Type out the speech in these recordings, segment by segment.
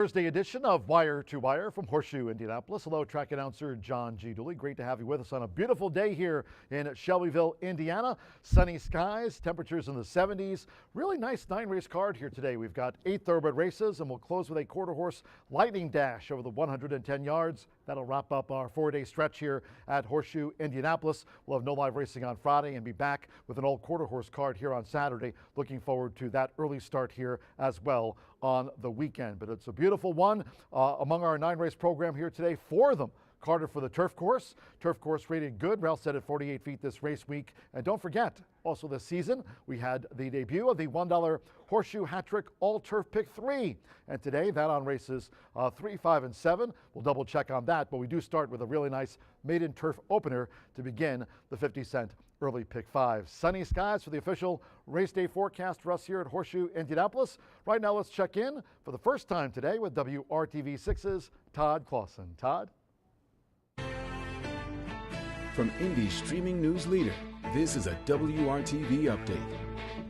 Thursday edition of Wire to Wire from Horseshoe Indianapolis. Hello, track announcer John G. Dooley. Great to have you with us on a beautiful day here in Shelbyville, Indiana. Sunny skies, temperatures in the 70s. Really nice 9-race card here today. We've got 8 thoroughbred races, and we'll close with a quarter horse lightning dash over the 110 yards. That'll wrap up our 4-day stretch here at Horseshoe Indianapolis. We'll have no live racing on Friday and be back with an old quarter horse card here on Saturday. Looking forward to that early start here as well on the weekend. But it's a beautiful one among our 9-race program here today. 4 of them carded for the turf course. Turf course rated good. Rail set at 48 feet this race week. And don't forget, also this season, we had the debut of the $1 Horseshoe Hat Trick All Turf Pick 3. And today, that on races 3, 5, and 7. We'll double check on that, but we do start with a really nice maiden turf opener to begin the 50-cent early pick 5. Sunny skies for the official race day forecast for us here at Horseshoe Indianapolis. Right now, let's check in for the first time today with WRTV6's Todd Clausen. Todd? From Indy's streaming news leader, this is a WRTV update.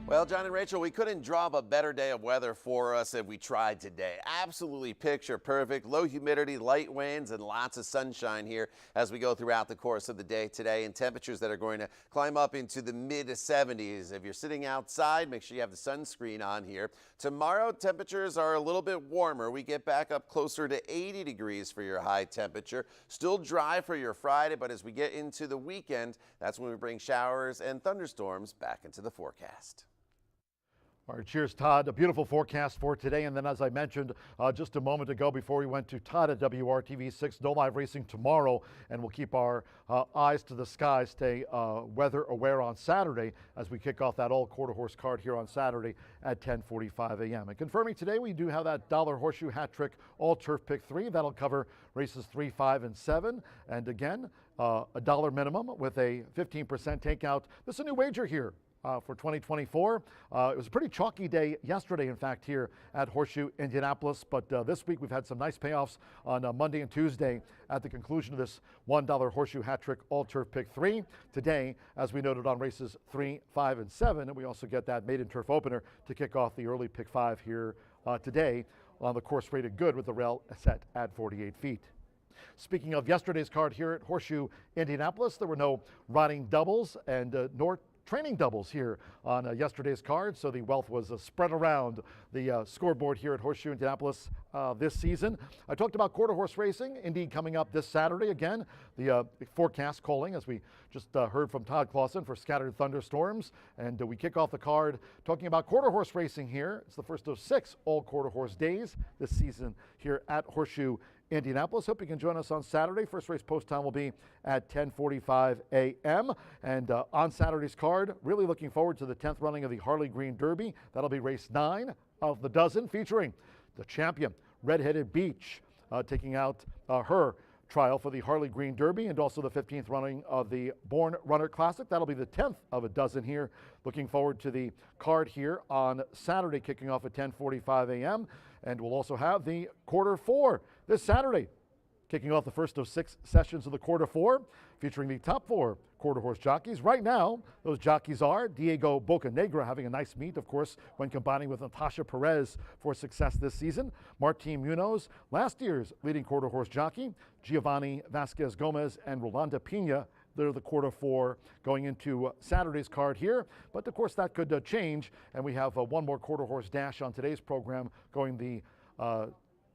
Well, John and Rachel, we couldn't draw up a better day of weather for us if we tried today. Absolutely picture perfect. Low humidity, light winds, and lots of sunshine here as we go throughout the course of the day today, and temperatures that are going to climb up into the mid-70s. If you're sitting outside, make sure you have the sunscreen on here. Tomorrow, temperatures are a little bit warmer. We get back up closer to 80 degrees for your high temperature. Still dry for your Friday, but as we get into the weekend, that's when we bring showers and thunderstorms back into the forecast. All right, cheers, Todd. A beautiful forecast for today. And then, as I mentioned just a moment ago before we went to Todd at WRTV6, no live racing tomorrow. And we'll keep our eyes to the sky, stay weather aware on Saturday as we kick off that all quarter horse card here on Saturday at 10:45 a.m. And confirming today, we do have that $1 Horseshoe Hat Trick All Turf Pick 3. That'll cover races 3, 5, and 7. And again, $1 minimum with a 15% takeout. This is a new wager here. For 2024. It was a pretty chalky day yesterday, in fact, here at Horseshoe Indianapolis. But this week we've had some nice payoffs on Monday and Tuesday at the conclusion of this $1 Horseshoe Hat Trick All Turf Pick 3. Today, as we noted on races 3, 5, and 7, and we also get that maiden turf opener to kick off the early pick 5 here today on the course rated good with the rail set at 48 feet. Speaking of yesterday's card here at Horseshoe Indianapolis, there were no riding doubles and nor training doubles here on yesterday's card, so the wealth was spread around the scoreboard here at Horseshoe Indianapolis this season. I talked about quarter horse racing, indeed coming up this Saturday. Again, the forecast calling, as we just heard from Todd Clausen, for scattered thunderstorms. And we kick off the card talking about quarter horse racing here. It's the first of 6 all quarter horse days this season here at Horseshoe Indianapolis. Hope you can join us on Saturday. First race post time will be at 10:45 a.m. And on Saturday's card, really looking forward to the 10th running of the Harley Green Derby. That'll be race 9 of the dozen, featuring the champion, Red-Headed Beach, taking out her trial for the Harley Green Derby, and also the 15th running of the Born Runner Classic. That'll be the 10th of a dozen here. Looking forward to the card here on Saturday, kicking off at 10:45 a.m. And we'll also have the quarter 4 this Saturday, kicking off the first of 6 sessions of the quarter 4, featuring the top 4 quarter horse jockeys. Right now, those jockeys are Diego Bocanegra, having a nice meet, of course, when combining with Natasha Perez for success this season. Martin Munoz, last year's leading quarter horse jockey. Giovanni Vasquez Gomez and Rolanda Pena, they're the quarter 4 going into Saturday's card here. But of course, that could change. And we have one more quarter horse dash on today's program, going the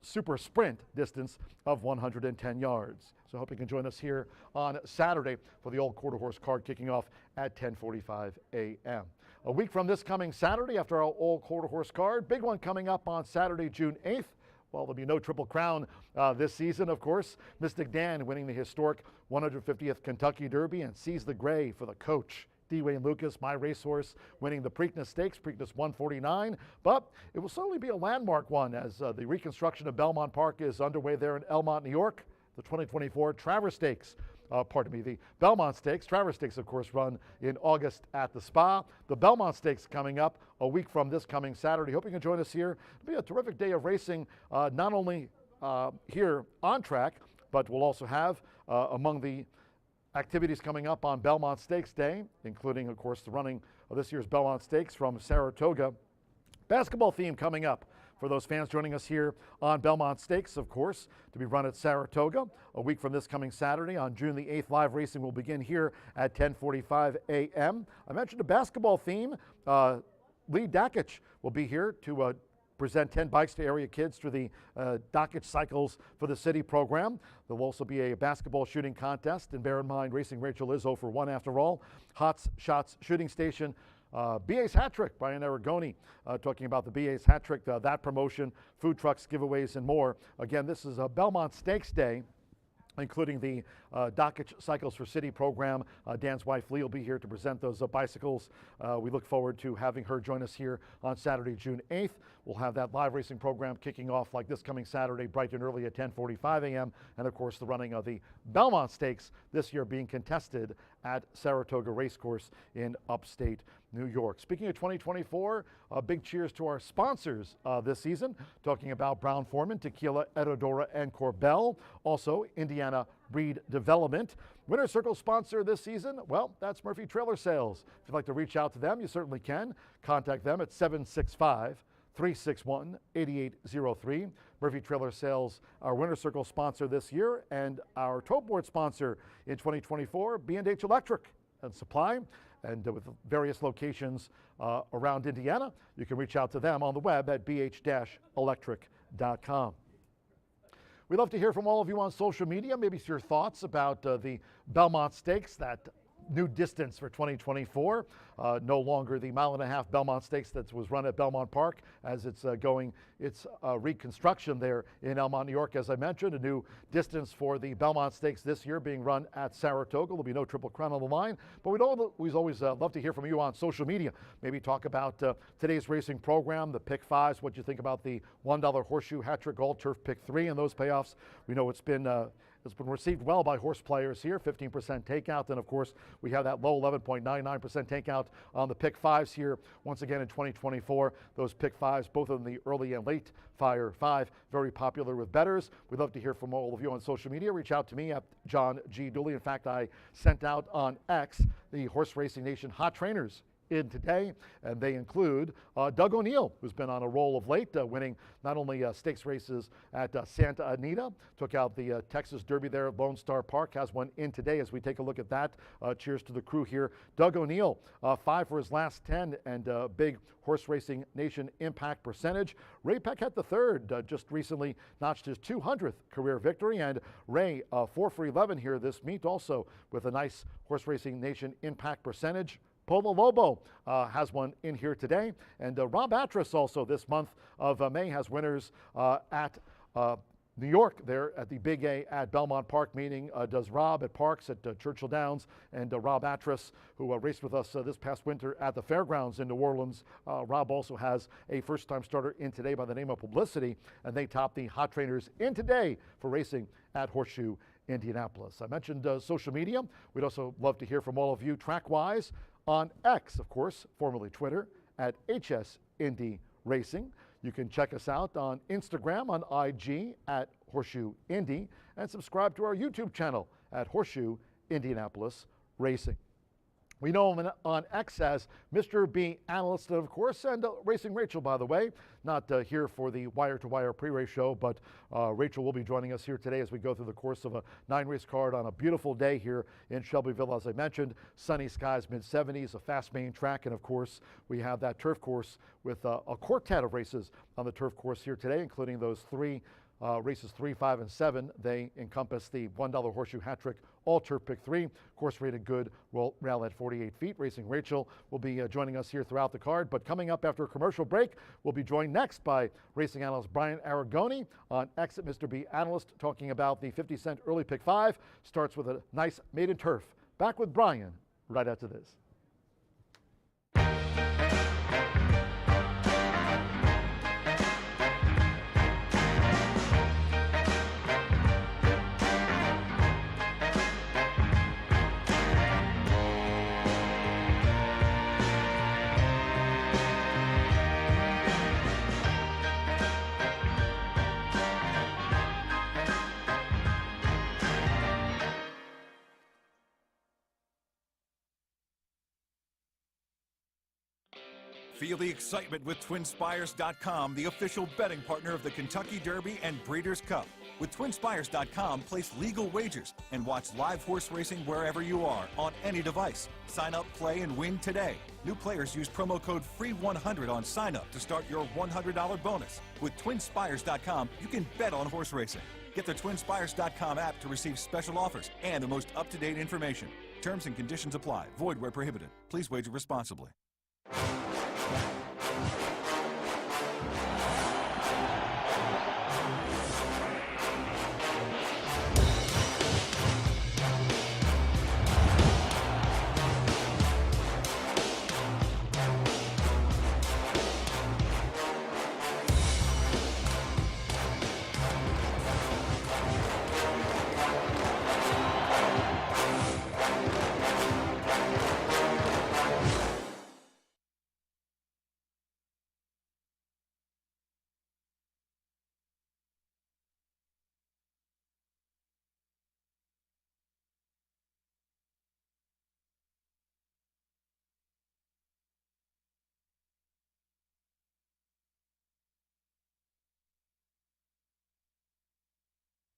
super sprint distance of 110 yards. So I hope you can join us here on Saturday for the old quarter horse card kicking off at 10:45 a.m. A week from this coming Saturday, after our old quarter horse card, big one coming up on Saturday, June 8th. Well, there'll be no Triple Crown this season, of course. Mystic Dan winning the historic 150th Kentucky Derby, and Seize the Gray for the coach. D. Wayne Lucas, my racehorse, winning the Preakness Stakes, Preakness 149. But it will certainly be a landmark one as the reconstruction of Belmont Park is underway there in Elmont, New York. The 2024 Travers Stakes, the Belmont Stakes. Travers Stakes, of course, run in August at the Spa. The Belmont Stakes coming up a week from this coming Saturday. Hope you can join us here. It'll be a terrific day of racing, not only here on track, but we'll also have among the activities coming up on Belmont Stakes Day, including, of course, the running of this year's Belmont Stakes from Saratoga. Basketball theme coming up for for those fans joining us here on Belmont Stakes, of course, to be run at Saratoga a week from this coming Saturday. On June the 8th, live racing will begin here at 10:45 a.m. I mentioned a basketball theme. Lee Dakich will be here to present 10 bikes to area kids through the Dakich Cycles for the City program. There will also be a basketball shooting contest, and bear in mind, Racing Rachel is 0 for 1 after all. Hot Shots Shooting Station, BA's Hat Trick, Brian Aragoni talking about the BA's Hat Trick, that promotion, food trucks, giveaways, and more. Again, this is a Belmont Stakes Day, including the Dakich Cycles for City program. Dan's wife Lee will be here to present those bicycles. We look forward to having her join us here on Saturday, June 8th. We'll have that live racing program kicking off like this coming Saturday, bright and early at 10:45 a.m. And of course, the running of the Belmont Stakes this year being contested at Saratoga Racecourse in upstate New York. Speaking of 2024, big cheers to our sponsors this season, talking about Brown-Forman, Tequila, Edodora, and Corbel. Also, Indiana Breed Development. Winner Circle sponsor this season, well, that's Murphy Trailer Sales. If you'd like to reach out to them, you certainly can. Contact them at 765-361-8803. Murphy Trailer Sales, our Winter Circle sponsor this year, and our tote board sponsor in 2024, B&H Electric and Supply. And with various locations around Indiana, you can reach out to them on the web at bh-electric.com. We'd love to hear from all of you on social media, maybe your thoughts about the Belmont Stakes, that new distance for 2024. No longer the mile-and-a-half Belmont Stakes that was run at Belmont Park, as it's going its reconstruction there in Elmont, New York. As I mentioned, a new distance for the Belmont Stakes this year being run at Saratoga. There'll be no Triple Crown on the line, but we'd always love to hear from you on social media. Maybe talk about today's racing program, the Pick Fives, what you think about the $1 Horseshoe Hat Trick All Turf Pick 3 and those payoffs. We know it's been received well by horse players here, 15% takeout. And of course, we have that low 11.99% takeout on the Pick Fives here once again in 2024. Those Pick Fives, both in the early and late Fire 5, very popular with bettors. We'd love to hear from all of you on social media. Reach out to me at John G. Dooley. In fact, I sent out on X the Horse Racing Nation Hot Trainers in today, and they include Doug O'Neill, who's been on a roll of late, winning not only stakes races at Santa Anita, took out the Texas Derby there at Lone Star Park, has one in today as we take a look at that. Cheers to the crew here. Doug O'Neill, 5 for his last 10, and big Horse Racing Nation impact percentage. Ray Paquette III just recently notched his 200th career victory, and Ray 4 for 11 here this meet, also with a nice Horse Racing Nation impact percentage. Polo Lobo has one in here today. And Rob Atras also this month of May has winners at New York there at the Big A at Belmont Park meeting. Does Rob at Parks at Churchill Downs, and Rob Atras, who raced with us this past winter at the fairgrounds in New Orleans. Rob also has a first-time starter in today by the name of Publicity, and they top the Hot Trainers in today for racing at Horseshoe Indianapolis. I mentioned social media. We'd also love to hear from all of you track-wise on X, of course, formerly Twitter, at HS Indy Racing. You can check us out on Instagram, on IG at Horseshoe Indy, and subscribe to our YouTube channel at Horseshoe Indianapolis Racing. We know him on X as Mr. B Analyst, of course, and Racing Rachel, by the way. Not here for the wire-to-wire pre-race show, but Rachel will be joining us here today as we go through the course of a 9-race card on a beautiful day here in Shelbyville. As I mentioned, sunny skies, mid-70s, a fast main track, and of course, we have that turf course with a quartet of races on the turf course here today, including those races 3, 5, and 7. They encompass the $1 Horseshoe Hat Trick All Turf Pick 3, course rated good, rail at 48 feet. Racing Rachel will be joining us here throughout the card, but coming up after a commercial break, we'll be joined next by racing analyst Brian Aragoni on Exit Mr. B Analyst, talking about the 50-cent early pick 5. Starts with a nice maiden turf. Back with Brian right after this. Feel the excitement with TwinSpires.com, the official betting partner of the Kentucky Derby and Breeders' Cup. With TwinSpires.com, place legal wagers and watch live horse racing wherever you are on any device. Sign up, play, and win today. New players use promo code FREE100 on sign up to start your $100 bonus. With TwinSpires.com, you can bet on horse racing. Get the TwinSpires.com app to receive special offers and the most up-to-date information. Terms and conditions apply. Void where prohibited. Please wager responsibly.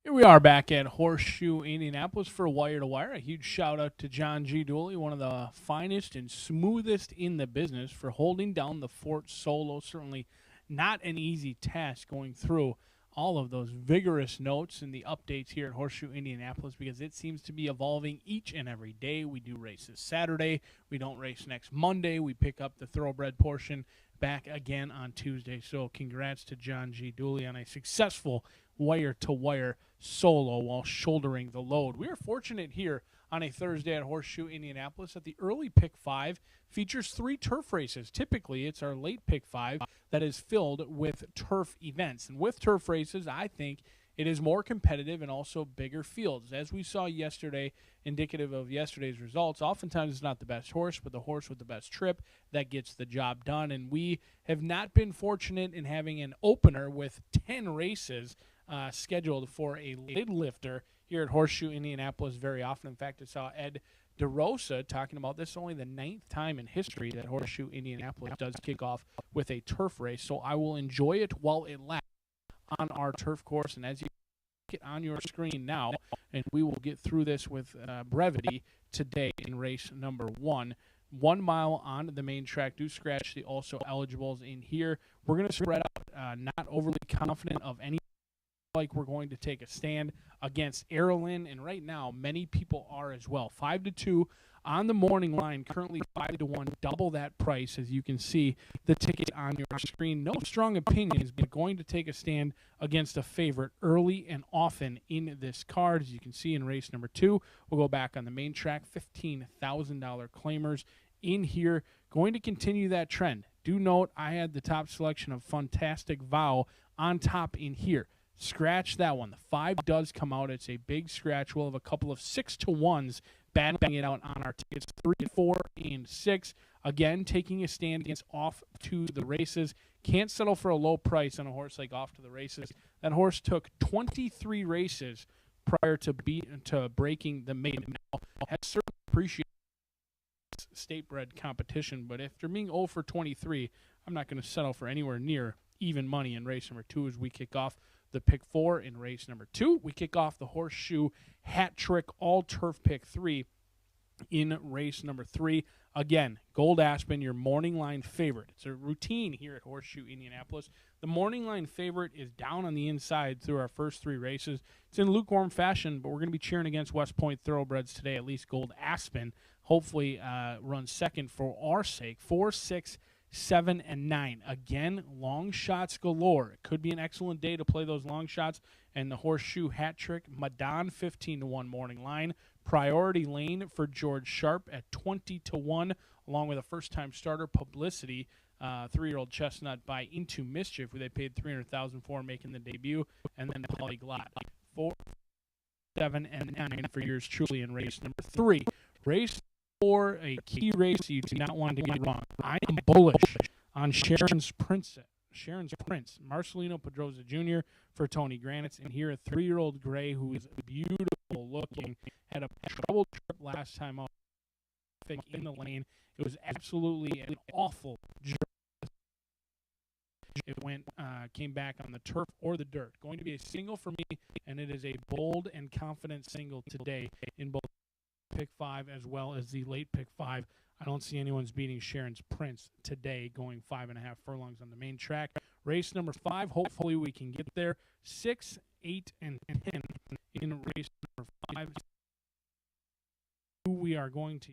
Here we are back at Horseshoe Indianapolis for Wire to Wire. A huge shout out to John G. Dooley, one of the finest and smoothest in the business, for holding down the fort solo. Certainly not an easy task going through all of those vigorous notes and the updates here at Horseshoe Indianapolis, because it seems to be evolving each and every day. We do races Saturday. We don't race next Monday. We pick up the thoroughbred portion back again on Tuesday. So congrats to John G. Dooley on a successful wire-to-wire solo while shouldering the load. We are fortunate here on a Thursday at Horseshoe Indianapolis that the early pick 5 features 3 turf races. Typically, it's our late pick 5 that is filled with turf events. And with turf races, I think it is more competitive and also bigger fields. As we saw yesterday, indicative of yesterday's results, oftentimes it's not the best horse, but the horse with the best trip that gets the job done. And we have not been fortunate in having an opener with 10 races scheduled for a lid lifter here at Horseshoe Indianapolis very often. In fact, I saw Ed DeRosa talking about this only the 9th time in history that Horseshoe Indianapolis does kick off with a turf race. So I will enjoy it while it lasts on our turf course. And as you get on your screen now, and we will get through this with brevity today in race number 1. 1 mile on the main track. Do scratch the also eligibles in here. We're going to spread out, not overly confident of any, like we're going to take a stand against Airlin, and right now many people are as well. 5-2 on the morning line, currently 5-1, double that price, as you can see the ticket on your screen. No strong opinions, but going to take a stand against a favorite early and often in this card. As you can see in race number 2, we'll go back on the main track. $15,000 claimers in here, going to continue that trend. Do note I had the top selection of Fantastic Vow on top in here. Scratch that one. The 5 does come out. It's a big scratch. We'll have a couple of 6-1s battling it out on our tickets. 3, 4, and 6. Again, taking a stand against Off to the Races. Can't settle for a low price on a horse like Off to the Races. That horse took 23 races prior to breaking the maiden. Now, has certainly appreciated state-bred competition, but after being 0 for 23, I'm not going to settle for anywhere near even money in race number 2 as we kick off the pick 4 in race number 2. We kick off the Horseshoe Hat Trick All-Turf pick 3 in race number 3. Again, Gold Aspen, your morning line favorite. It's a routine here at Horseshoe Indianapolis. The morning line favorite is down on the inside through our first 3 races. It's in lukewarm fashion, but we're going to be cheering against West Point Thoroughbreds today. At least Gold Aspen hopefully runs second for our sake. 4, 6, 7, and 9. Again, long shots galore. It could be an excellent day to play those long shots. And the Horseshoe Hat Trick, Madon 15-1 morning line. Priority Lane for George Sharp at 20-1, along with a first-time starter, Publicity, 3-year-old Chestnut by Into Mischief, who they paid $300,000 for making the debut, and then Polyglot. 4, 7, and 9 for yours truly in race number 3. Race 4, a key race you do not want to get wrong. I am bullish on Sharon's Prince, Marcelino Pedroza Jr. for Tony Granitz, and here a 3-year-old gray who is beautiful looking. Had a troubled trip last time out in the lane. It was absolutely an awful journey it came back on the turf or the dirt. Going to be a single for me, and it is a bold and confident single today in both pick 5 as well as the late pick 5. I don't see anyone's beating Sharon's Prince today, going 5.5 furlongs on the main track. Race number 5, hopefully we can get there. 6, 8, and 10 in race number 5. Who we are going to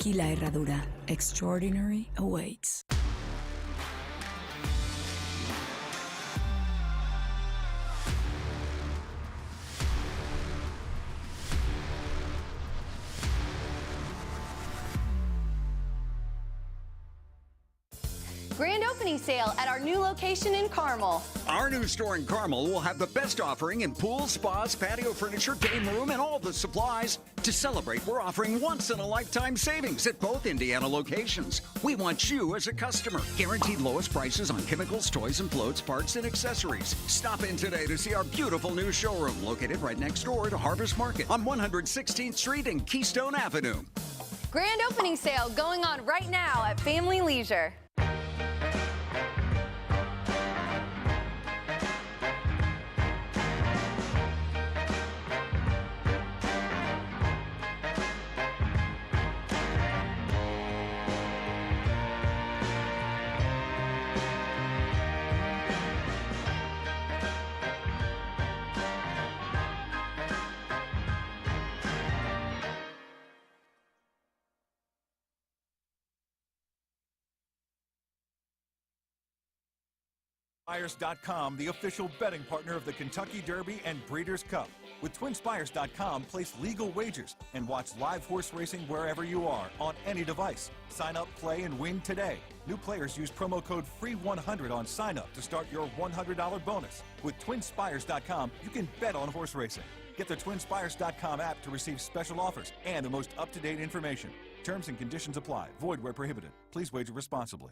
Tequila Herradura. Extraordinary awaits. Grand opening sale at our new location in Carmel. Our new store in Carmel will have the best offering in pools, spas, patio furniture, game room, and all the supplies. To celebrate, we're offering once-in-a-lifetime savings at both Indiana locations. We want you as a customer. Guaranteed lowest prices on chemicals, toys and floats, parts, and accessories. Stop in today to see our beautiful new showroom located right next door to Harvest Market on 116th Street and Keystone Avenue. Grand opening sale going on right now at Family Leisure. TwinSpires.com, the official betting partner of the Kentucky Derby and Breeders' Cup. With TwinSpires.com, place legal wagers and watch live horse racing wherever you are on any device. Sign up, play, and win today. New players use promo code FREE100 on sign up to start your $100 bonus. With TwinSpires.com, you can bet on horse racing. Get the TwinSpires.com app to receive special offers and the most up-to-date information. Terms and conditions apply. Void where prohibited. Please wager responsibly.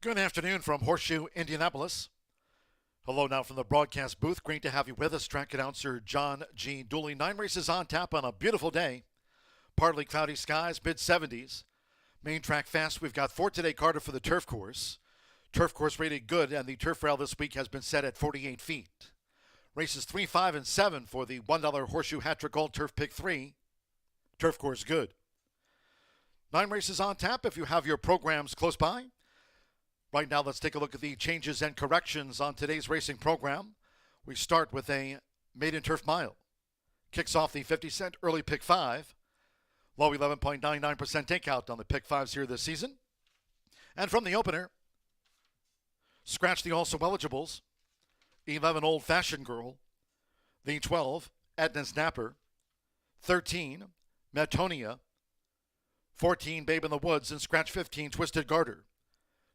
Good afternoon from Horseshoe, Indianapolis. Hello now from the broadcast booth. Great to have you with us. Track announcer John G. Dooley. 9 races on tap on a beautiful day. Partly cloudy skies, mid-70s. Main track fast. We've got 4 today carded for the turf course. Turf course rated good, and the turf rail this week has been set at 48 feet. Races 3, 5, and 7 for the $1 Horseshoe Hat-Trick Gold Turf Pick 3. Turf course good. 9 races on tap if you have your programs close by. Right now, let's take a look at the changes and corrections on today's racing program. We start with a maiden turf mile. Kicks off the 50-cent early pick 5. Low 11.99% takeout on the pick 5s here this season. And from the opener, scratch the also eligibles. 11 Old Fashioned Girl. The 12 Edna Snapper. 13 Metonia. 14 Babe in the Woods, and scratch 15 Twisted Garter.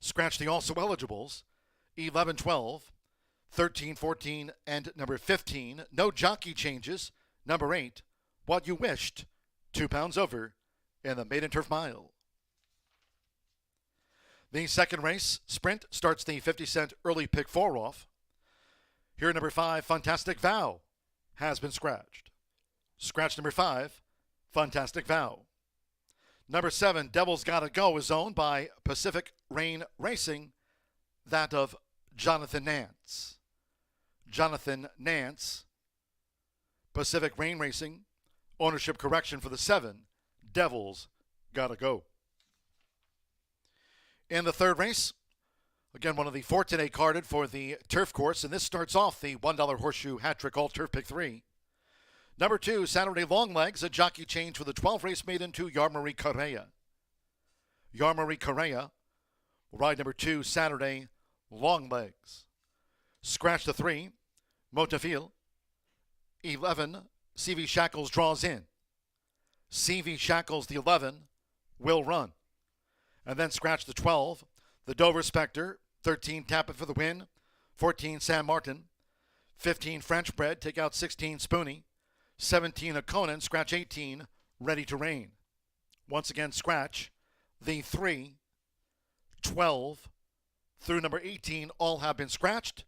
Scratch the also eligibles, 11, 12, 13, 14, and number 15. No jockey changes. Number 8, What You Wished, 2 pounds over in the maiden turf mile. The second race, sprint, starts the 50-cent early pick 4 off. Here, number 5, Fantastic Vow, has been scratched. Scratch number 5, Fantastic Vow. Number 7, Devil's Gotta Go, is owned by Pacific Rain Racing, that of Jonathan Nance. Jonathan Nance, Pacific Rain Racing, ownership correction for the 7, Devil's Gotta Go. In the third race, again, one of the 4 today carded for the turf course, and this starts off the $1 Horseshoe Hat-Trick All Turf Pick 3. Number 2, Saturday Long Legs, a jockey change for the 12 race maiden to Yarmarie Correa. Yarmarie Correa will ride number 2, Saturday Long Legs. Scratch the 3, Motafil. 11, CV Shackles draws in. CV Shackles, the 11, will run. And then scratch the 12, the Dover Spectre. 13, Tap It for the Win. 14, San Martin. 15, French Bread, take out 16, Spoonie. 17, a Conan, scratch 18, Ready to Rain. Once again, scratch the 3, 12, through number 18, all have been scratched.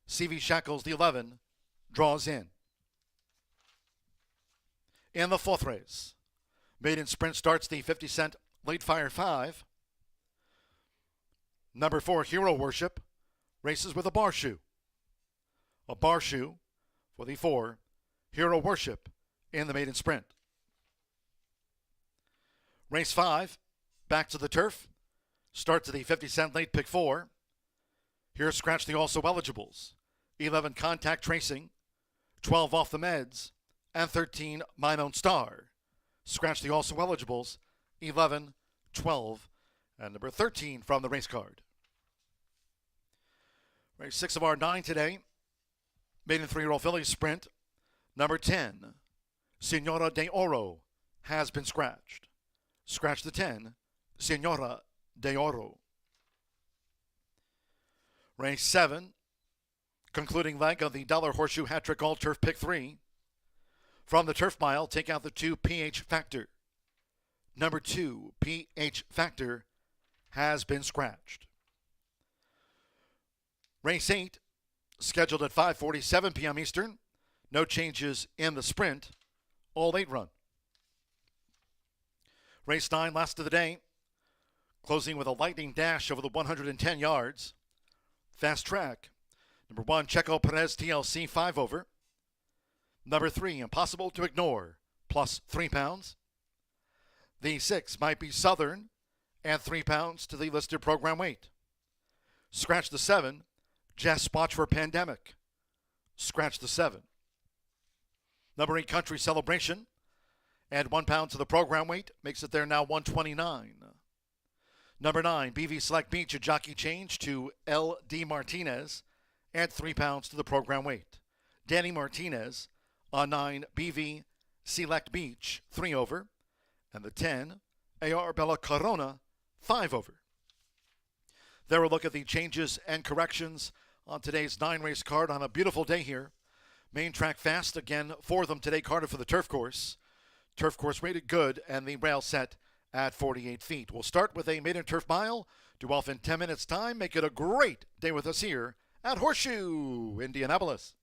CV Shackles, the 11, draws in. In the fourth race, maiden sprint starts the 50-cent late fire 5. Number 4, Hero Worship, races with a bar shoe. A bar shoe for the 4, Hero Worship, in the maiden sprint. Race 5, back to the turf. Starts at the 50-cent late pick 4. Here, scratch the also eligibles. 11, Contact Tracing. 12, Off the Meds. And 13, Mine Own Star. Scratch the also eligibles. 11, 12, and number 13 from the race card. Race 6 of our 9 today. Maiden 3-year-old filly sprint. Number 10, Senora de Oro, has been scratched. Scratch the 10, Senora de Oro. Race 7, concluding leg of the $1 Horseshoe Hat-Trick All Turf Pick 3. From the turf mile, take out the 2, PH Factor. Number 2, PH Factor, has been scratched. Race 8, scheduled at 5:47 p.m. Eastern. No changes in the sprint. All 8 run. Race 9, last of the day. Closing with a lightning dash over the 110 yards. Fast track. Number 1, Checo Perez TLC 5 over. Number 3, Impossible to Ignore, plus 3 pounds. The 6 Might Be Southern, and 3 pounds to the listed program weight. Scratch the 7, Just Watch for Pandemic. Scratch the 7. Number 8, Country Celebration. Add 1 pound to the program weight. Makes it there now 129. Number 9, BV Select Beach, a jockey change to L.D. Martinez. Add 3 pounds to the program weight. Danny Martinez on 9, BV Select Beach, 3 over. And the 10, A.R. Bella Corona, 5 over. There we'll look at the changes and corrections on today's 9-race card on a beautiful day here. Main track fast, again, 4 of them today carded for the turf course. Turf course rated good, and the rail set at 48 feet. We'll start with a maiden turf mile. Do off in 10 minutes time. Make it a great day with us here at Horseshoe Indianapolis.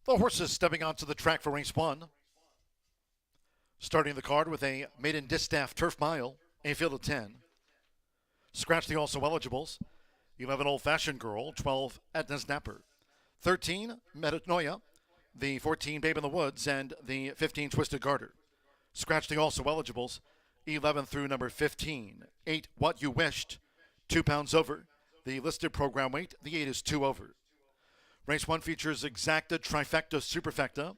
The horses stepping onto the track for race 1. Starting the card with a maiden distaff turf mile, a field of 10. Scratch the also eligibles. 11 Old Fashioned Girl, 12 Edna's Napper, 13 Metanoia, the 14 Babe in the Woods, and the 15 Twisted Garter. Scratch the also eligibles. 11 through number 15. 8 What You Wished, 2 pounds over. The listed program weight, the 8 is 2 over. Race 1 features Exacta Trifecta Superfecta.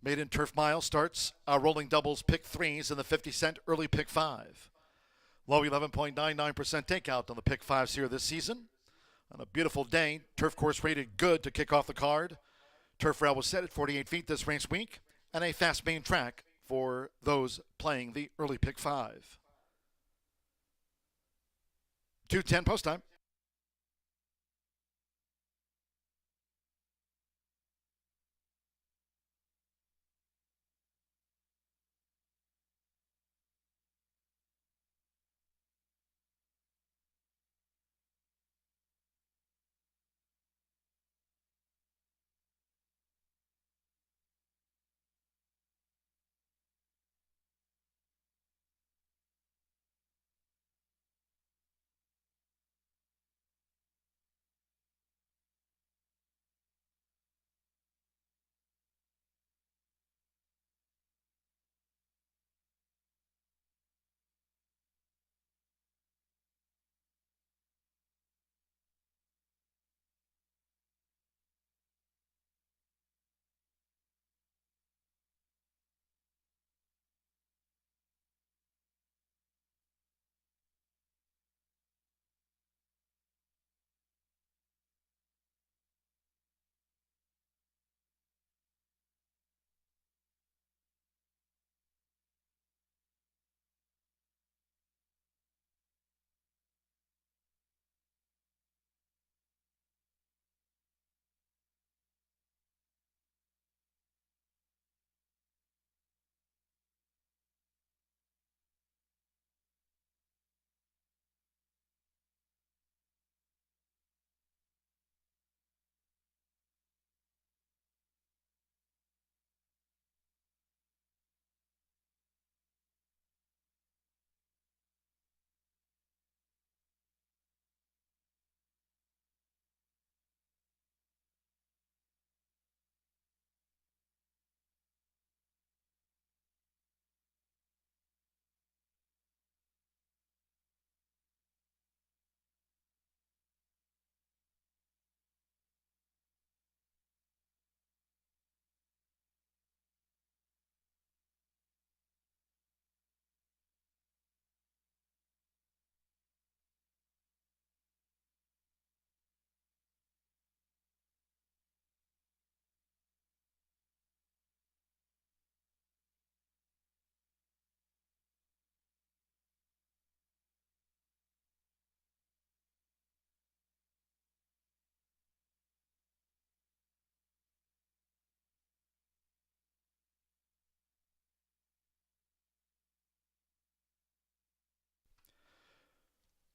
Maiden Turf Mile starts rolling doubles pick 3s in the 50 cent early pick 5. Low 11.99% takeout on the pick 5s here this season. On a beautiful day, turf course rated good to kick off the card. Turf rail was set at 48 feet this race week, and a fast main track for those playing the early pick 5. 2:10 post time.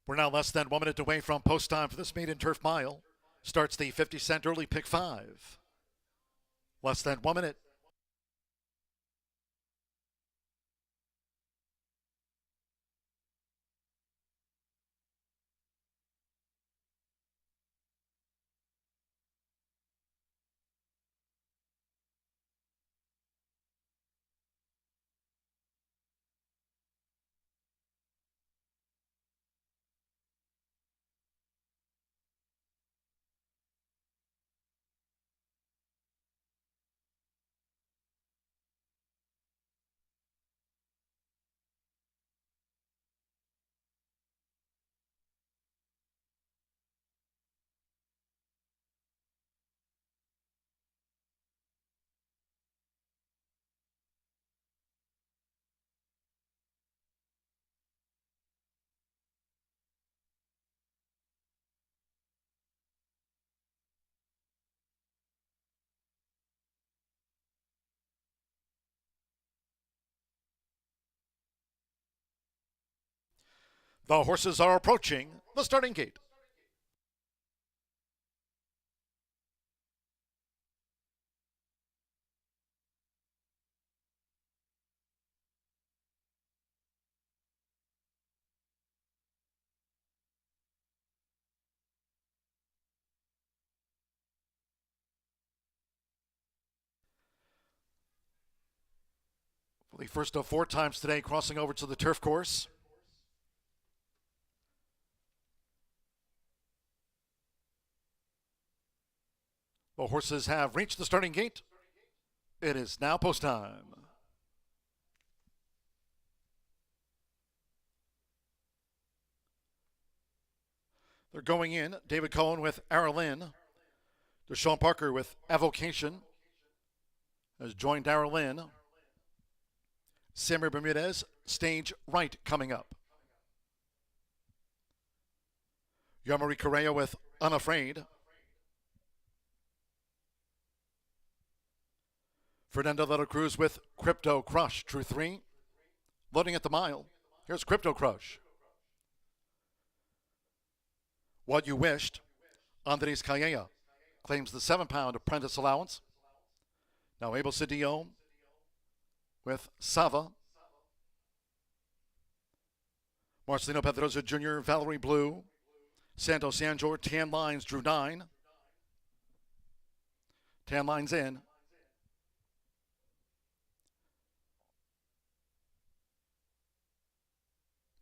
We're now less than 1 minute away from post time for this maiden turf mile. Starts the 50 cent early pick 5. Less than 1 minute. The horses are approaching the starting gate. The first of 4 times today crossing over to the turf course. The horses have reached the starting gate. It is now post time. They're going in. David Cohen with Aralyn. Deshaun Parker with Avocation has joined Aralyn. Samir Bermudez, stage right coming up. Yamari Correa with Unafraid. Fernando de la Cruz with Crypto Crush, true 3. Loading at the mile. Here's Crypto Crush. What You Wished. Andres Calleja claims the 7-pound apprentice allowance. Now Abel Cedillo with Sava. Marcelino Pedrosa Jr., Valerie Blue. Santos Sanjor, Tan Lines drew 9. Tan Lines in.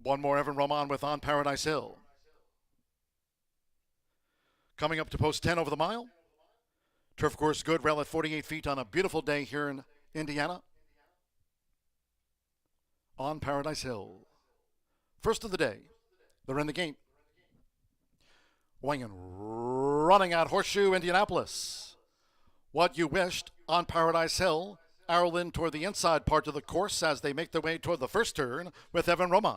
One more, Evan Roman with On Paradise Hill. Coming up to post 10 over the mile. Turf course good, rail at 48 feet on a beautiful day here in Indiana. On Paradise Hill. First of the day. They're in the gate. Weighing running out Horseshoe Indianapolis. What You Wished on Paradise Hill. Aralyn toward the inside part of the course as they make their way toward the first turn with Evan Roman.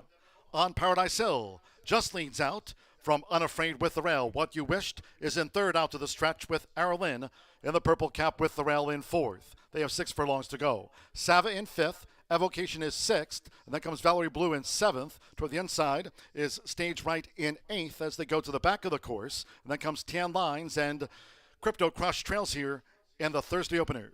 On Paradise Hill just leads out from Unafraid with the rail. What You Wished is in third out to the stretch with Aralyn in the purple cap with the rail in fourth. They have 6 furlongs to go. Sava in fifth. Evocation is 6th. And then comes Valerie Blue in 7th. Toward the inside is Stage Right in 8th as they go to the back of the course. And then comes Tan Lines and Crypto Crush trails here in the Thursday opener.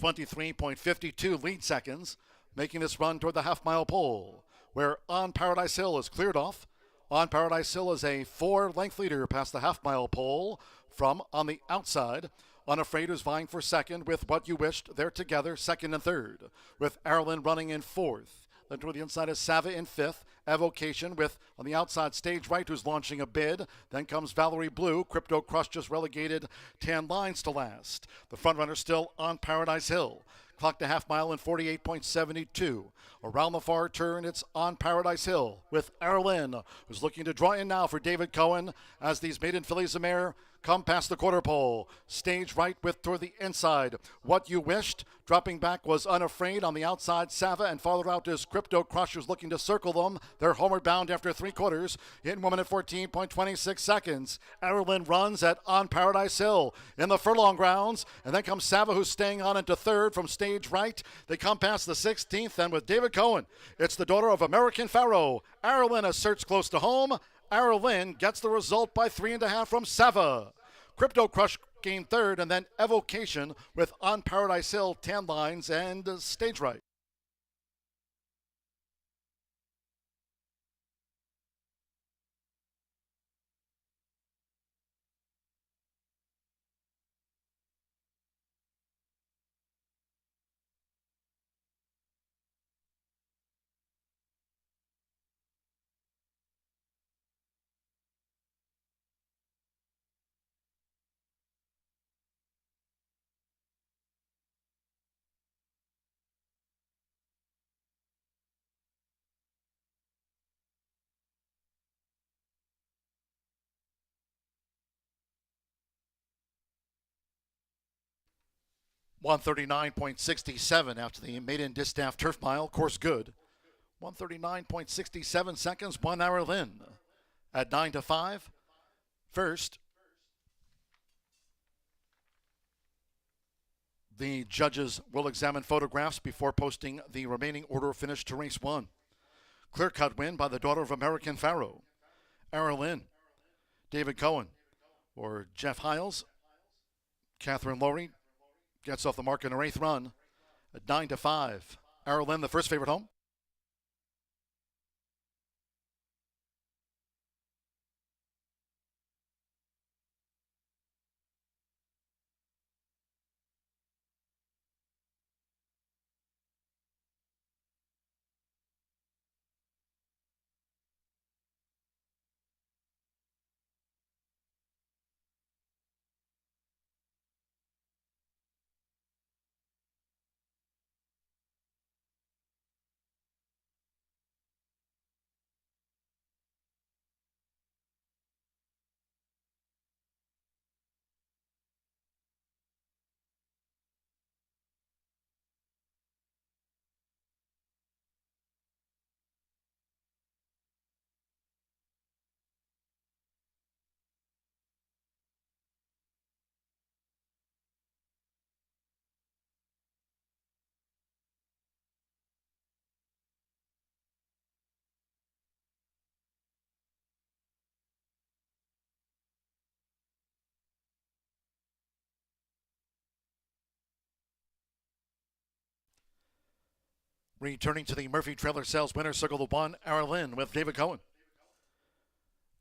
23.52 lead seconds, making this run toward the half-mile pole, where On Paradise Hill is cleared off. On Paradise Hill is a 4-length leader past the half-mile pole from on the outside. Unafraid is vying for second with What You Wished. They're together, second and third, with Aralyn running in fourth. Then toward the inside is Sava in fifth. Avocation with, on the outside, Stage Right, who's launching a bid. Then comes Valerie Blue. Crypto Crush just relegated Tan Lines to last. The front runner still On Paradise Hill. Clocked a half mile in 48.72. Around the far turn, it's On Paradise Hill with Aralyn, who's looking to draw in now for David Cohen as these maiden fillies of mare come past the quarter pole. Stage Right with toward the inside. What You Wished. Dropping back was Unafraid on the outside. Sava, and farther out is Crypto Crush, who's looking to circle them. They're homeward bound after 3 quarters. In 1 minute 14.26 seconds. Aralyn runs at On Paradise Hill in the furlong grounds. And then comes Sava, who's staying on into third from Stage Right. They come past the 16th, and with David Cohen, it's the daughter of American Pharaoh. Aralyn asserts close to home. Aralyn gets the result by 3.5 from Sava. Crypto Crush gained third, and then Evocation with On Paradise Hill, Tan Lines, and Stage Right. .139.67 after the maiden distaff turf mile. Course good. 139.67 seconds, 1 Aralyn. At 9-5. First, the judges will examine photographs before posting the remaining order of finish to race 1. Clear-cut win by the daughter of American Pharaoh. Aralyn, David Cohen, or Jeff Hiles. Catherine Lowry gets off the mark in her 8th run at 9-5. Aralyn, the first favorite home. Returning to the Murphy Trailer Sales winner, circle the 1, Aralyn with David Cohen.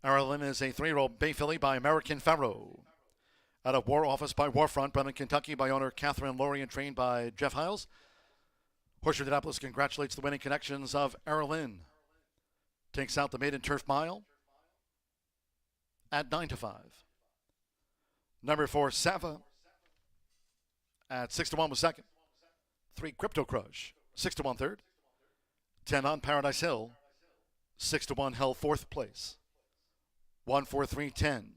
Aralyn is a 3-year-old bay filly by American Pharoah. Out of War Office by Warfront, Bremen, Kentucky by owner Catherine Laurie and trained by Jeff Hiles. Horseshoe Indianapolis congratulates the winning connections of Aralyn. Takes out the maiden turf mile at 9-5. Number 4, Sava at 6-1 was second. 3, Crypto Crush, 6-1 third. 10 on Paradise Hill, 6-1 held fourth place. 1, 4, 3, 10.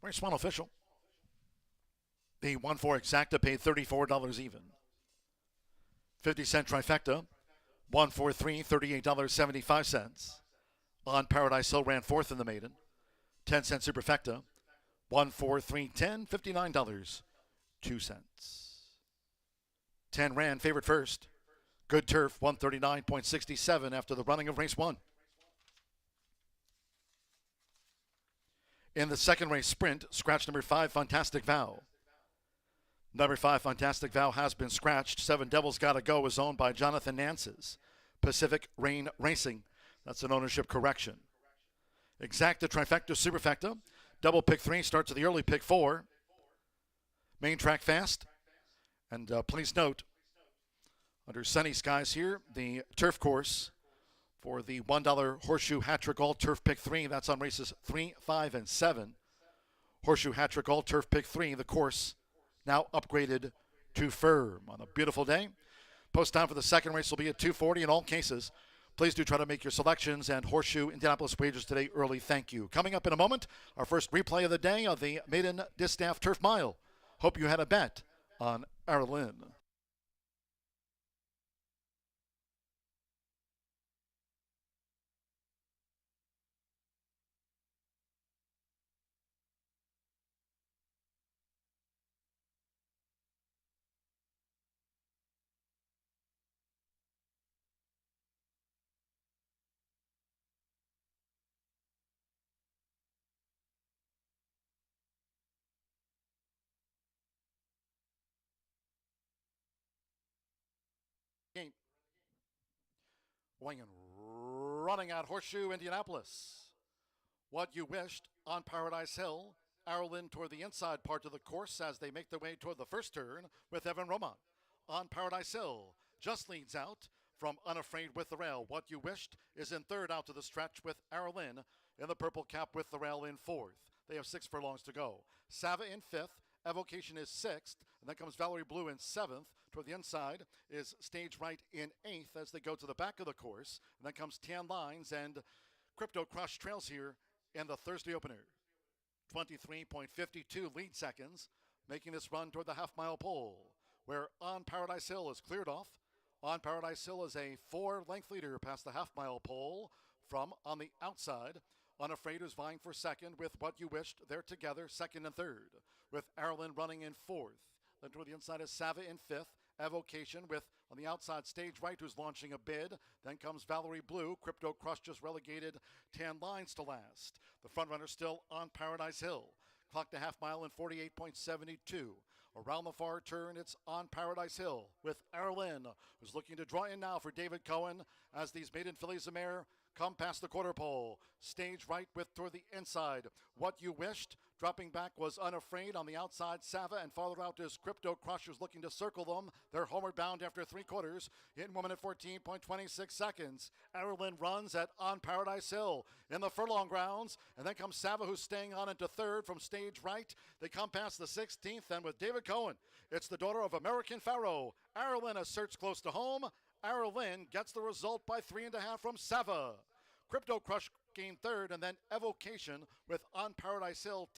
Race 1 official. The 1-4 exacta paid $34 even. 50-cent trifecta, 1-4-3, $38.75. On Paradise Hill ran fourth in the maiden. 10-cent superfecta, 1-4-3-10, $59.02. 10 ran favorite first. Good turf, 139.67 after the running of race 1. In the second race sprint, scratch number 5, Fantastic Vow. Number 5, Fantastic Vow has been scratched. 7 Devils Gotta Go is owned by Jonathan Nances. Pacific Rain Racing. That's an ownership correction. Exacta trifecta superfecta. Double pick 3 starts at the early pick 4. Main track fast. And please note, under sunny skies here, the turf course for the $1 Horseshoe Hat-Trick All Turf Pick 3. That's on races 3, 5, and 7. Horseshoe Hat-Trick All Turf Pick 3, the course now upgraded to firm on a beautiful day. Post time for the second race will be at 2:40 in all cases. Please do try to make your selections and Horseshoe Indianapolis wagers today early. Thank you. Coming up in a moment, our first replay of the day of the Maiden Distaff Turf Mile. Hope you had a bet on Aralyn. Game. Weighing and running at Horseshoe Indianapolis. What You Wished on Paradise Hill. Aralyn toward the inside part of the course as they make their way toward the first turn with Evan Roman. On Paradise Hill, just leads out from Unafraid with the Rail. What You Wished is in third out to the stretch with Aralyn in the purple cap with the Rail in fourth. They have 6 furlongs to go. Sava in fifth. Evocation is sixth, and then comes Valerie Blue in seventh. Toward the inside is Stage Right in eighth as they go to the back of the course. And then comes Tan Lines and Crypto Crush trails here in the Thursday opener. 23.52 lead seconds, making this run toward the half-mile pole, where On Paradise Hill is cleared off. On Paradise Hill is a 4-length leader past the half-mile pole from on the outside. Unafraid is vying for second with What You Wished. They're together, second and third, with Aralyn running in fourth. Then toward the inside is Sava in fifth. Evocation with, on the outside, Stage Right, who's launching a bid. Then comes Valerie Blue. Crypto Crush just relegated Tan Lines to last. The front runner still On Paradise Hill. Clocked a half mile in 48.72. Around the far turn, it's On Paradise Hill with Aralyn, who's looking to draw in now for David Cohen as these maiden fillies of mare come past the quarter pole. Stage Right with toward the inside. What You Wished. Dropping back was Unafraid on the outside. Sava and farther out is Crypto Crush, who's looking to circle them. They're homeward bound after 3 quarters. In 1 minute 14.26 seconds. Aralyn runs at On Paradise Hill in the furlong grounds. And then comes Sava, who's staying on into third from Stage Right. They come past the 16th. And with David Cohen, it's the daughter of American Pharoah. Aralyn asserts close to home. Aralyn gets the result by 3.5 from Sava. Crypto Crush gained third, and then Evocation with On Paradise Hill.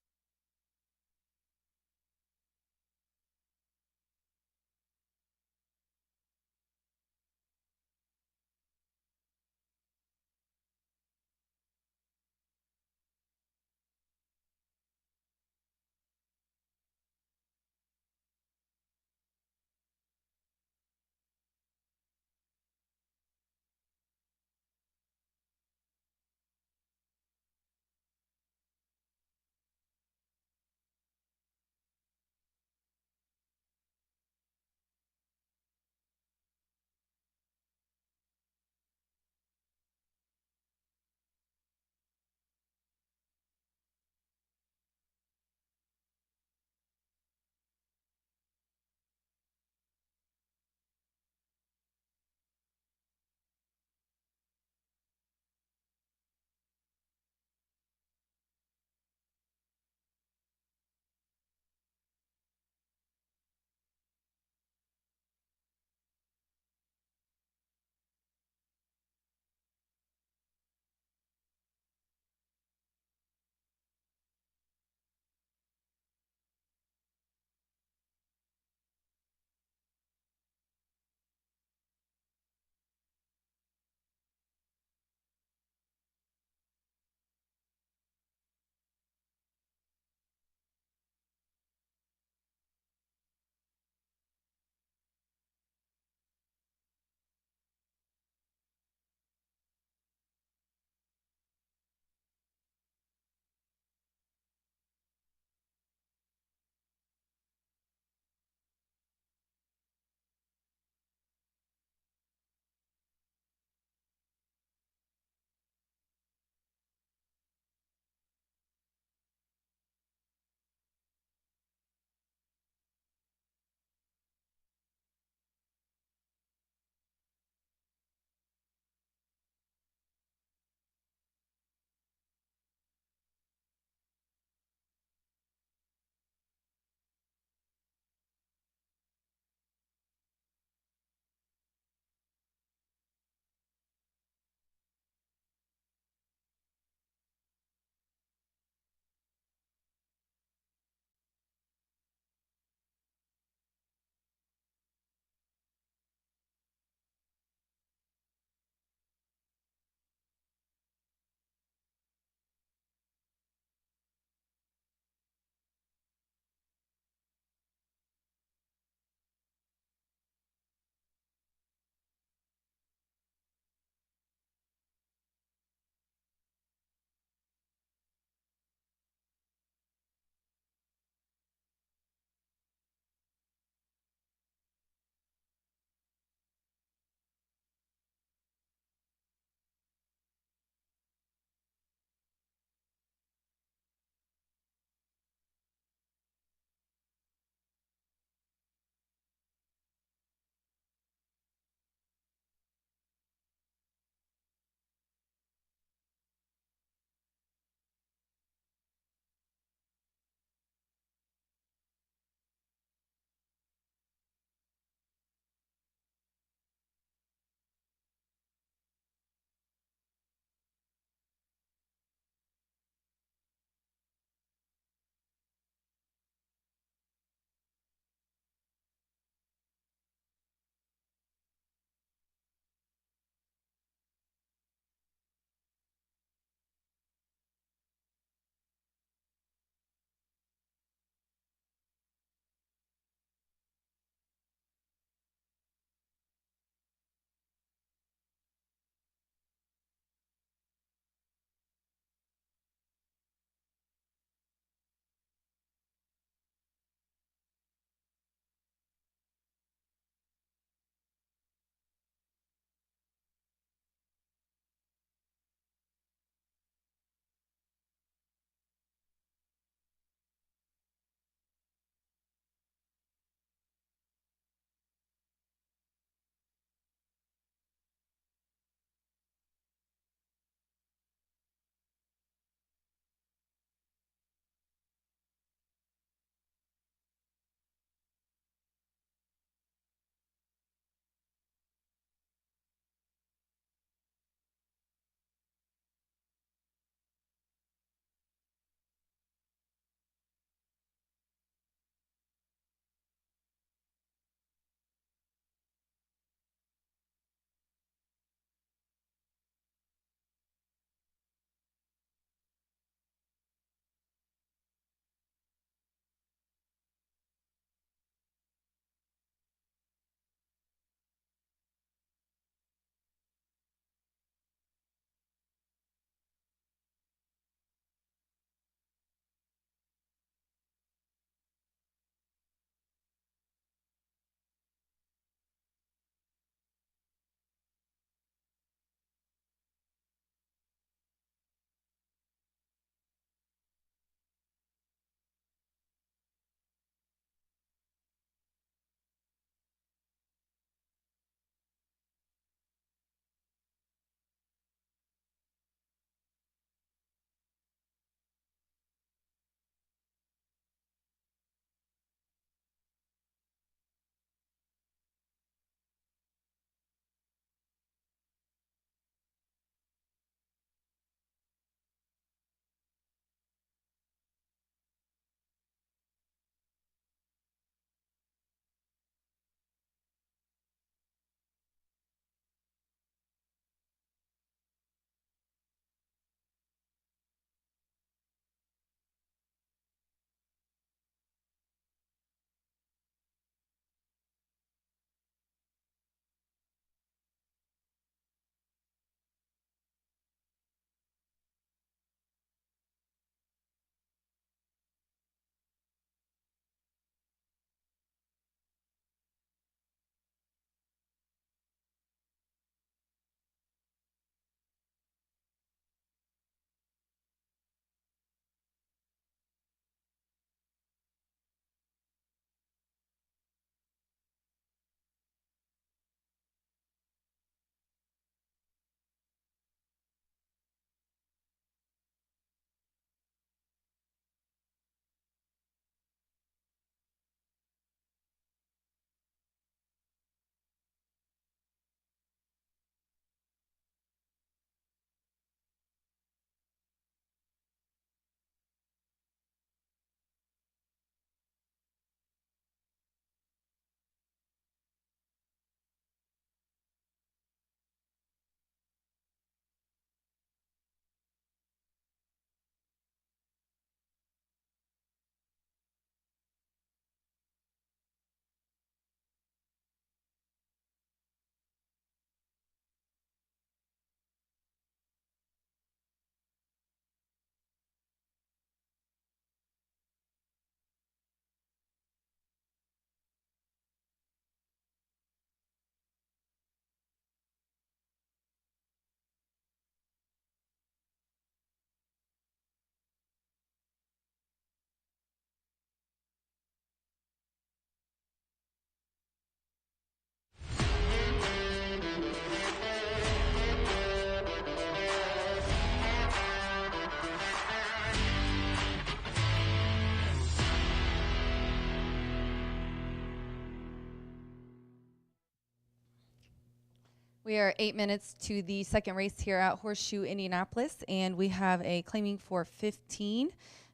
We are 8 minutes to the second race here at Horseshoe Indianapolis, and we have a claiming for 15.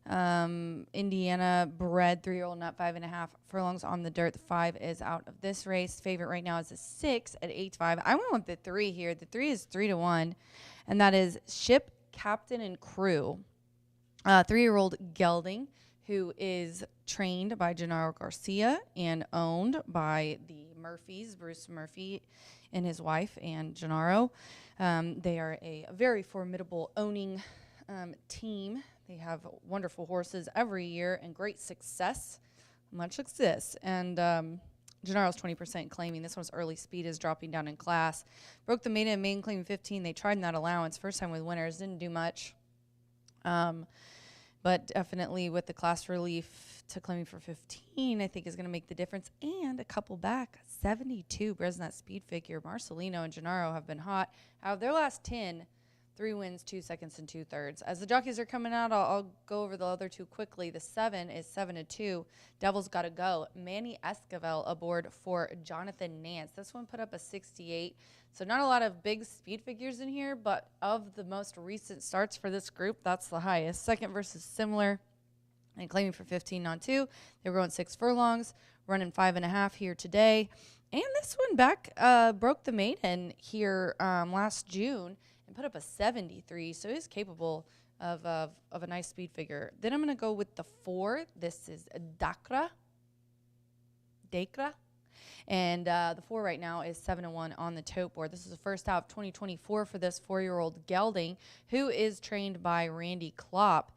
Indiana bred 3-year-old, not 5.5 furlongs on the dirt. The 5 is out of this race. Favorite right now is a 6 at 8-5. I went with the 3 here. The 3 is 3-1, and that is Ship, Captain, and Crew. 3-year-old gelding, who is trained by Gennaro Garcia and owned by the Murphys, Bruce Murphy and his wife and Gennaro. They are a very formidable owning team. They have wonderful horses every year and great success, much success. And Gennaro's 20% claiming. This one's early speed is dropping down in class. Broke the maiden claim 15. They tried in that allowance. First time with winners, didn't do much. But definitely with the class relief to claiming for 15, I think is going to make the difference. And a couple back, 72. Bresnat speed figure. Marcelino and Gennaro have been hot. Out of their last 10, 3 wins, 2 seconds, and 2/3. As the jockeys are coming out, I'll go over the other two quickly. The 7 is 7-2. Devil's Gotta Go. Manny Esquivel aboard for Jonathan Nance. This one put up a 68. So not a lot of big speed figures in here, but of the most recent starts for this group, that's the highest. Second versus similar and claiming for 15 on 2. They were going 6 furlongs, running 5.5 here today. And this one back broke the maiden here last June and put up a 73. So he's capable of a nice speed figure. Then I'm going to go with the 4. This is Dakra. And the 4 right now is 7-1 on the tote board. This is the first out of 2024 for this 4-year-old gelding, who is trained by Randy Klopp.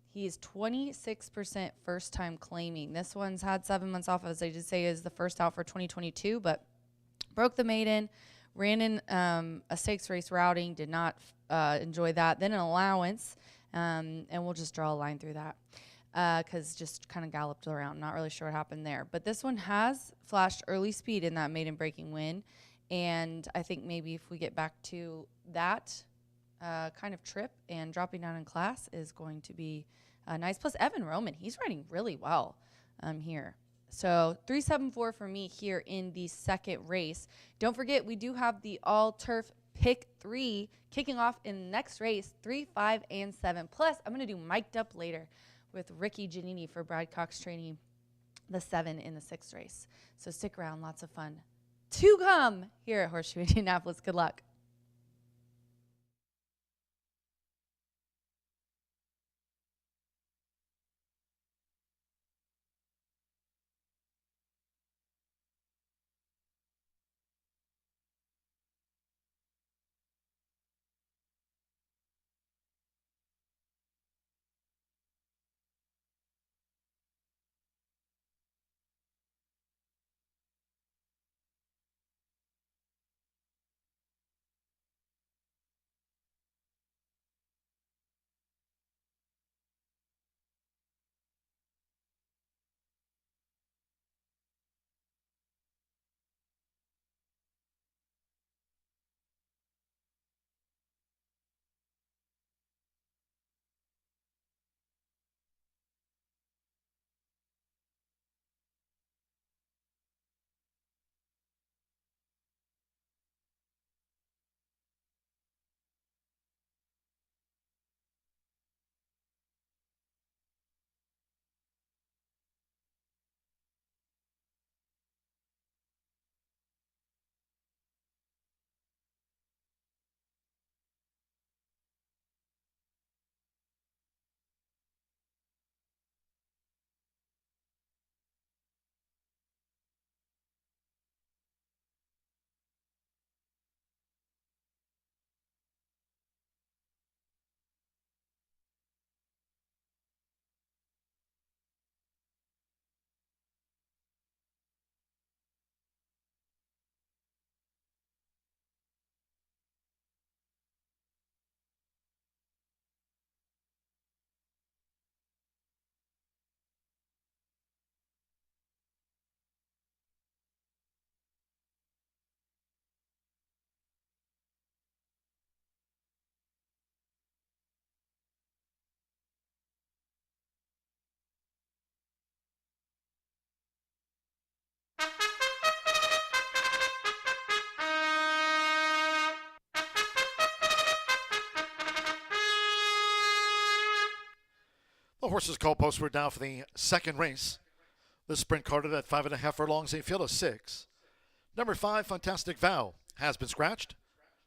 He is 26% first time claiming. This one's had 7 months off, as I did say, is the first out for 2022, but broke the maiden, ran in a stakes race routing, did not enjoy that. Then an allowance, and we'll just draw a line through that. Because just kind of galloped around. Not really sure what happened there. But this one has flashed early speed in that maiden breaking win. And I think maybe if we get back to that kind of trip and dropping down in class is going to be nice. Plus, Evan Roman, he's riding really well here. So 3-7-4 for me here in the second race. Don't forget, we do have the all-turf pick 3 kicking off in the next race, 3, 5, and 7. Plus, I'm going to do mic'd up later with Ricky Giannini for Brad Cox training the 7 in the 6th race. So stick around, lots of fun to come here at Horseshoe Indianapolis. Good luck. The horses called postward now for the second race. The sprint carded at 5.5 furlongs, a field of 6. Number 5, Fantastic Vow, has been scratched.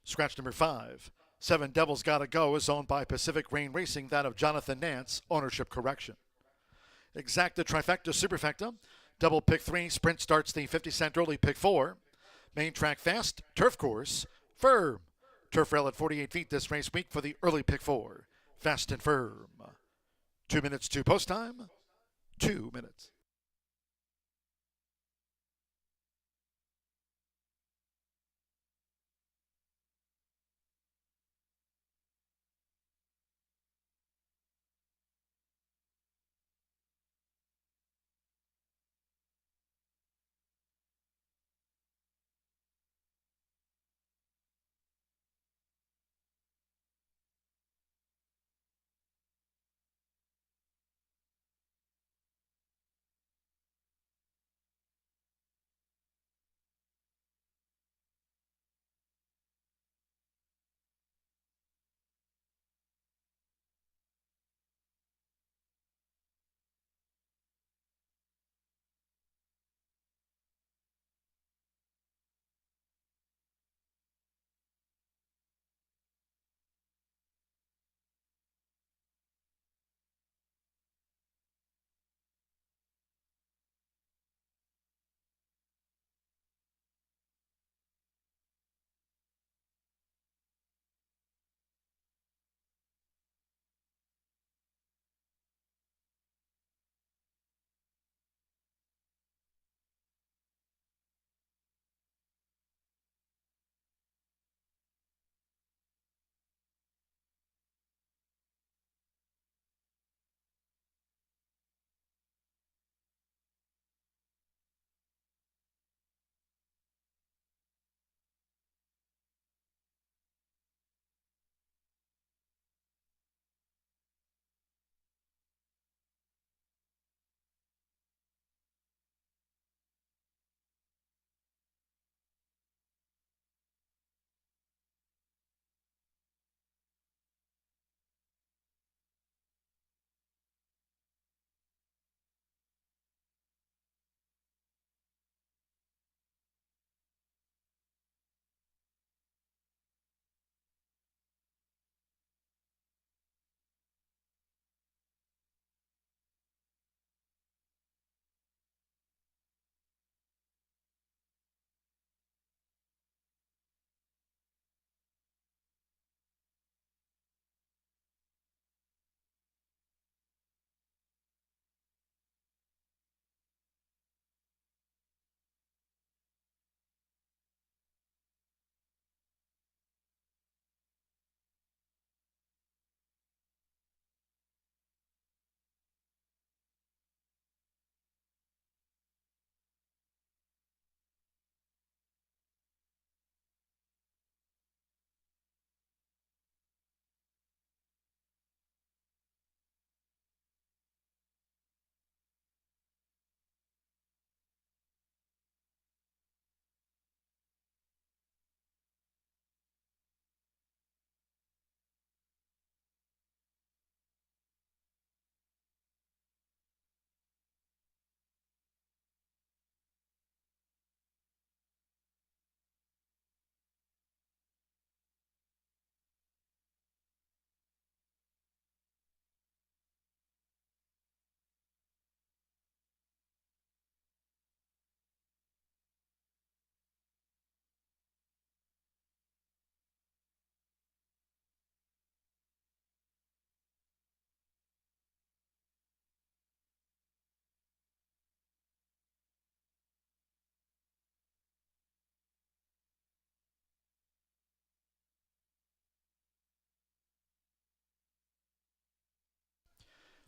Scratch number 5. 7 Devils Gotta Go is owned by Pacific Rain Racing, that of Jonathan Nance, ownership correction. Exacta Trifecta Superfecta, double pick 3, sprint starts the 50-cent early pick 4. Main track fast, turf course, firm. Turf rail at 48 feet this race week for the early pick 4. Fast and firm. 2 minutes to post time. 2 minutes.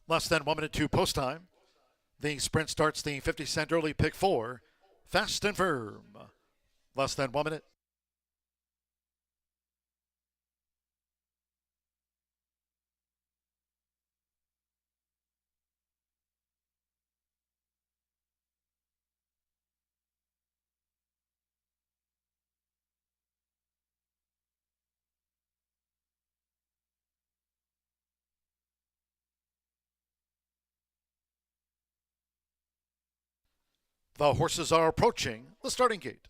Less than 1 minute to post time. The sprint starts the 50-cent early pick 4. Fast and firm. Less than 1 minute. The horses are approaching the starting gate.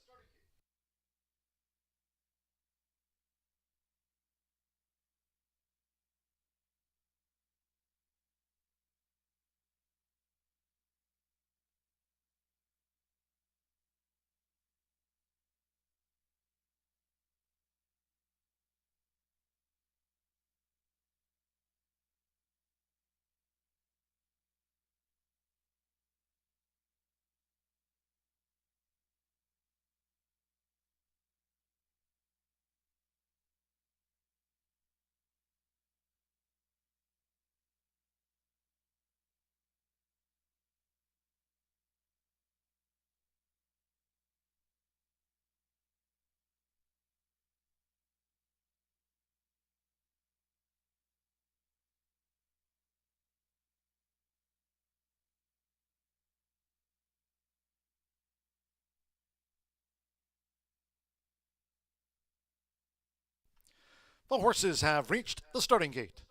The horses have reached the starting gate.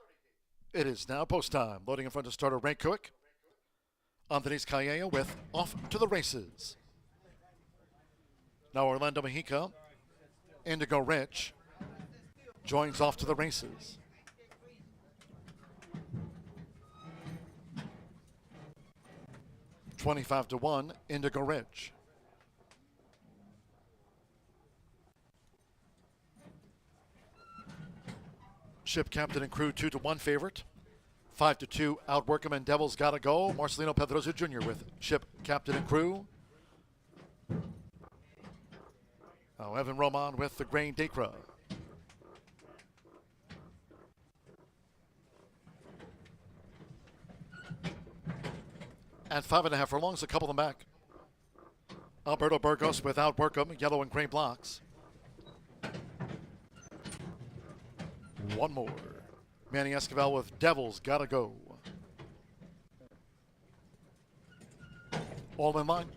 It is now post time. Loading in front of starter Ray Kuick. Andres Calleja with Off to the Races. Now Orlando Mexica, Indigo Rich, joins Off to the Races. $25-1, Indigo Rich. Ship Captain and Crew 2-1 favorite. 5-2, Outwork 'em and Devil's Gotta Go. Marcelino Pedrosa Jr. with Ship Captain and Crew. Now Evan Roman with the Grain Dacra. And 5.5 furlongs, a couple of them back. Alberto Burgos with Outwork 'em, yellow and gray blocks. One more. Manny Esquivel with Devil's Gotta Go. All in line.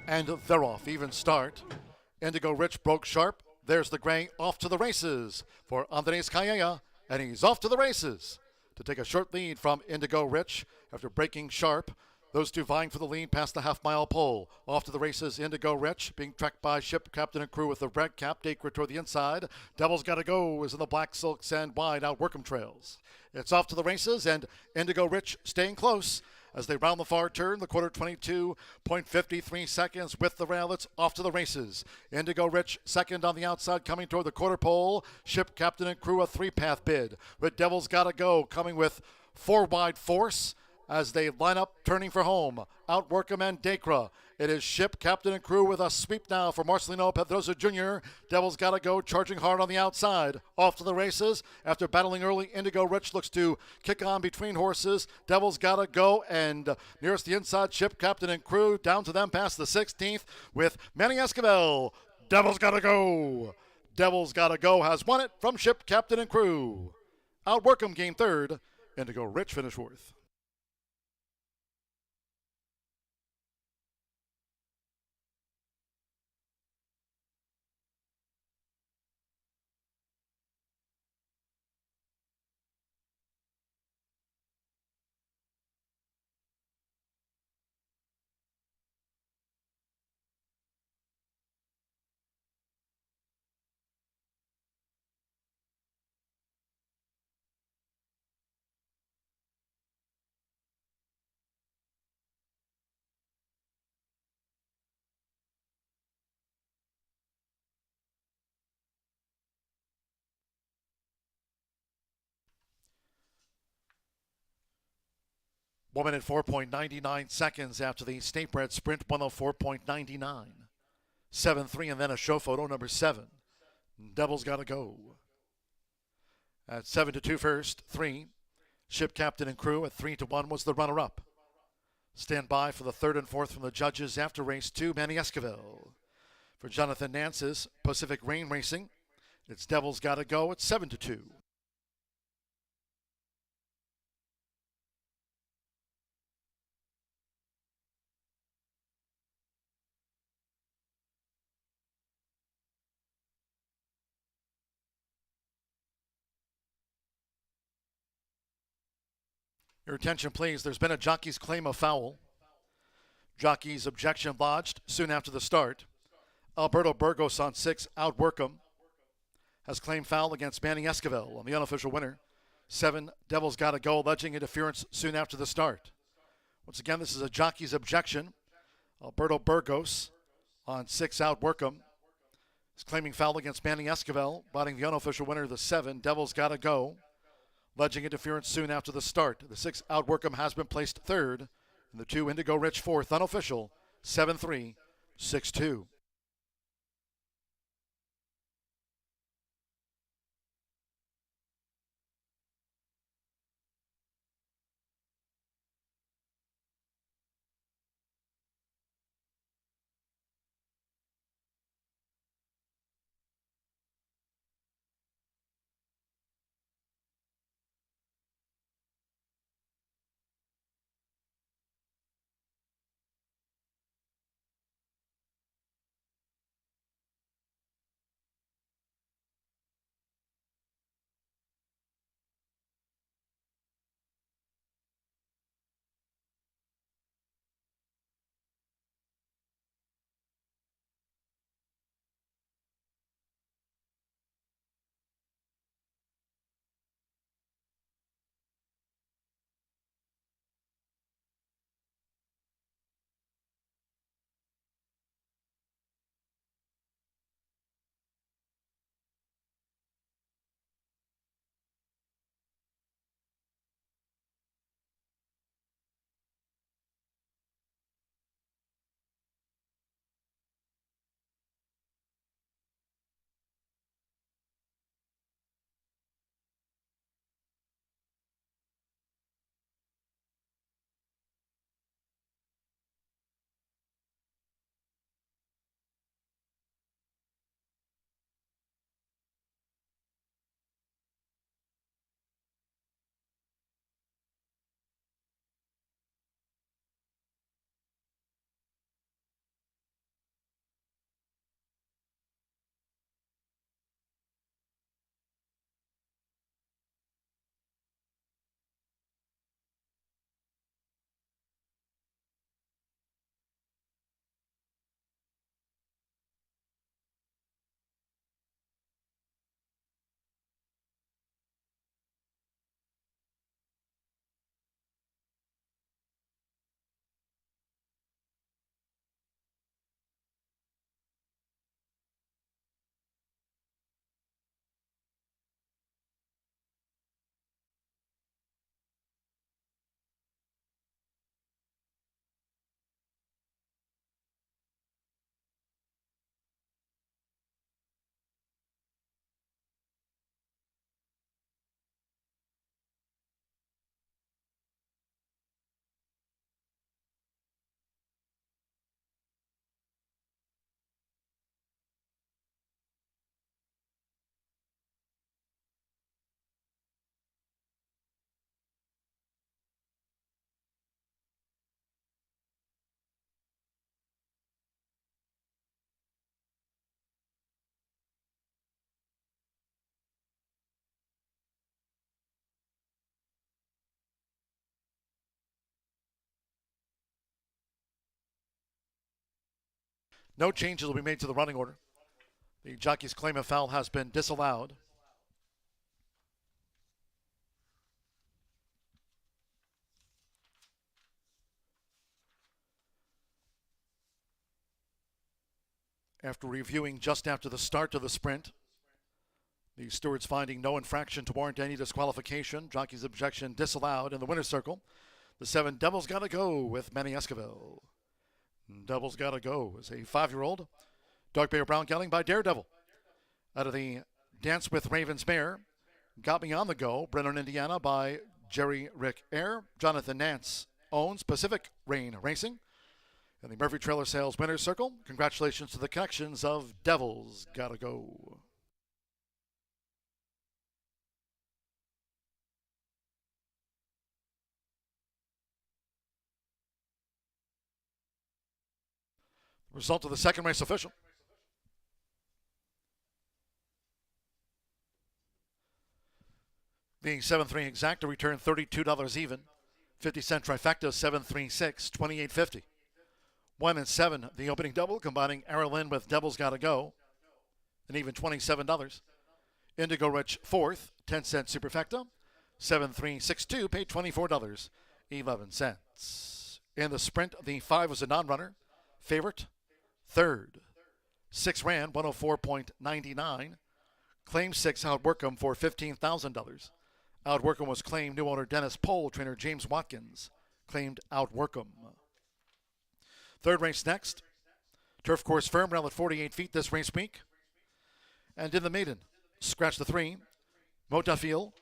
And they're off. Even start. Indigo Rich broke sharp. There's the gray off to the races for Andres Calleja. And he's off to the races to take a short lead from Indigo Rich after breaking sharp. Those two vying for the lead past the half-mile pole. Off to the races, Indigo Rich, being tracked by Ship Captain and Crew with the red cap. Dacra toward the inside. Devil's Gotta Go is in the black silks and wide Outwork 'em trails. It's off to the races, and Indigo Rich staying close as they round the far turn. The quarter 22.53 seconds with the rail. It's off to the races. Indigo Rich second on the outside, coming toward the quarter pole. Ship Captain and Crew a three-path bid, with Devil's Gotta Go coming with four wide force as they line up, turning for home. Outwork 'em and Dacra. It is Ship Captain and Crew with a sweep now for Marcelino Pedrosa Jr. Devil's Gotta Go, charging hard on the outside. Off to the races. After battling early, Indigo Rich looks to kick on between horses. Devil's Gotta Go, and nearest the inside, Ship Captain and Crew. Down to them past the 16th with Manny Esquivel. Devil's Gotta Go. Devil's Gotta Go has won it from Ship Captain and Crew. Outwork 'em game third. Indigo Rich finish fourth. One minute 4.99 seconds after the State Bred Sprint, 104.99. 7-3, and then a show photo, number 7. Devil's Gotta Go. At 7-2 first, 3. Ship Captain and Crew at 3-1 was the runner-up. Stand by for the third and fourth from the judges after race 2, Manny Esquivel. For Jonathan Nance's Pacific Rain Racing, it's Devil's Gotta Go at 7-2. Your attention, please. There's been a jockey's claim of foul. Jockey's objection lodged soon after the start. Alberto Burgos on 6, Outwork 'em, has claimed foul against Manny Esquivel on the unofficial winner. 7, Devil's Gotta Go, alleging interference soon after the start. Once again, this is a jockey's objection. Alberto Burgos on 6, Outwork 'em, is claiming foul against Manny Esquivel, riding the unofficial winner, the 7, Devil's Gotta Go, alleging interference soon after the start. The 6, Outwork 'em, has been placed third, and the 2, Indigo Rich, fourth, unofficial, 7-3, 6-2. No changes will be made to the running order. The jockey's claim of foul has been disallowed. After reviewing just after the start of the sprint, the stewards finding no infraction to warrant any disqualification. Jockey's objection disallowed in the winner's circle. The 7, Devil's Gotta Go, with Manny Esquivel. Devil's Gotta Go is a 5-year-old. Dark Bay Brown gelding by Daredevil. Out of the Dance with Ravens mare, Got Me on the Go, Brennan, Indiana, by Jerry Rick Air. Jonathan Nance owns Pacific Rain Racing. And the Murphy Trailer Sales winner's circle. Congratulations to the connections of Devil's Gotta Go. Result of the second race official. The 7-3 exacta returned $32 even. 50-cent trifecta, 736, 28.50. 1 and 7, the opening double, combining Aralyn with Devil's Gotta Go, and even $27. Indigo Rich, fourth, 10-cent superfecta, 7362, paid $24.11. In the sprint, the 5 was a non-runner. Favorite, third. 6 ran, 104.99. Claim 6, Outwork 'em for $15,000. Outwork 'em was claimed new owner Dennis Pohl, trainer James Watkins claimed Outwork 'em. Third race next. Turf course firm, around at 48 feet this race week. And in the maiden, scratch the 3, Motafiel.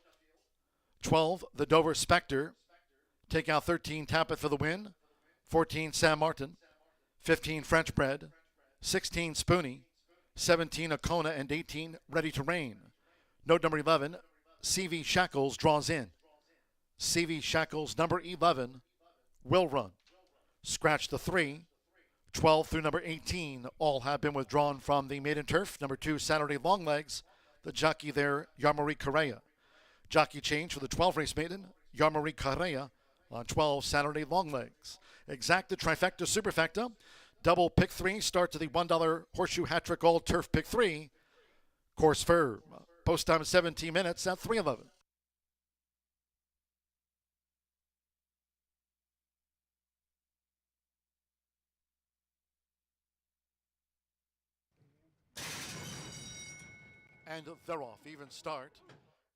12, the Dover Spectre. Take out 13, Tap It for the win. 14, Sam Martin. 15, French Bread. 16, Spoonie. 17, Akona, and 18, Ready to Rain. Note number 11, CV Shackles draws in. CV Shackles, number 11, will run. Scratch the 3. 12 through number 18 all have been withdrawn from the maiden turf. Number 2, Saturday Longlegs. The jockey there, Yarmarie Correa. Jockey change for the 12 race maiden, Yarmarie Correa on 12 Saturday Longlegs. Exacta trifecta superfecta. Double pick 3 start to the $1 Horseshoe Hat Trick All Turf pick 3. Course firm. Post time 17 minutes at 3:11. And they're off. Even start.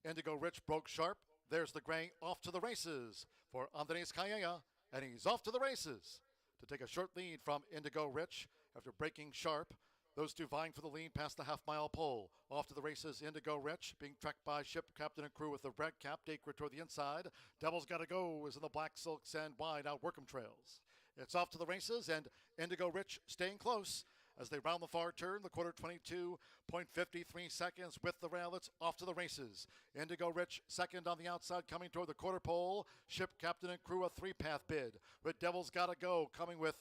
Indigo Rich broke sharp. There's the gray off to the races for Andres Calleja, and he's off to the races to take a short lead from Indigo Rich after breaking sharp. Those two vying for the lead past the half-mile pole. Off to the races, Indigo Rich, being tracked by ship captain and crew with the red cap. Dacre toward the inside. Devil's Gotta Go is in the black silks and wide out Workham trails. It's off to the races, and Indigo Rich staying close as they round the far turn. The quarter 22.53 seconds with the rail. It's off to the races. Indigo Rich second on the outside, coming toward the quarter pole. Ship captain and crew a 3-path bid, with Devil's Gotta Go coming with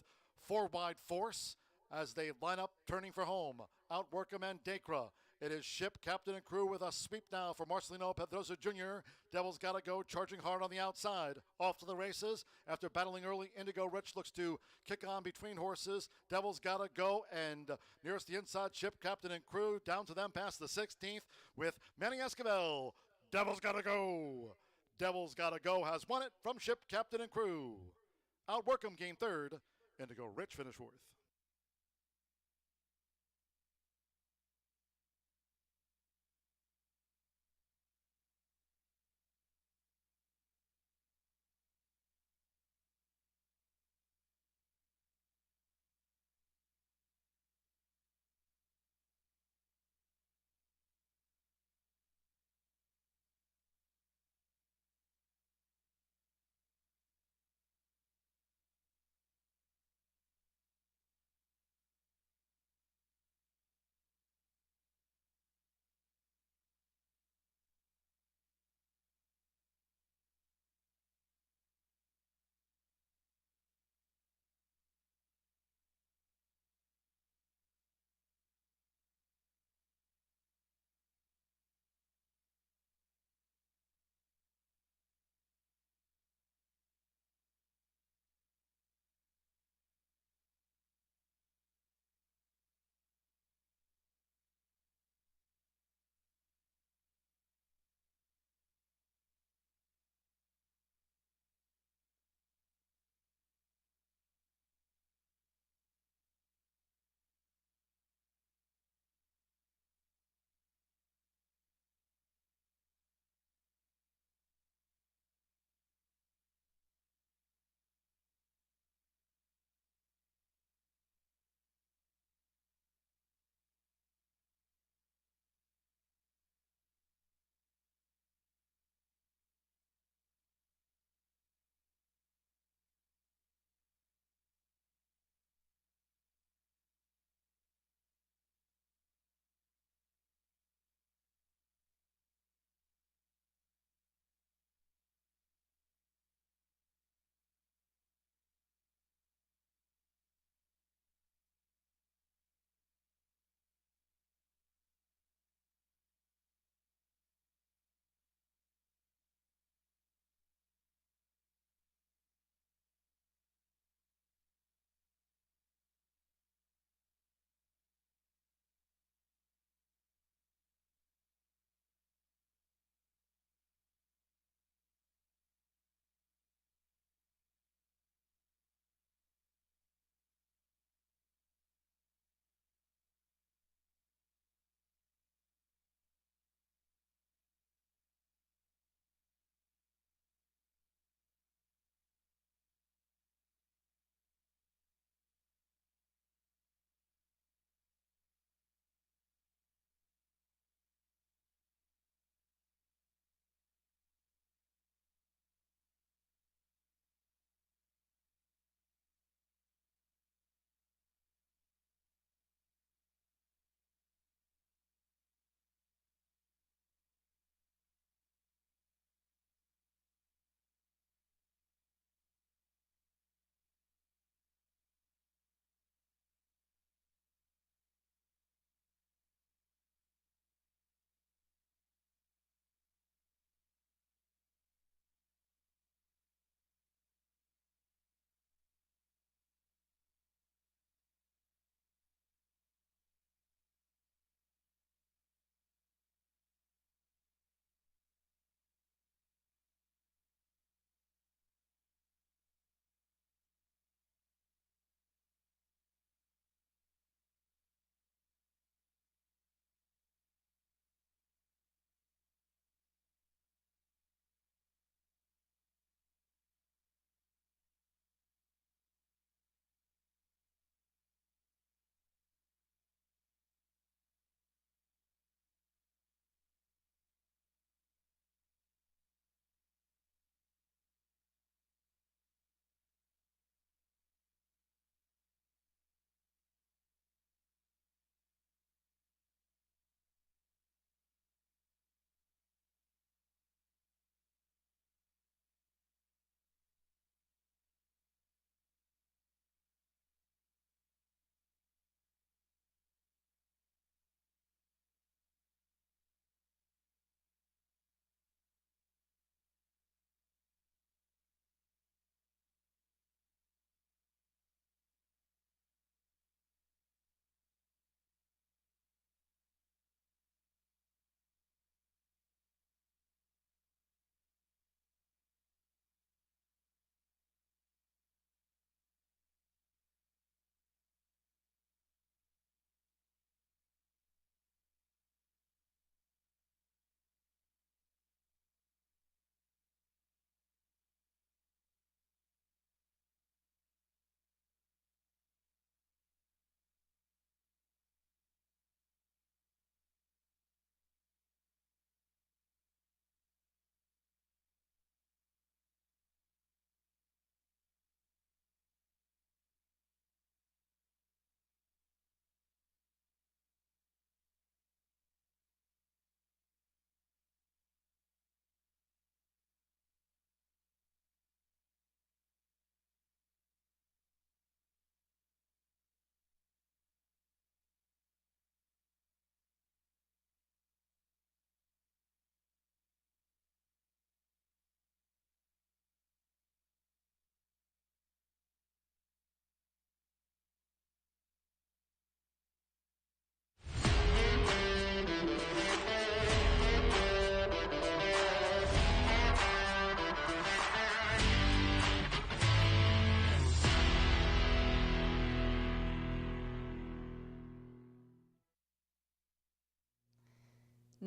4 wide force as they line up, turning for home. Outwork 'em and Dacre. It is ship captain and crew with a sweep now for Marcelino Pedrosa Jr. Devil's Gotta Go charging hard on the outside. Off to the races. After battling early, Indigo Rich looks to kick on between horses. Devil's Gotta Go, and nearest the inside, ship captain and crew down to them past the 16th with Manny Esquivel. Devil's Gotta Go. Devil's Gotta Go has won it from ship captain and crew. Outwork 'em gained third. Indigo Rich finished fourth.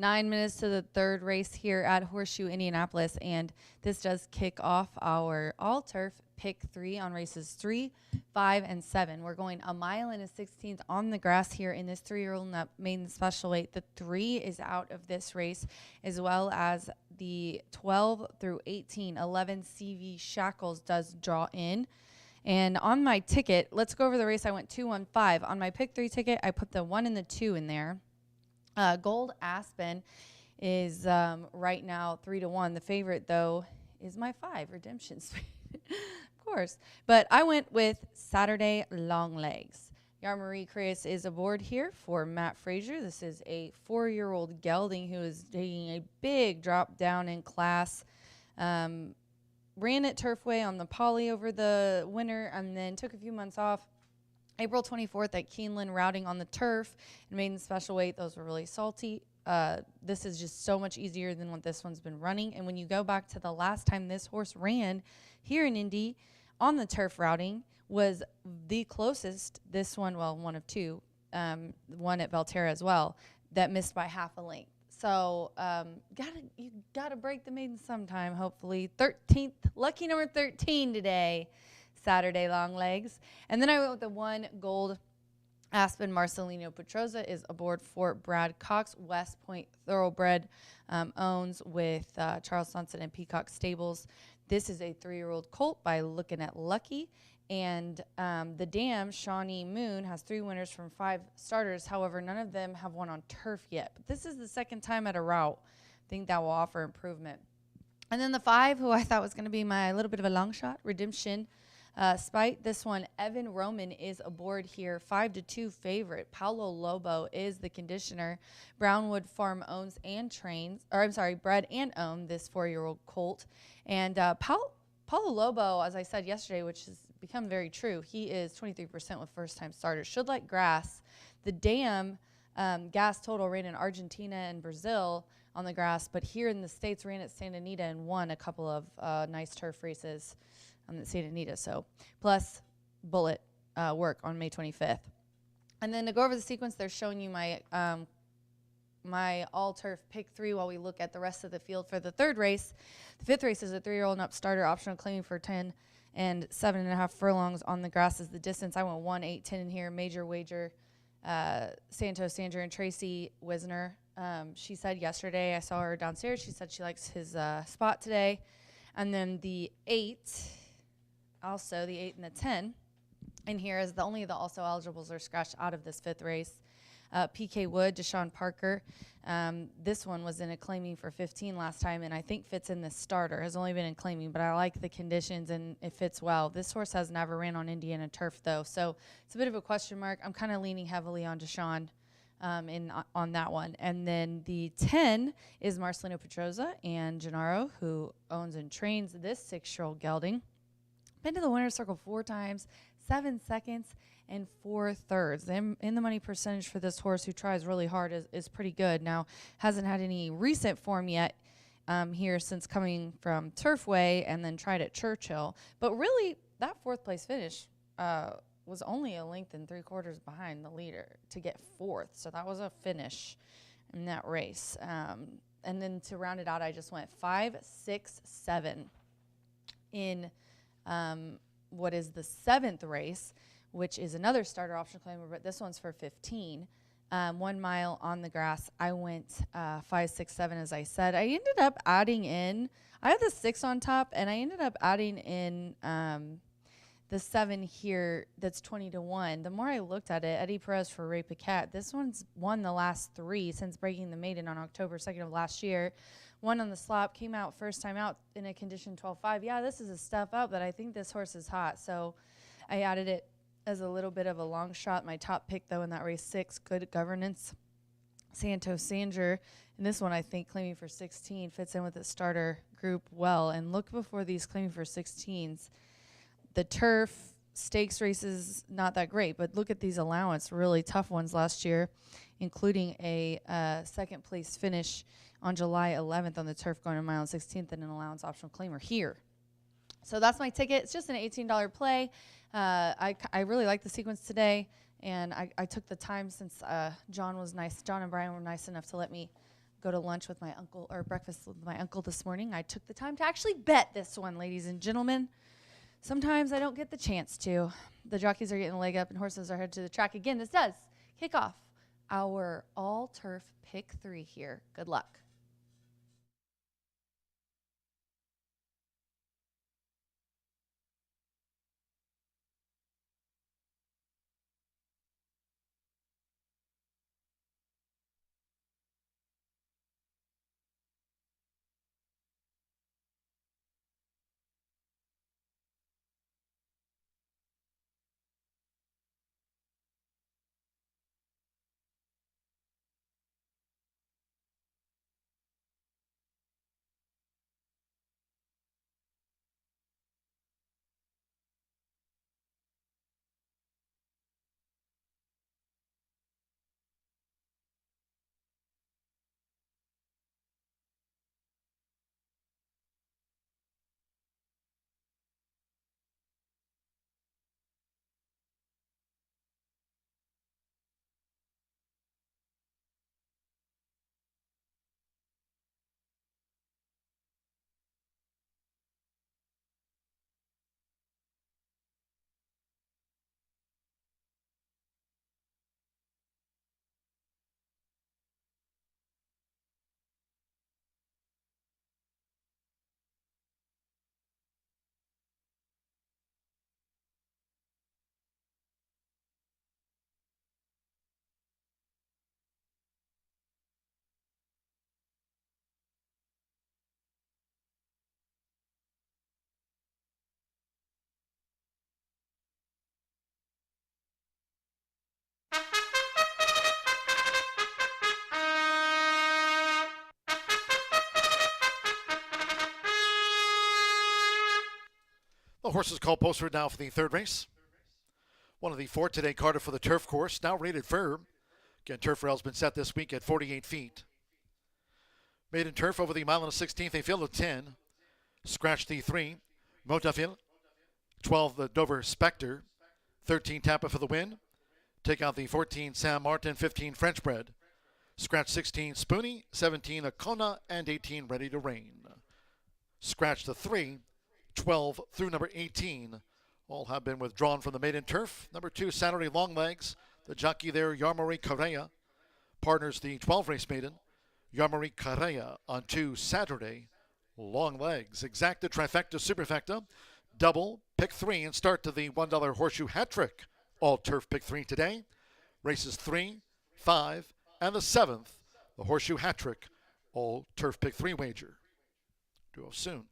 9 minutes to the third race here at Horseshoe Indianapolis, and this does kick off our all-turf pick 3 on races 3, 5, and 7. We're going a mile and a 16th on the grass here in this 3-year-old maiden special weight. The 3 is out of this race, as well as the 12 through 18. 11 CV Shackles does draw in. And on my ticket, let's go over the race. I went 2-1-5. On my pick 3 ticket, I put the 1 and the 2 in there. Gold Aspen is right now 3-1. The favorite, though, is my 5, Redemption Speed. Of course. But I went with Saturday Long Legs. Yarmarie Chris is aboard here for Matt Frazier. This is a 4-year-old gelding who is taking a big drop down in class. Ran at Turfway on the Poly over the winter and then took a few months off. April 24th at Keeneland routing on the turf and maiden special weight. Those were really salty. This is just so much easier than what this one's been running. And when you go back to the last time this horse ran here in Indy on the turf routing was the closest, this one, well, one of 2, one at Belterra as well, that missed by half a length. So you gotta break the maiden sometime, hopefully. 13th, lucky number 13 today, Saturday Long Legs. And then I went with the 1 Gold Aspen. Marcelino Petroza is aboard for Brad Cox. West Point Thoroughbred owns with Charles Sonson and Peacock Stables. This is a 3-year-old colt by Looking at Lucky. And the dam, Shawnee Moon, has 3 winners from 5 starters. However, none of them have won on turf yet. But this is the second time at a route. I think that will offer improvement. And then the 5, who I thought was going to be my little bit of a long shot, Redemption Spite. This one, Evan Roman is aboard here, 5-2 favorite. Paulo Lobo is the conditioner. Brownwood Farm owns and trains, or I'm sorry, bred and owned this 4-year-old colt. And Paulo Lobo, as I said yesterday, which has become very true, he is 23% with first-time starters. Should like grass. The dam gas total ran in Argentina and Brazil on the grass, but here in the States ran at Santa Anita and won a couple of nice turf races at Santa Anita. So plus bullet work on May 25th. And then to go over the sequence, they're showing you my my all-turf pick 3 while we look at the rest of the field for the 3rd race. The 5th race is a 3-year-old and up starter, optional claiming for 10 and 7.5 furlongs on the grass is the distance. I went 1, 8, 10 in here. Major wager, Santos Sandra and Tracy Wisner. She said yesterday, I saw her downstairs, she said she likes his spot today. And then the 8, also the 8 and the 10 in here is only the also eligibles are scratched out of this 5th race. PK Wood, Deshaun Parker. This one was in a claiming for 15 last time, and I think fits in the starter. Has only been in claiming, but I like the conditions, and it fits well. This horse has never ran on Indiana turf, though, so it's a bit of a question mark. I'm kind of leaning heavily on Deshaun on that one. And then the 10 is Marcelino Petroza and Gennaro, who owns and trains this 6-year-old gelding. Been to the winner's circle 4 times, 7 seconds, and 4 thirds. In the money percentage for this horse, who tries really hard, is pretty good. Now, hasn't had any recent form yet here since coming from Turfway and then tried at Churchill. But really, that 4th place finish was only a length and 3/4 behind the leader to get 4th. So that was a finish in that race. And then to round it out, I just went 5, 6, 7 in what is the 7th race, which is another starter option claimer, but this one's for 15. 1 mile on the grass. I went 5, 6, 7, as I said. I ended up adding in, I had the 6 on top, and I ended up adding in the 7 here that's 20-1. The more I looked at it, Eddie Perez for Ray Paquette. This one's won the last 3 since breaking the maiden on October 2nd of last year. Won on the slop, came out first time out in a condition 12-5. Yeah, this is a step up, but I think this horse is hot, so I added it as a little bit of a long shot. My top pick, though, in that race, 6, Good Governance, Santos Sanger. And this one, I think, claiming for 16, fits in with the starter group well. And look before these claiming for 16s. The turf stakes races, not that great, but look at these allowance, really tough ones last year, including a 2nd place finish on July 11th on the turf going a mile and 16th and an allowance optional claimer here. So that's my ticket. It's just an $18 play. I really like the sequence today, and I took the time since John and Brian were nice enough to let me go to lunch with my uncle or breakfast with my uncle this morning. I took the time to actually bet this one, ladies and gentlemen. Sometimes I don't get the chance to. The jockeys are getting a leg up and horses are headed to the track. Again, this does kick off our all-turf pick 3 here. Good luck. The horses called posted now for the third race. One of the 4 today, carded for the turf course, now rated firm. Again, turf rail's been set this week at 48 feet. Maiden turf over the mile and a 16th, a field of 10. Scratch the 3, Motafil. 12, the Dover Spectre. 13, Tampa for the win. Take out the 14, Sam Martin. 15, French Bred. Scratch 16, Spoonie. 17, Akona. And 18, Ready to Rain. Scratch the 3, 12 through number 18. All have been withdrawn from the maiden turf. Number 2, Saturday Longlegs. The jockey there, Yarmari Correa. Partners the 12 race maiden, Yarmari Correa, on 2 Saturday Longlegs. Exacta, trifecta, superfecta, double, pick 3, and start to the $1 horseshoe hat trick. All turf pick 3 today. Races 3, 5, and the 7th. The horseshoe hat trick. All turf pick 3 wager. Due soon.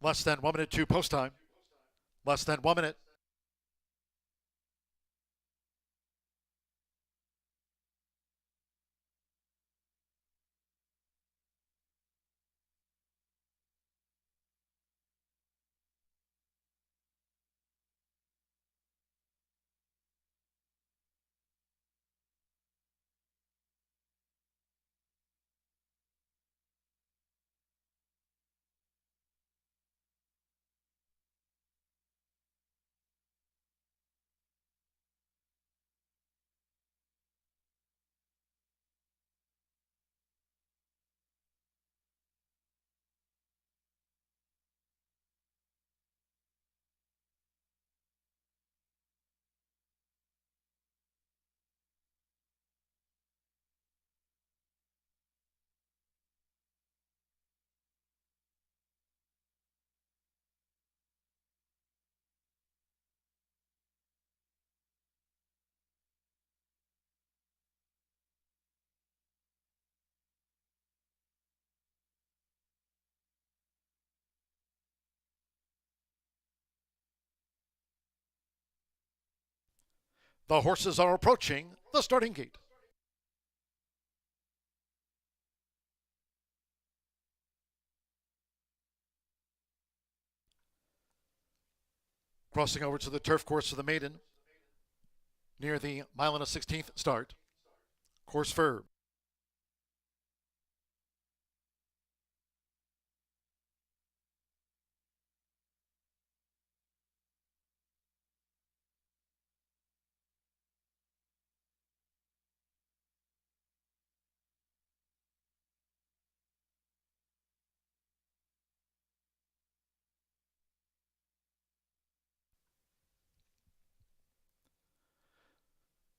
Less than 1 minute to post time. Less than 1 minute. The horses are approaching the starting gate. Crossing over to the turf course for the maiden, near the 1 1/16 start. Course firm.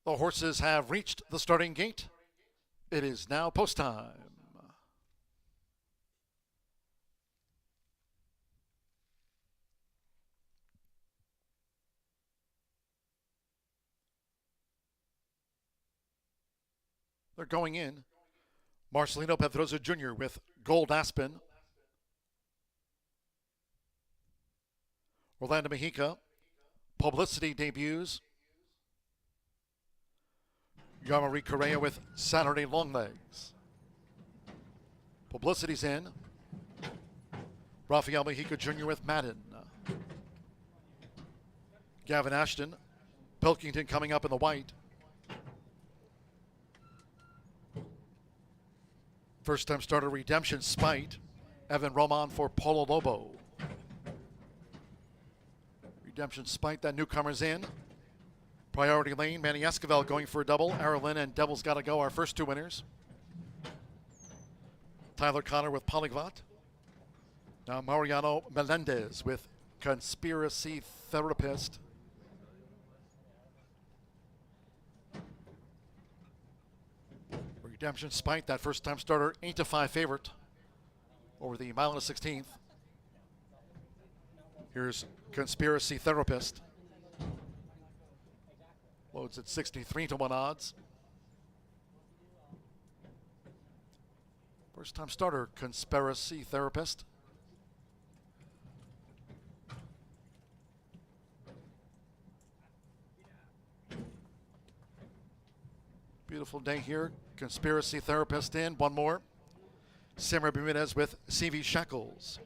The horses have reached the starting gate. It is now post time. They're going in. Marcelino Pedroza Jr. with Gold Aspen. Orlando Mexica. Publicity debuts. Yamari Correa with Saturday Longlegs. Publicity's in. Rafael Mexica Jr. with Madden. Gavin Ashton. Pilkington coming up in the white. First time starter Redemption Spite. Evan Roman for Polo Lobo. Redemption Spite, that newcomer's in. Priority Lane, Manny Esquivel going for a double. Aralyn and Devil's Gotta Go, our first two winners. Tyler Connor with Polyglot. Now Mariano Melendez with Conspiracy Therapist. Redemption Spite, that first time starter, 8-5 favorite over the 1 1/16. Here's Conspiracy Therapist. Loads at 63-1 odds. First time starter, Conspiracy Therapist. Beautiful day here. Conspiracy Therapist in. One more. Simmer Bermudez with CV Shackles.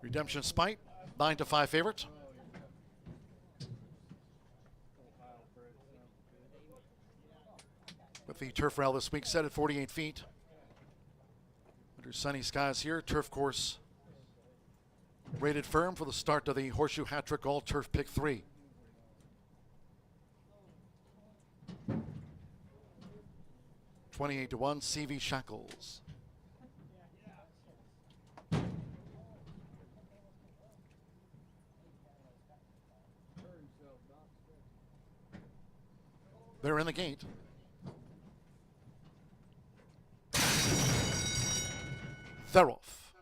Redemption Spite, 9-5 favorite. With the turf rail this week set at 48 feet. Under sunny skies here, turf course rated firm for the start of the Horseshoe Hat-Trick All Turf Pick 3. $28-1 CV Shackles. They're in the gate. They're off.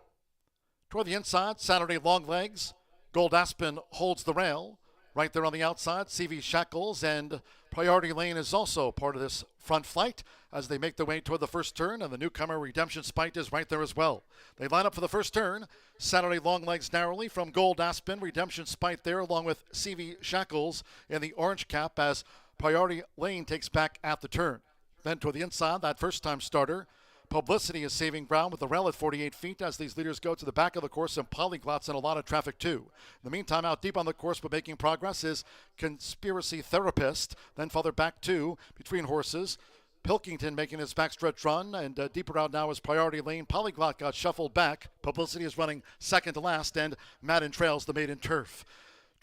Toward the inside, Saturday Longlegs. Gold Aspen holds the rail. right there on the outside. CV Shackles and Priority Lane is also part of this front flight as they make their way toward the first turn, and the newcomer Redemption Spite is right there as well. They line up for the first turn. Saturday long legs narrowly from Gold Aspen. Redemption Spite there along with CV Shackles in the orange cap as Priority Lane takes back at the turn. Then toward the inside, that first-time starter, Publicity is saving ground with the rail at 48 feet as these leaders go to the back of the course, and Polyglots and a lot of traffic too. In the meantime, out deep on the course but making progress is Conspiracy Therapist. Then further back two between horses. Pilkington making his backstretch run, and deeper out now is Priority Lane. Polyglot got shuffled back. Publicity is running second to last, and Madden trails the maiden turf.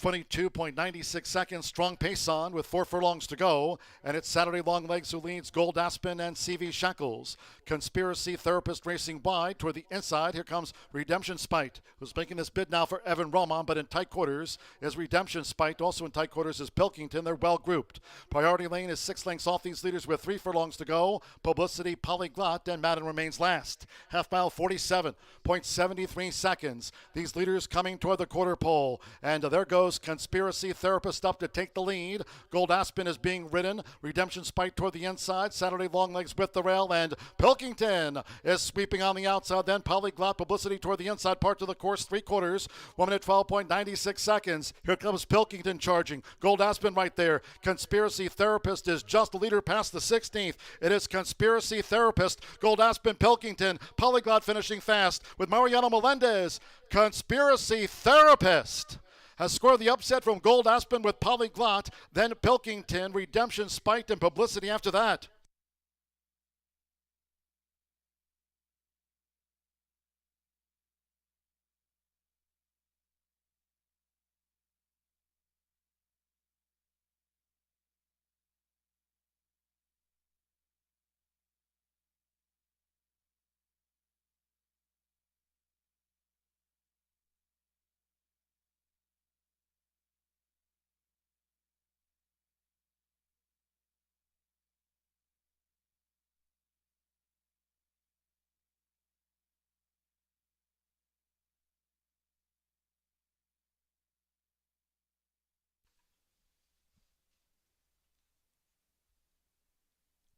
22.96 seconds, strong pace on with 4 furlongs to go, and it's Saturday long legs who leads Gold Aspen and CV Shackles. Conspiracy Therapist racing wide toward the inside. Here comes Redemption Spite, who's making this bid now for Evan Roman, but in tight quarters is Redemption Spite. Also in tight quarters is Pilkington. They're well grouped. Priority Lane is 6 lengths off these leaders with 3 furlongs to go. Publicity, Polyglot, and Madden remains last. Half mile 47.73 seconds. These leaders coming toward the quarter pole, and there goes Conspiracy Therapist up to take the lead. Gold Aspen is being ridden. Redemption Spite toward the inside. Saturday long legs with the rail, and Pilkington is sweeping on the outside. Then Polyglot, Publicity toward the inside part of the course, 3/4. 1 minute 12.96 seconds. Here comes Pilkington charging. Gold Aspen right there. Conspiracy Therapist is just the leader past the 16th. It is Conspiracy Therapist, Gold Aspen, Pilkington. Polyglot finishing fast with Mariano Melendez. Conspiracy Therapist has scored the upset from Gold Aspen with Polyglot, then Pilkington, Redemption Spite, and Publicity after that.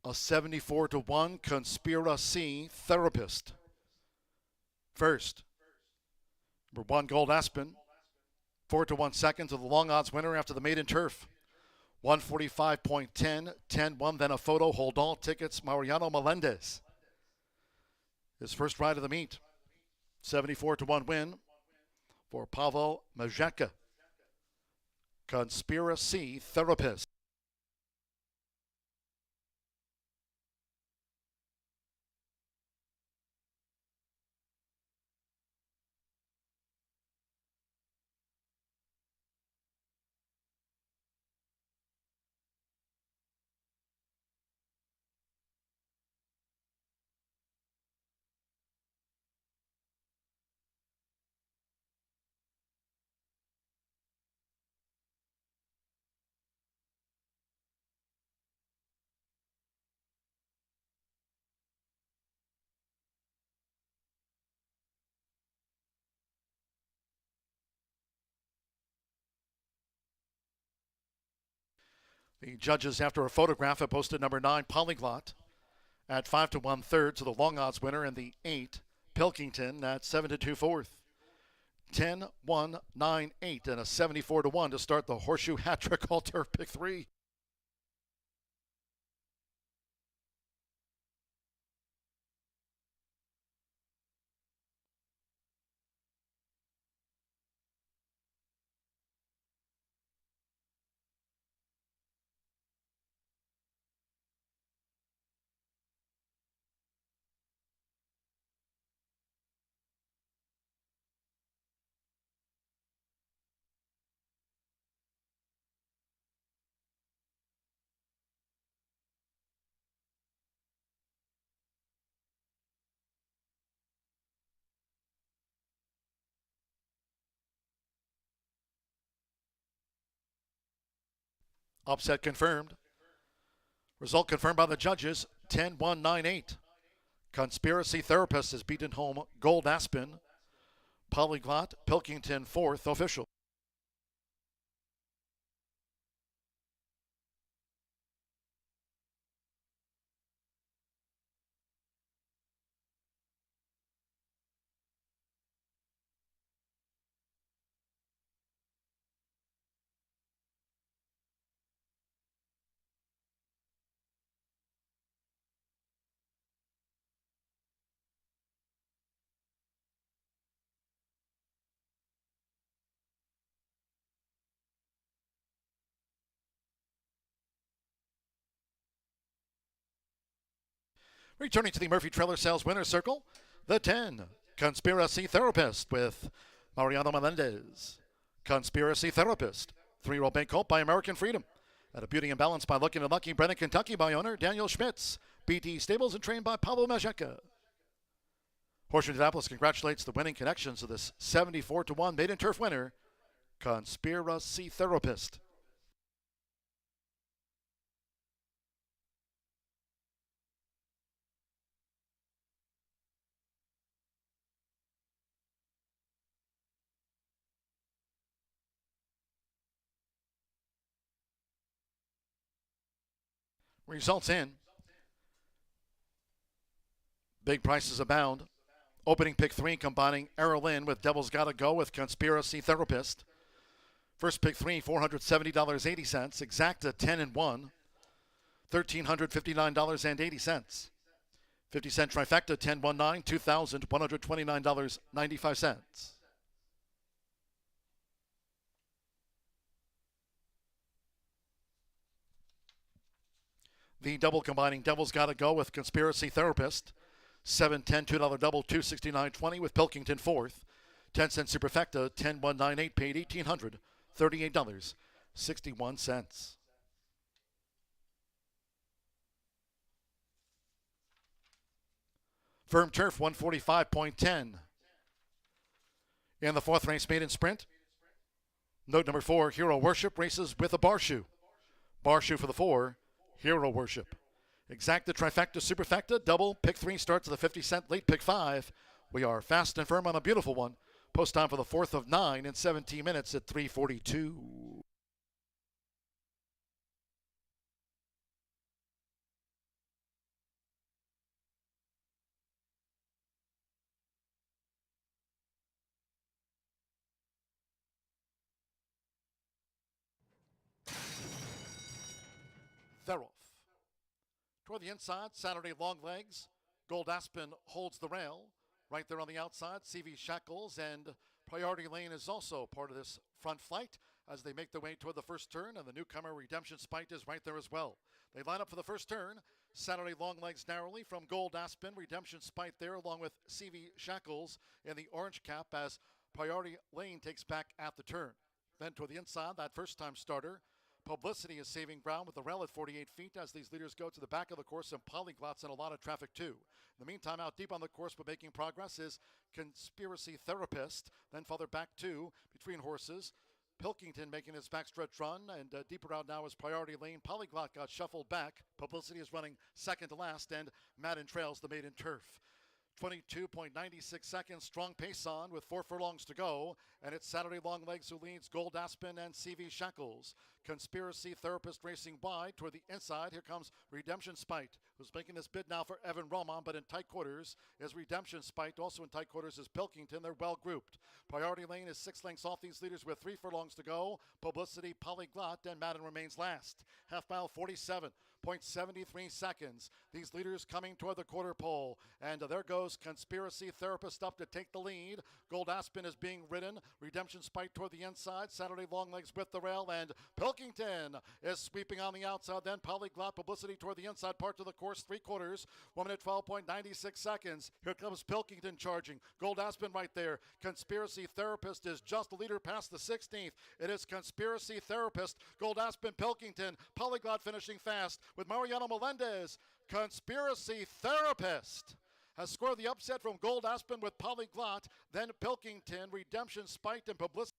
A 74-1 Conspiracy Therapist. First, number 1 Gold Aspen, 4-1 second to the long odds winner after the maiden turf. 145.10, 10-1, then a photo. Hold all tickets. Mariano Melendez. His first ride of the meet. 74-1 win for Pavel Majeka. Conspiracy Therapist. The judges, after a photograph, have posted number 9, Polyglot, at 5-1 third to the long odds winner, and the 8, Pilkington, at 7-2 fourth. 10-1, 9-8, and a 74-1 to start the Horseshoe hat trick all turf pick 3. Upset confirmed. Result confirmed by the judges, 10-1, 9-8. Conspiracy Therapist has beaten home Gold Aspen. Polyglot, Pilkington, 4th official. Returning to the Murphy Trailer Sales Winner's Circle, the 10, Conspiracy Therapist with Mariano Melendez. Conspiracy Therapist, 3-year-old bank colt by American Freedom. At a Beauty and Balance by Looking and Lucky, Brennan, Kentucky by owner Daniel Schmitz. BT Stables and trained by Pablo Majeka. Horseshoe Indianapolis congratulates the winning connections of this 74-1 maiden turf winner, Conspiracy Therapist. Results in. Big prices abound. Opening pick 3 combining Errol Lynn with Devil's Gotta Go with Conspiracy Therapist. First pick 3, $470.80. Exacta 10 and 1, $1,359.80. 50-cent trifecta 10-1-9, $2,129.95. The double combining Devil's Gotta Go with Conspiracy Therapist. 7-10 $2 double, $269.20 with Pilkington fourth. 10-cent superfecta 10-1-9-8 paid $1,838.61. Firm Turf 145.10. In the fourth race maiden sprint, note number 4, Hero Worship races with a bar shoe. Bar shoe for the 4, Hero Worship. Exacta, trifecta, superfecta, double. Pick 3 starts at the 50-cent, late pick 5. We are fast and firm on a beautiful one. Post time for the 4th of 9 in 17 minutes at 3:42. Theroff. Toward the inside, Saturday long legs. Gold Aspen holds the rail. Right there on the outside, CV Shackles and Priority Lane is also part of this front flight as they make their way toward the first turn, and the newcomer Redemption Spite is right there as well. They line up for the first turn. Saturday long legs narrowly from Gold Aspen, Redemption Spite there along with CV Shackles in the orange cap as Priority Lane takes back at the turn. Then toward the inside, that first time starter, Publicity is saving ground with the rail at 48 feet as these leaders go to the back of the course, and polyglots and a lot of traffic too. In the meantime, out deep on the course but making progress is Conspiracy Therapist. Then farther back too, between horses, Pilkington making his backstretch run, and deeper out now is Priority Lane. Polyglot got shuffled back. Publicity is running second to last, and Madden trails the maiden turf. 22.96 seconds, strong pace on with 4 furlongs to go, and it's Saturday long legs who leads Gold Aspen and CV Shackles. Conspiracy Therapist racing wide toward the inside. Here comes Redemption Spite, who's making this bid now for Evan Roman, but in tight quarters is Redemption Spite. Also in tight quarters is Pilkington. They're well grouped. Priority Lane is 6 lengths off these leaders with 3 furlongs to go. Publicity, Polyglot, and Madden remains last. Half mile 47.73 seconds. These leaders coming toward the quarter pole, and there goes Conspiracy Therapist up to take the lead. Gold Aspen is being ridden. Redemption Spite toward the inside. Saturday long legs with the rail, and Pilkington is sweeping on the outside. Then Polyglot, Publicity toward the inside part of the course, 3/4. 1 minute 12.96 seconds. Here comes Pilkington charging. Gold Aspen right there. Conspiracy Therapist is just the leader past the 16th. It is Conspiracy Therapist, Gold Aspen, Pilkington, Polyglot finishing fast with Mariano Melendez. Conspiracy Therapist has scored the upset from Gold Aspen with Polyglot, then Pilkington, Redemption Spite, and Publicity.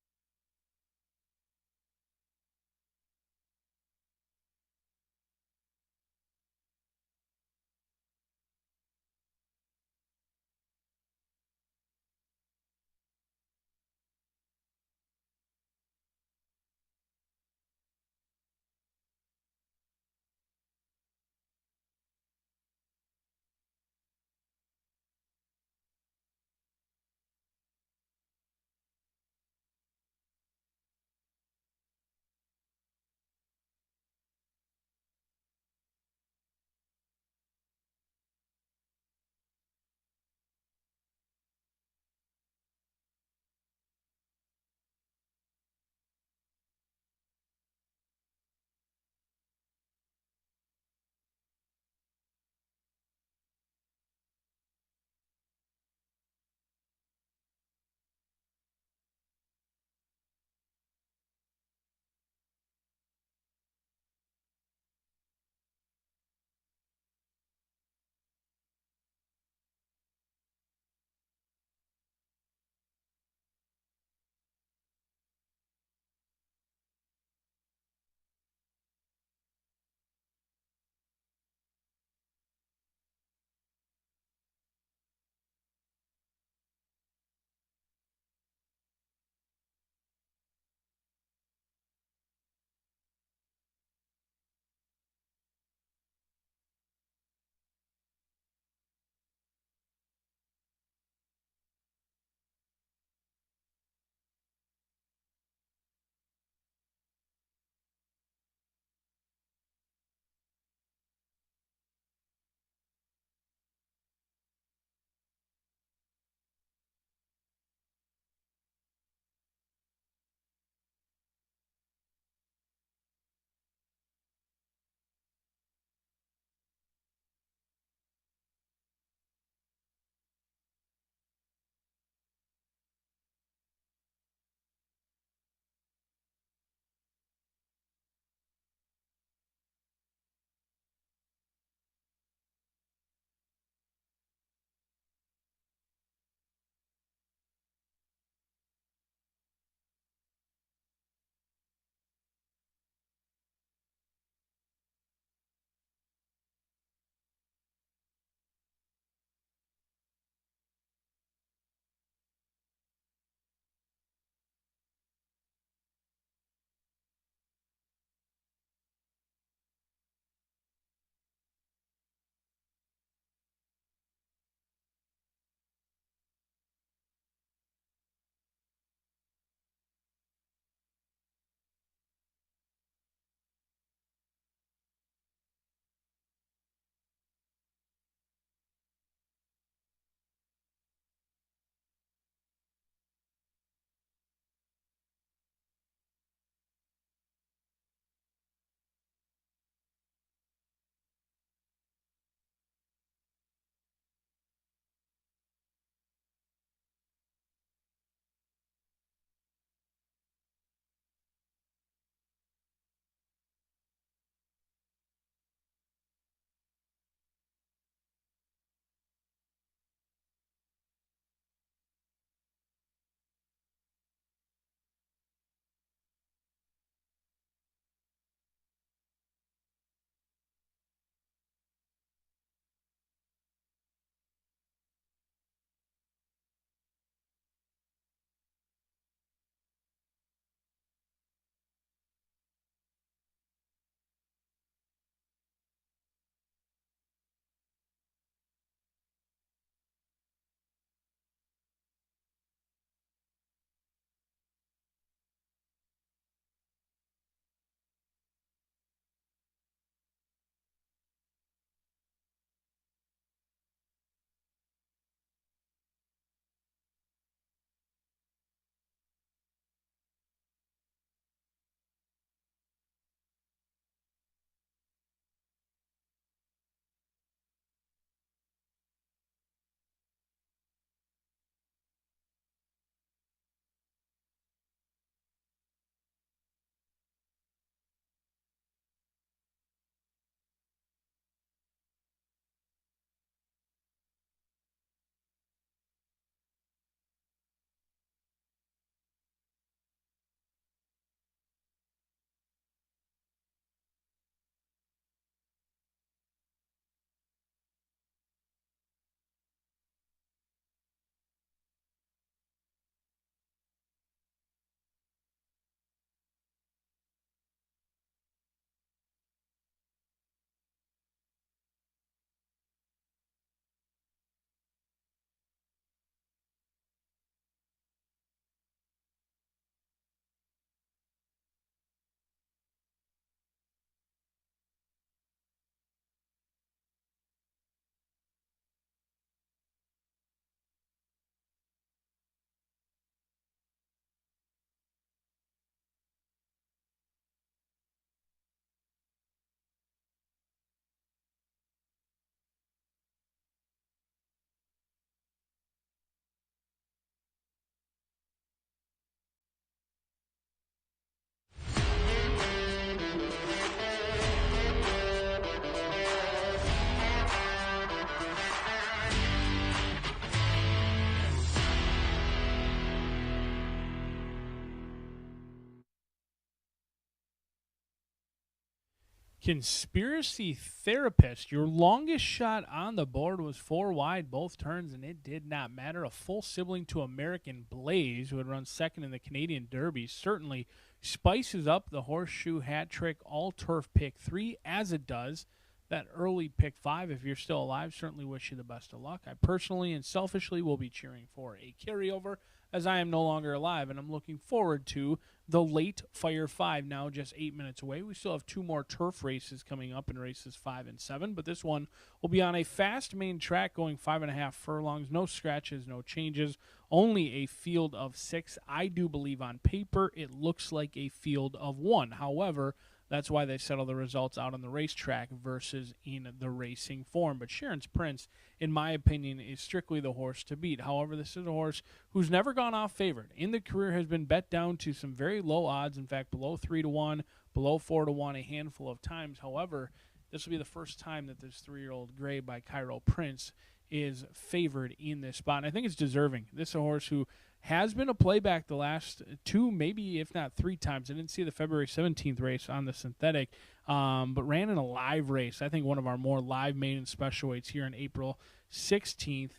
Conspiracy Therapist, your longest shot on the board was 4 wide both turns, and it did not matter. A full sibling to American Blaze, who had run second in the Canadian Derby, certainly spices up the Horseshoe hat trick all-turf pick 3 as it does. That early pick 5, if you're still alive, certainly wish you the best of luck. I personally and selfishly will be cheering for a carryover, as I am no longer alive, and I'm looking forward to the late Fire 5, now just 8 minutes away. We still have 2 more turf races coming up in races 5 and 7, but this one will be on a fast main track going 5.5 furlongs, no scratches, no changes, only a field of 6. I do believe on paper it looks like a field of 1. However, that's why they settle the results out on the racetrack versus in the racing form. But Sharon's Prince, in my opinion, is strictly the horse to beat. However, this is a horse who's never gone off favored. In the career has been bet down to some very low odds, in fact, below 3-1, below 4-1 a handful of times. However, this will be the first time that this 3-year-old gray by Cairo Prince is favored in this spot. And I think it's deserving. This is a horse who has been a playback the last 2, maybe if not 3 times. I didn't see the February 17th race on the synthetic, but ran in a live race. I think one of our more live maiden special weights here on April 16th.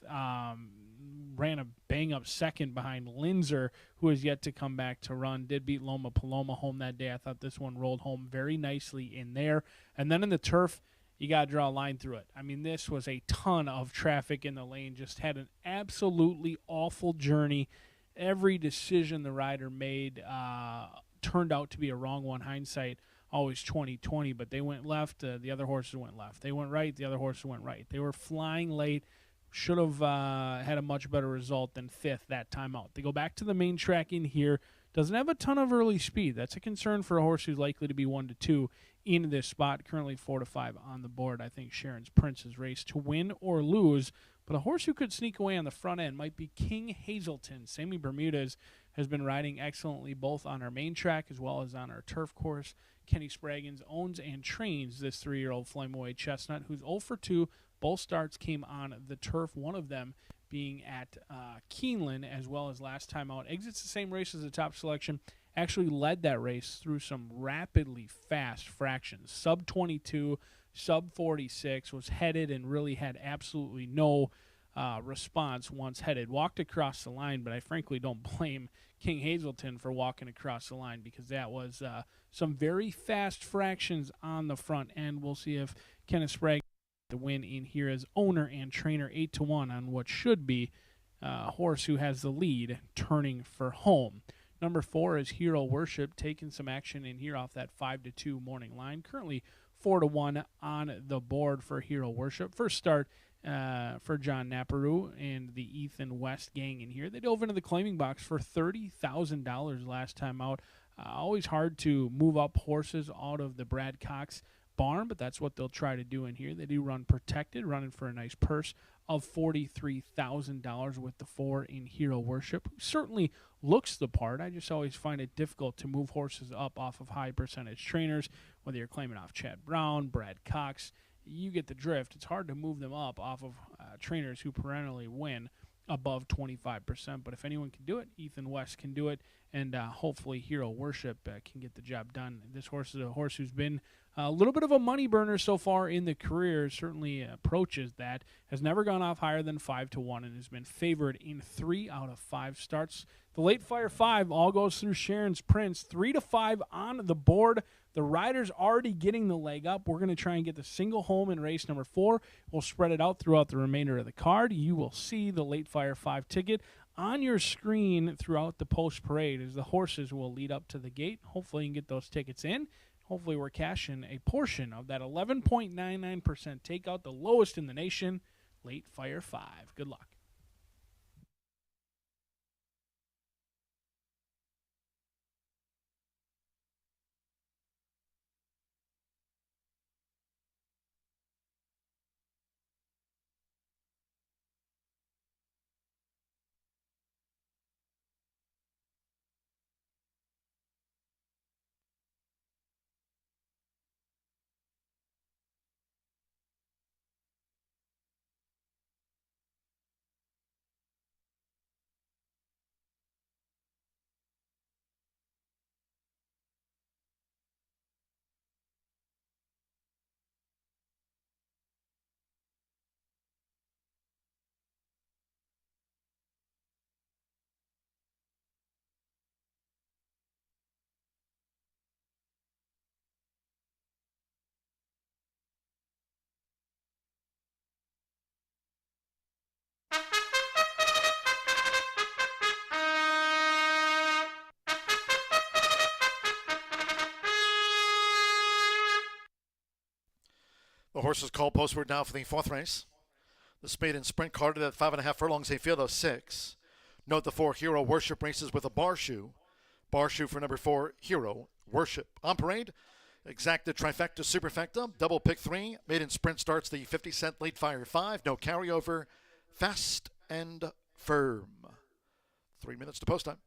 Ran a bang-up second behind Linzer, who has yet to come back to run. Did beat Loma Paloma home that day. I thought this one rolled home very nicely in there. And then in the turf, you got to draw a line through it. I mean, this was a ton of traffic in the lane. Just had an absolutely awful journey. Every decision the rider made turned out to be a wrong one. Hindsight, always 20/20, but they went left. The other horses went left. They went right. The other horses went right. They were flying late. Should have had a much better result than 5th that time out. They go back to the main track in here. Doesn't have a ton of early speed. That's a concern for a horse who's likely to be 1-2 in this spot. Currently 4-5 on the board. I think Sharon's Prince's race to win or lose. But a horse who could sneak away on the front end might be King Hazelton. Sammy Bermudez has been riding excellently both on our main track as well as on our turf course. Kenny Spraggins owns and trains this 3-year-old Flameaway Chestnut, who's 0-2. Both starts came on the turf, one of them being at Keeneland as well as last time out. Exits the same race as the top selection. Actually led that race through some rapidly fast fractions. Sub-22, sub-46, was headed and really had absolutely no response once headed. Walked across the line, but I frankly don't blame King Hazelton for walking across the line because that was some very fast fractions on the front end. We'll see if Kenneth Sprague the win in here as owner and trainer 8-1 on what should be a horse who has the lead turning for home. Number 4 is Hero Worship, taking some action in here off that 5-2 morning line. Currently 4-1 on the board for Hero Worship. First start for John Naparu and the Ethan West gang in here. They dove into the claiming box for $30,000 last time out. Always hard to move up horses out of the Brad Cox barn, but that's what they'll try to do in here. They do run protected, running for a nice purse of $43,000 with the 4 in Hero Worship. Certainly looks the part. I just always find it difficult to move horses up off of high percentage trainers, whether you're claiming off Chad Brown, Brad Cox. You get the drift. It's hard to move them up off of trainers who perennially win above 25%. But if anyone can do it, Ethan West can do it, and hopefully Hero Worship can get the job done. This horse is a horse who's been a little bit of a money burner so far in the career, certainly approaches that, has never gone off higher than 5-1 and has been favored in 3 out of 5 starts. The late Fire 5 all goes through Sharon's Prince, 3-5 on the board. The rider's already getting the leg up. We're going to try and get the single home in race number 4. We'll spread it out throughout the remainder of the card. You will see the late Fire 5 ticket on your screen throughout the post parade as the horses will lead up to the gate. Hopefully you can get those tickets in. Hopefully we're cashing a portion of that 11.99% takeout, the lowest in the nation, late Fire 5. Good luck. The horses called postward now for the fourth race. The speed and sprint carded at 5.5 furlongs, a field of 6. Note the 4 Hero Worship races with a bar shoe. Bar shoe for number 4 Hero Worship. On parade, Exacta Trifecta Superfecta, double pick 3. Maiden sprint starts the 50-cent late fire 5. No carryover. Fast and firm. 3 minutes to post time.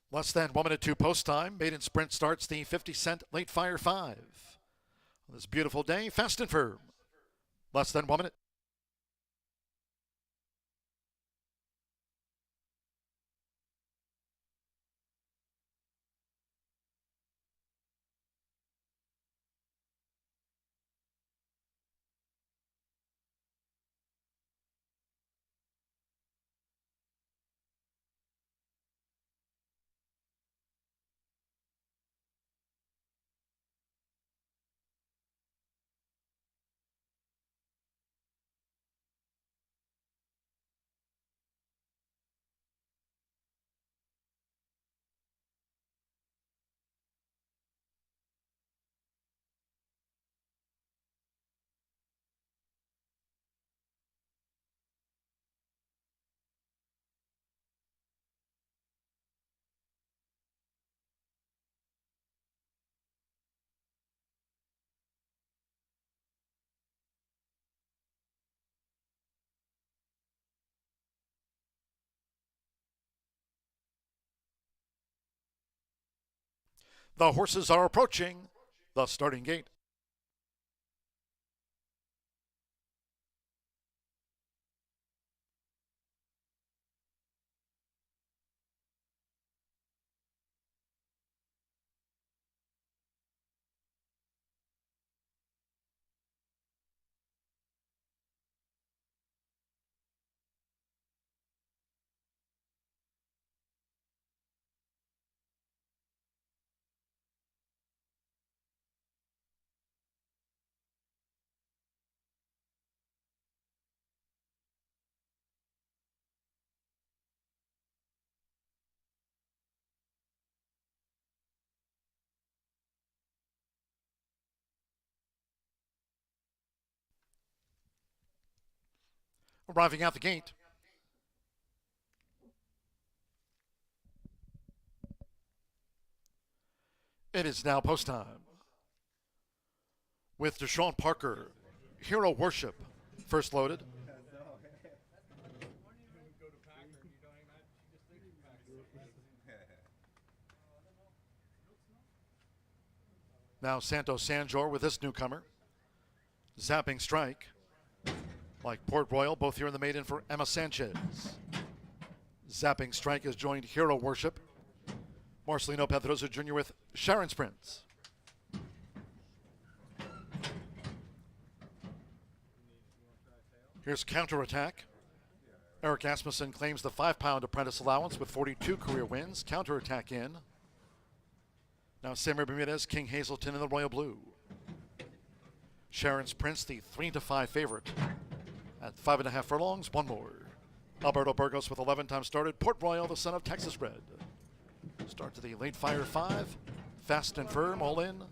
Less than 1 minute to post time. Maiden sprint starts the 50-cent late fire 5. On this beautiful day, fast and firm. Less than 1 minute. The horses are approaching the starting gate. Arriving at the gate, it is now post time. With Deshaun Parker, Hero Worship, first loaded. Now Santos Sanjor with this newcomer. Zapping Strike, like Port Royal, both here in the maiden for Emma Sanchez. Zapping Strike has joined Hero Worship. Marcelino Pedrosa Jr. with Sharon's Prince. Here's Counterattack. Eric Asmussen claims the 5-pound apprentice allowance with 42 career wins. Counterattack in. Now Samuel Bermudez, King Hazelton in the Royal Blue. Sharon's Prince, the 3-5 favorite. At 5.5 furlongs, one more. Alberto Burgos with 11 times started. Port Royal, the son of Texas Red. Start to the late fire 5. Fast and firm, all in.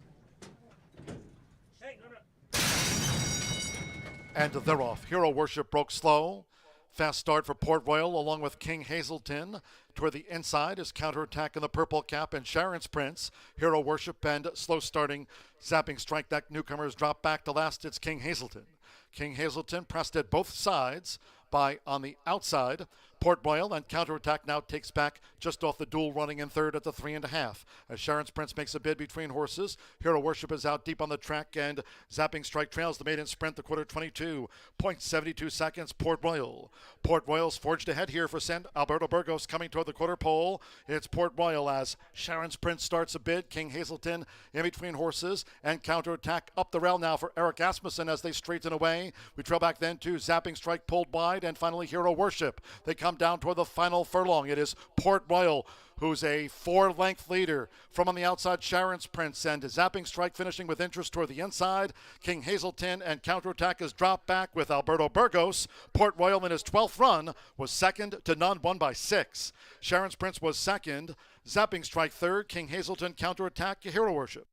And they're off. Hero Worship broke slow. Fast start for Port Royal along with King Hazelton. Toward the inside is Counterattack in the purple cap and Sharon's Prince. Hero Worship and slow starting Zapping Strike. That newcomers drop back to last. It's King Hazelton. King Hazelton pressed at both sides by on the outside. Port Royal and Counterattack now takes back just off the duel, running in third at the 3.5. As Sharon's Prince makes a bid between horses, Hero Worship is out deep on the track, and Zapping Strike trails the maiden sprint, the quarter 22.72 seconds. Port Royal. Port Royal's forged ahead here for Alberto Burgos coming toward the quarter pole. It's Port Royal as Sharon's Prince starts a bid. King Hazelton in between horses, and Counterattack up the rail now for Eric Asmussen as they straighten away. We trail back then to Zapping Strike pulled wide, and finally Hero Worship. They come down toward the final furlong. It is Port Royal, who's a 4-length leader from on the outside. Sharon's Prince and Zapping Strike finishing with interest toward the inside. King Hazelton and Counterattack has dropped back with Alberto Burgos. Port Royal in his 12th run was second to none, won by 6. Sharon's Prince was second. Zapping Strike third. King Hazelton, Counterattack, Hero Worship.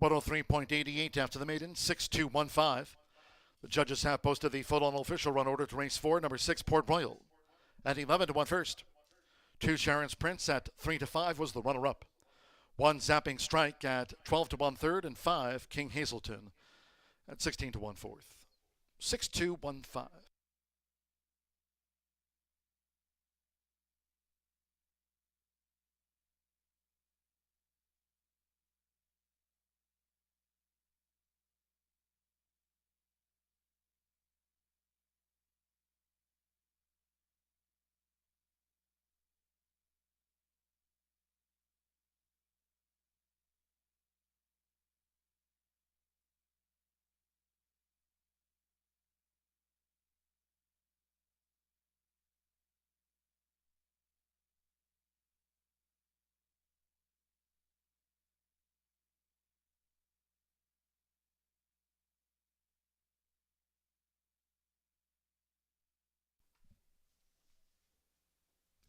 .103.88 after the maiden, 6.215. The judges have posted the full-on official run order to race 4, number 6, Port Royal, at 11 to 1 first. 2, Sharon's Prince at 3 to 5 was the runner-up. 1, Zapping Strike at 12 to 1 third, and 5, King Hazelton at 16 to 1 fourth. 6.215.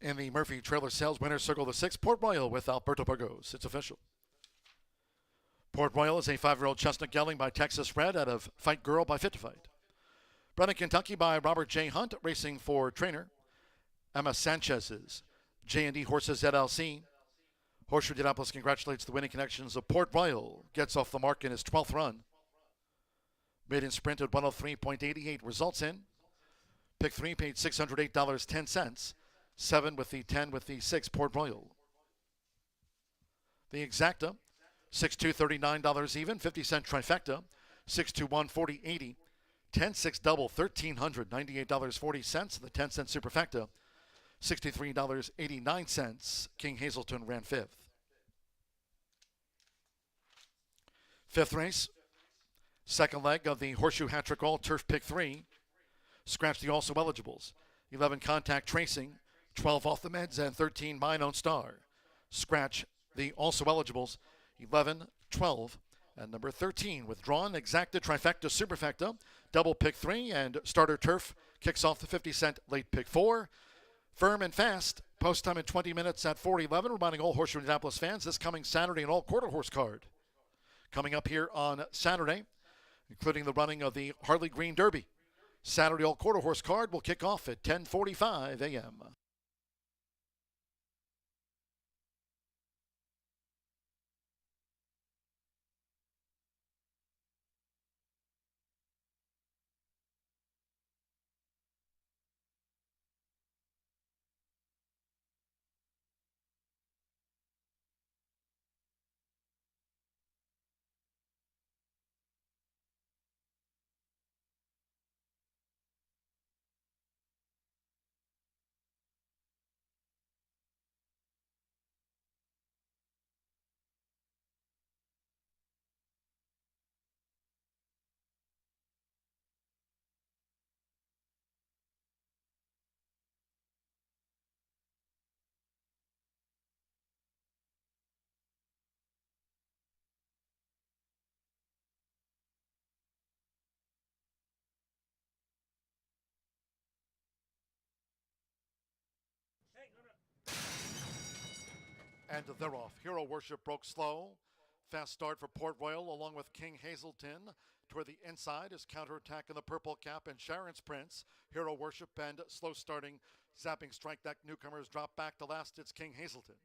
In the Murphy Trailer Sales Winner Circle the 6, Port Royal with Alberto Burgos. It's official. Port Royal is a 5-year-old chestnut gelding by Texas Red out of Fight Girl by Fit to Fight. Bred in Kentucky by Robert J. Hunt, racing for trainer Emma Sanchez's J&D Horses ZLC. Horseshoe Indianapolis congratulates the winning connections of Port Royal. Gets off the mark in his 12th run. Maiden sprint at 103.88 results in. Pick 3 paid $608.10. 7 with the 10 with the 6 Port Royal. The exacta, $6-2, $39 even, 50-cent trifecta, 6-2, 140.80, 10-6 double, $1,398.40. The 10-cent superfecta, $63.89. King Hazelton ran 5th. Fifth race, second leg of the Horseshoe Hat-Trick All Turf Pick 3. Scratch the also eligibles. 11 Contact Tracing, 12 Off the Meds, and 13 My Known Star. Scratch the also eligibles, 11, 12, and number 13. Withdrawn, exacta, trifecta, superfecta, double pick 3, and starter turf kicks off the 50-cent late pick 4. Firm and fast, post time in 20 minutes at 4:11. Reminding all Horseshoe Indianapolis fans this coming Saturday an all quarter horse card. Coming up here on Saturday, including the running of the Harley Green Derby. Saturday all quarter horse card will kick off at 10:45 a.m. And they're off. Hero Worship broke slow. Fast start for Port Royal along with King Hazelton. Toward the inside is counterattack in the purple cap and Sharon's Prince. Hero Worship and slow starting Zapping Strike. That newcomers drop back to last. It's King Hazelton.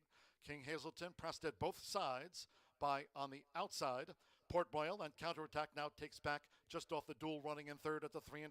King Hazelton pressed at both sides by on the outside. Port Royal and counterattack now takes back just off the duel, running in third at the 3.5.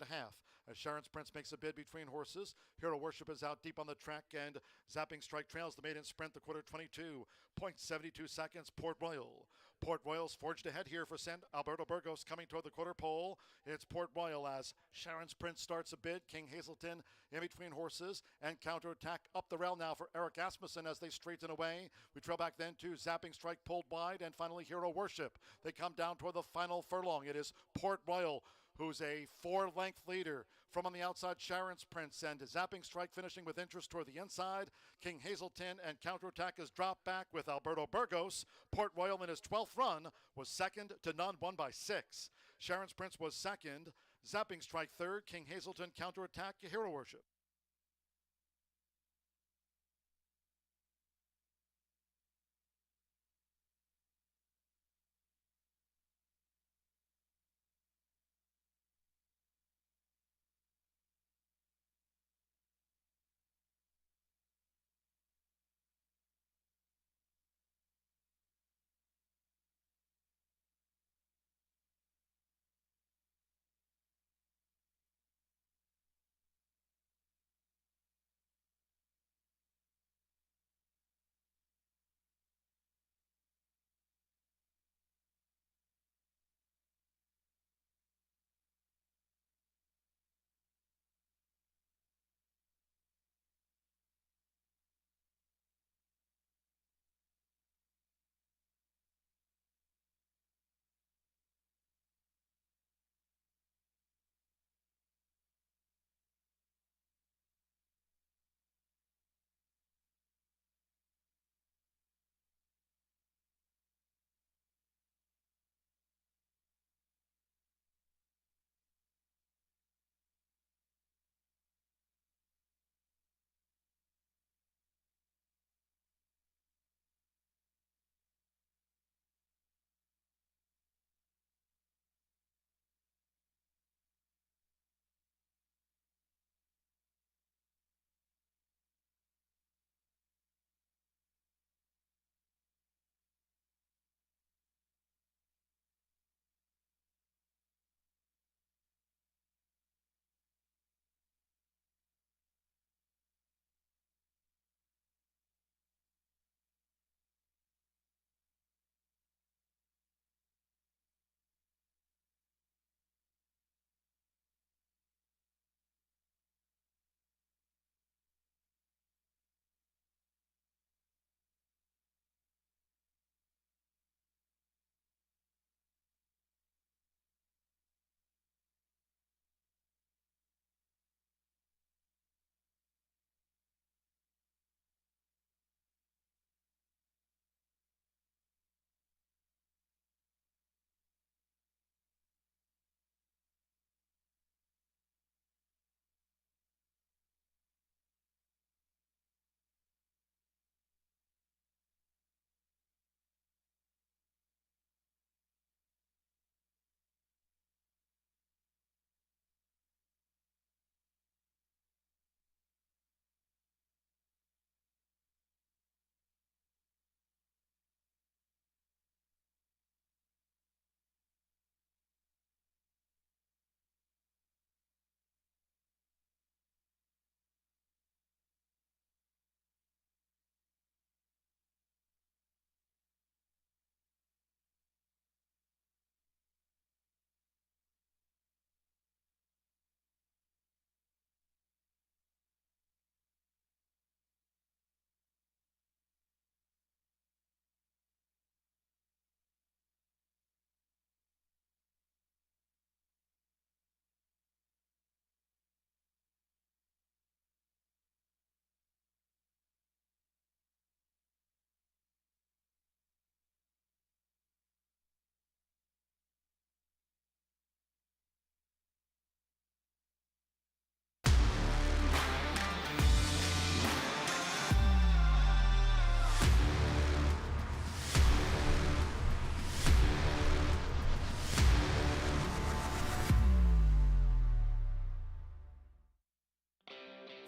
As Sharon's Prince makes a bid between horses, Hero Worship is out deep on the track, and Zapping Strike trails the maiden sprint, the quarter 22.72 seconds. Port Royal. Port Royal's forged ahead here for San Alberto Burgos coming toward the quarter pole. It's Port Royal as Sharon's Prince starts a bid. King Hazelton in between horses and counterattack up the rail now for Eric Asmussen as they straighten away. We trail back then to Zapping Strike pulled wide, and finally Hero Worship. They come down toward the final furlong. It is Port Royal who's a 4-length leader from on the outside. Sharon's Prince and Zapping Strike finishing with interest toward the inside. King Hazelton and counterattack is dropped back with Alberto Burgos. Port Royal in his 12th run was second to none, won by 6. Sharon's Prince was second. Zapping Strike third. King Hazelton counterattack. Hero Worship.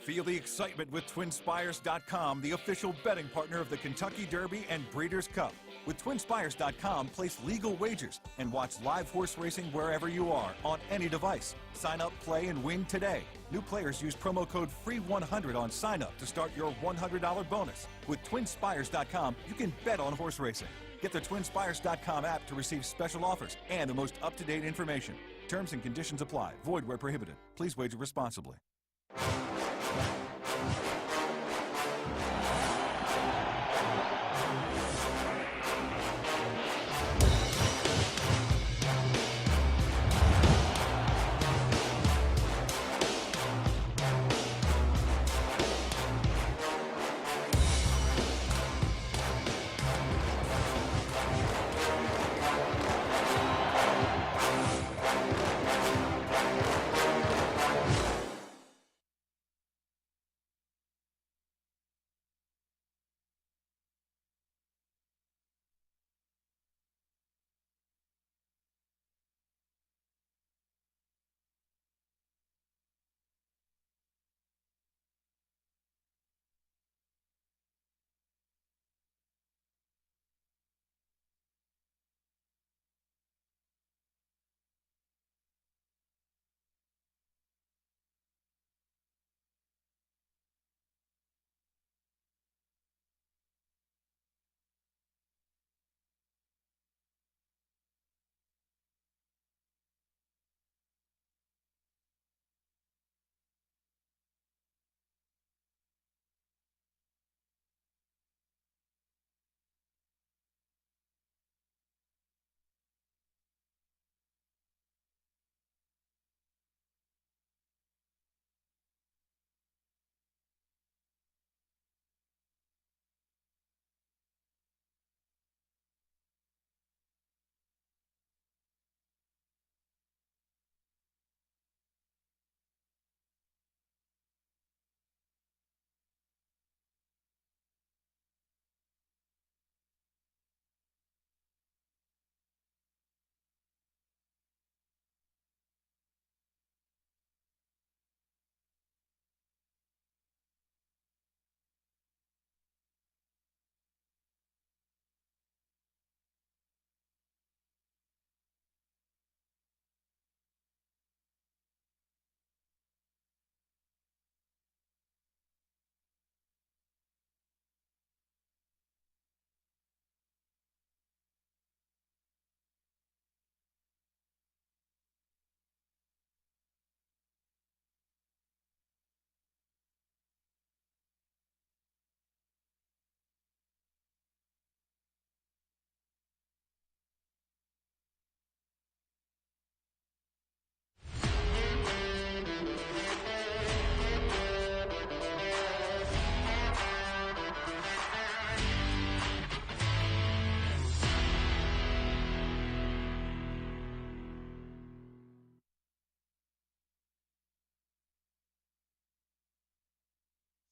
Feel the excitement with TwinSpires.com, the official betting partner of the Kentucky Derby and Breeders' Cup. With TwinSpires.com, place legal wagers and watch live horse racing wherever you are on any device. Sign up, play, and win today. New players use promo code FREE100 on sign up to start your $100 bonus. With TwinSpires.com, you can bet on horse racing. Get the TwinSpires.com app to receive special offers and the most up-to-date information. Terms and conditions apply. Void where prohibited. Please wager responsibly.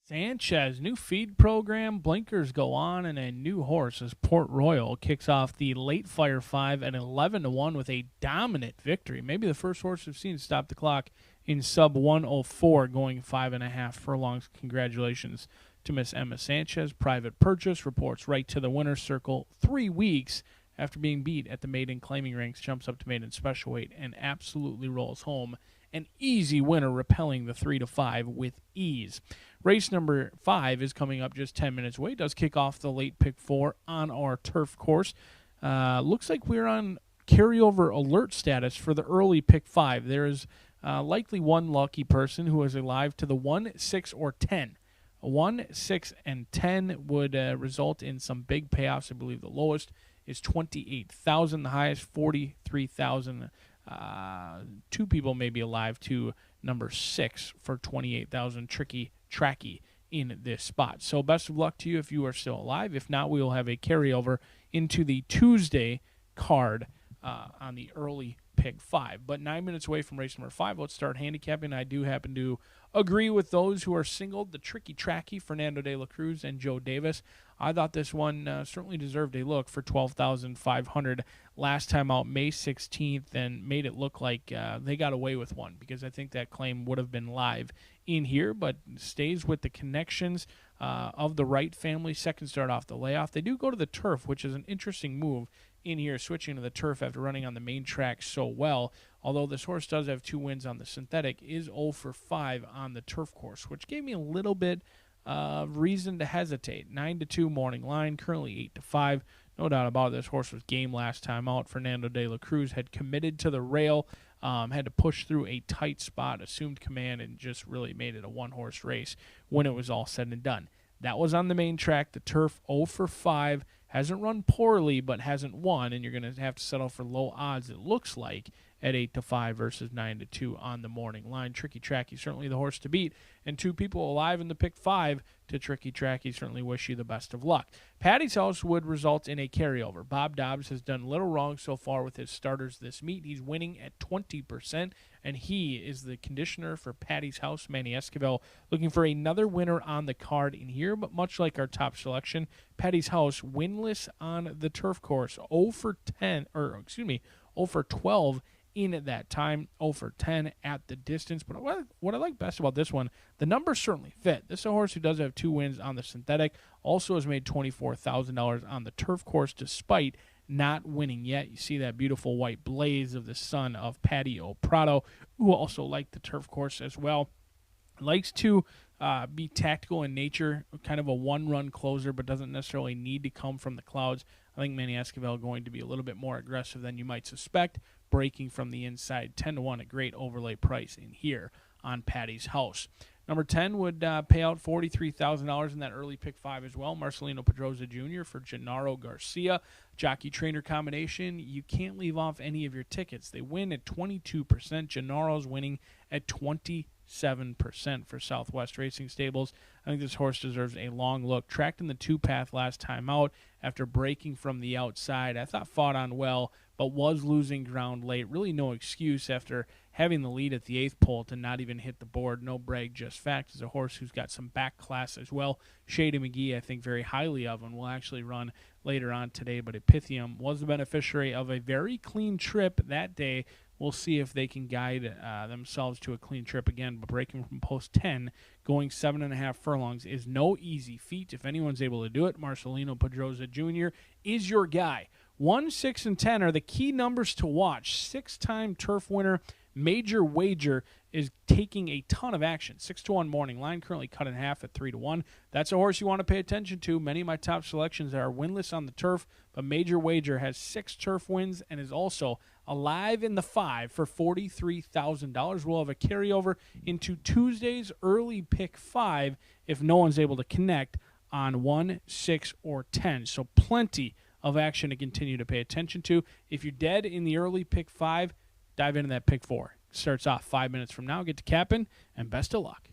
Sanchez, new feed program, blinkers go on, and a new horse as Port Royal kicks off the late Fire 5 at 11-1 with a dominant victory. Maybe the first horse we've seen stop the clock in sub 104, going 5.5 furlongs. Congratulations to Miss Emma Sanchez. Private purchase, reports right to the winner's circle 3 weeks after being beat at the maiden claiming ranks, jumps up to maiden special weight and absolutely rolls home. An easy winner, repelling the 3-5 with ease. Race number 5 is coming up just 10 minutes away. It does kick off the late pick 4 on our turf course. Looks like we're on carryover alert status for the early pick 5. There is likely one lucky person who is alive to the 1, 6, or 10. 1, 6, and 10 would result in some big payoffs. I believe the lowest is $28,000, the highest $43,000. Two people may be alive to number 6 for $28,000. Tricky tracky in this spot. So best of luck to you if you are still alive. If not, we will have a carryover into the Tuesday card on the early pick 5. But 9 minutes away from race number 5, let's start handicapping. I do happen to agree with those who are singled, the tricky tracky, Fernando de la Cruz and Joe Davis. I thought this one certainly deserved a look for $12,500. last time out May 16th and made it look like they got away with one, because I think that claim would have been live in here, but stays with the connections of the Wright family. Second start off the layoff. They do go to the turf, which is an interesting move in here, switching to the turf after running on the main track so well. Although this horse does have 2 wins on the synthetic, is 0 for 5 on the turf course, which gave me a little bit reason to hesitate. 9-2 morning line, currently 8-5. No doubt about it, this horse was game last time out. Fernando de la Cruz had committed to the rail, had to push through a tight spot, assumed command, and just really made it a one-horse race when it was all said and done. That was on the main track. The turf, 0 for 5. Hasn't run poorly, but hasn't won, and you're going to have to settle for low odds, it looks like, at 8-5 versus 9-2 on the morning line. Tricky Tracky, certainly the horse to beat, and 2 people alive in the pick 5 to Tricky Tracky. Certainly wish you the best of luck. Patty's House would result in a carryover. Bob Dobbs has done little wrong so far with his starters this meet. He's winning at 20%, and he is the conditioner for Patty's House. Manny Esquivel looking for another winner on the card in here, but much like our top selection, Patty's House winless on the turf course, 0 for 12 in at that time, 0 for 10 at the distance. But what I like best about this one, the numbers certainly fit. This is a horse who does have 2 wins on the synthetic, also has made $24,000 on the turf course despite not winning yet. You see that beautiful white blaze of the son of Patty O'Prado, who also liked the turf course as well. Likes to be tactical in nature, kind of a one-run closer, but doesn't necessarily need to come from the clouds. I think Manny Esquivel going to be a little bit more aggressive than you might suspect, breaking from the inside. 10-1, a great overlay price in here on Patty's House. Number 10 would pay out $43,000 in that early pick 5 as well. Marcelino Pedroza Jr. for Gennaro Garcia. Jockey-trainer combination. You can't leave off any of your tickets. They win at 22%. Gennaro's winning at 27% for Southwest Racing Stables. I think this horse deserves a long look. Tracked in the 2-path last time out after breaking from the outside. I thought fought on well, but was losing ground late. Really no excuse after having the lead at the 8th pole to not even hit the board. No brag, just fact. Is a horse who's got some back class as well. Shady McGee, I think very highly of, and will actually run later on today. But Epithium was the beneficiary of a very clean trip that day. We'll see if they can guide themselves to a clean trip again. But breaking from post 10, going 7.5 furlongs is no easy feat. If anyone's able to do it, Marcelino Pedroza Jr. is your guy. 1, 6, and 10 are the key numbers to watch. 6-time turf winner Major Wager is taking a ton of action. 6-1 morning line, currently cut in half at 3-1. That's a horse you want to pay attention to. Many of my top selections are winless on the turf, but Major Wager has 6 turf wins and is also alive in the 5 for $43,000. We'll have a carryover into Tuesday's early pick 5 if no one's able to connect on 1, 6, or 10. So plenty of action to continue to pay attention to. If you're dead in the early pick 5, dive into that pick 4. Starts off 5 minutes from now. Get to capping, and best of luck.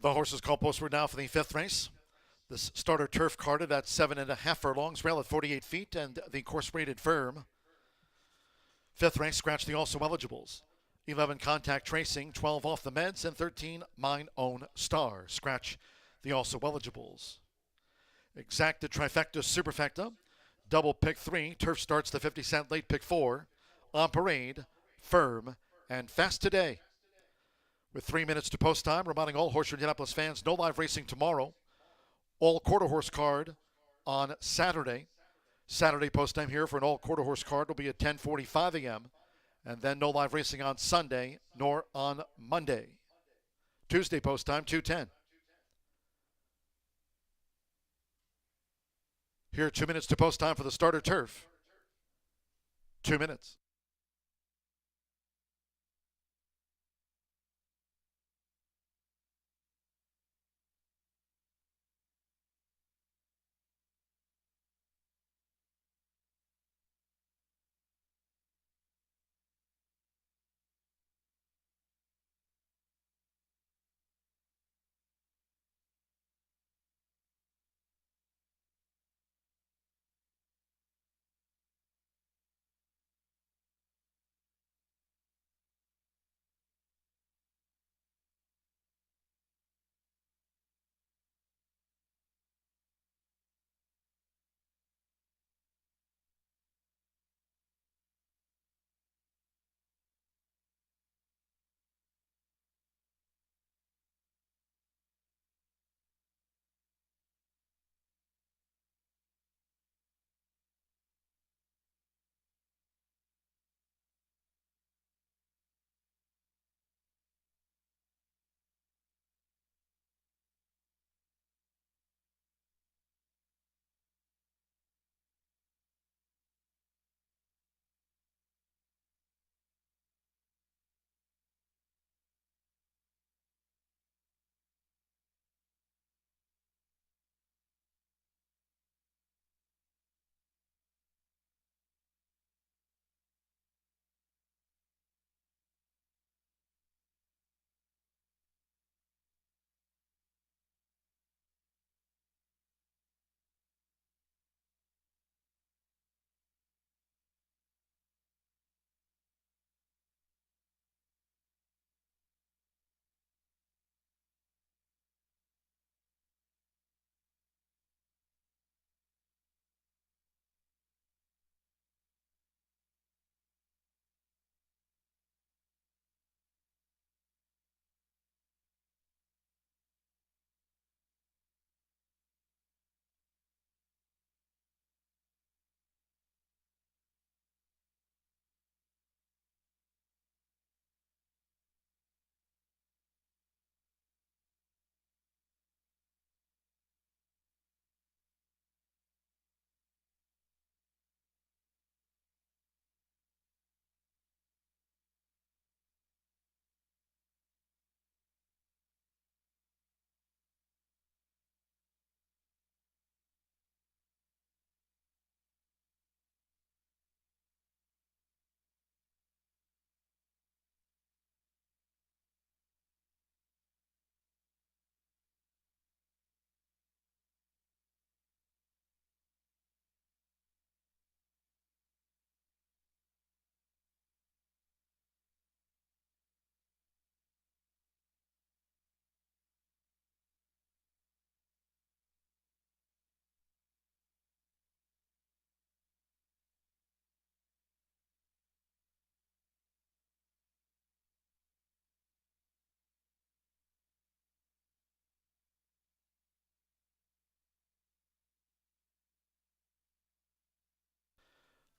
The horses call postward now for the 5th race. This starter turf carded at 7.5 furlongs, rail at 48 feet, and the course rated firm. 5th race, scratch the also eligibles. 11 contact tracing, 12 off the meds, and 13 mine own star. Scratch the also eligibles. Exacta trifecta superfecta. Double pick 3. Turf starts the 50-cent late pick 4. On parade, firm, and fast today. With 3 minutes to post time, reminding all Horseshoe Indianapolis fans, no live racing tomorrow. All quarter horse card on Saturday. Saturday post time here for an all quarter horse card will be at 10:45 a.m. And then no live racing on Sunday nor on Monday. Tuesday post time 2:10. Here 2 minutes to post time for the starter turf. 2 minutes.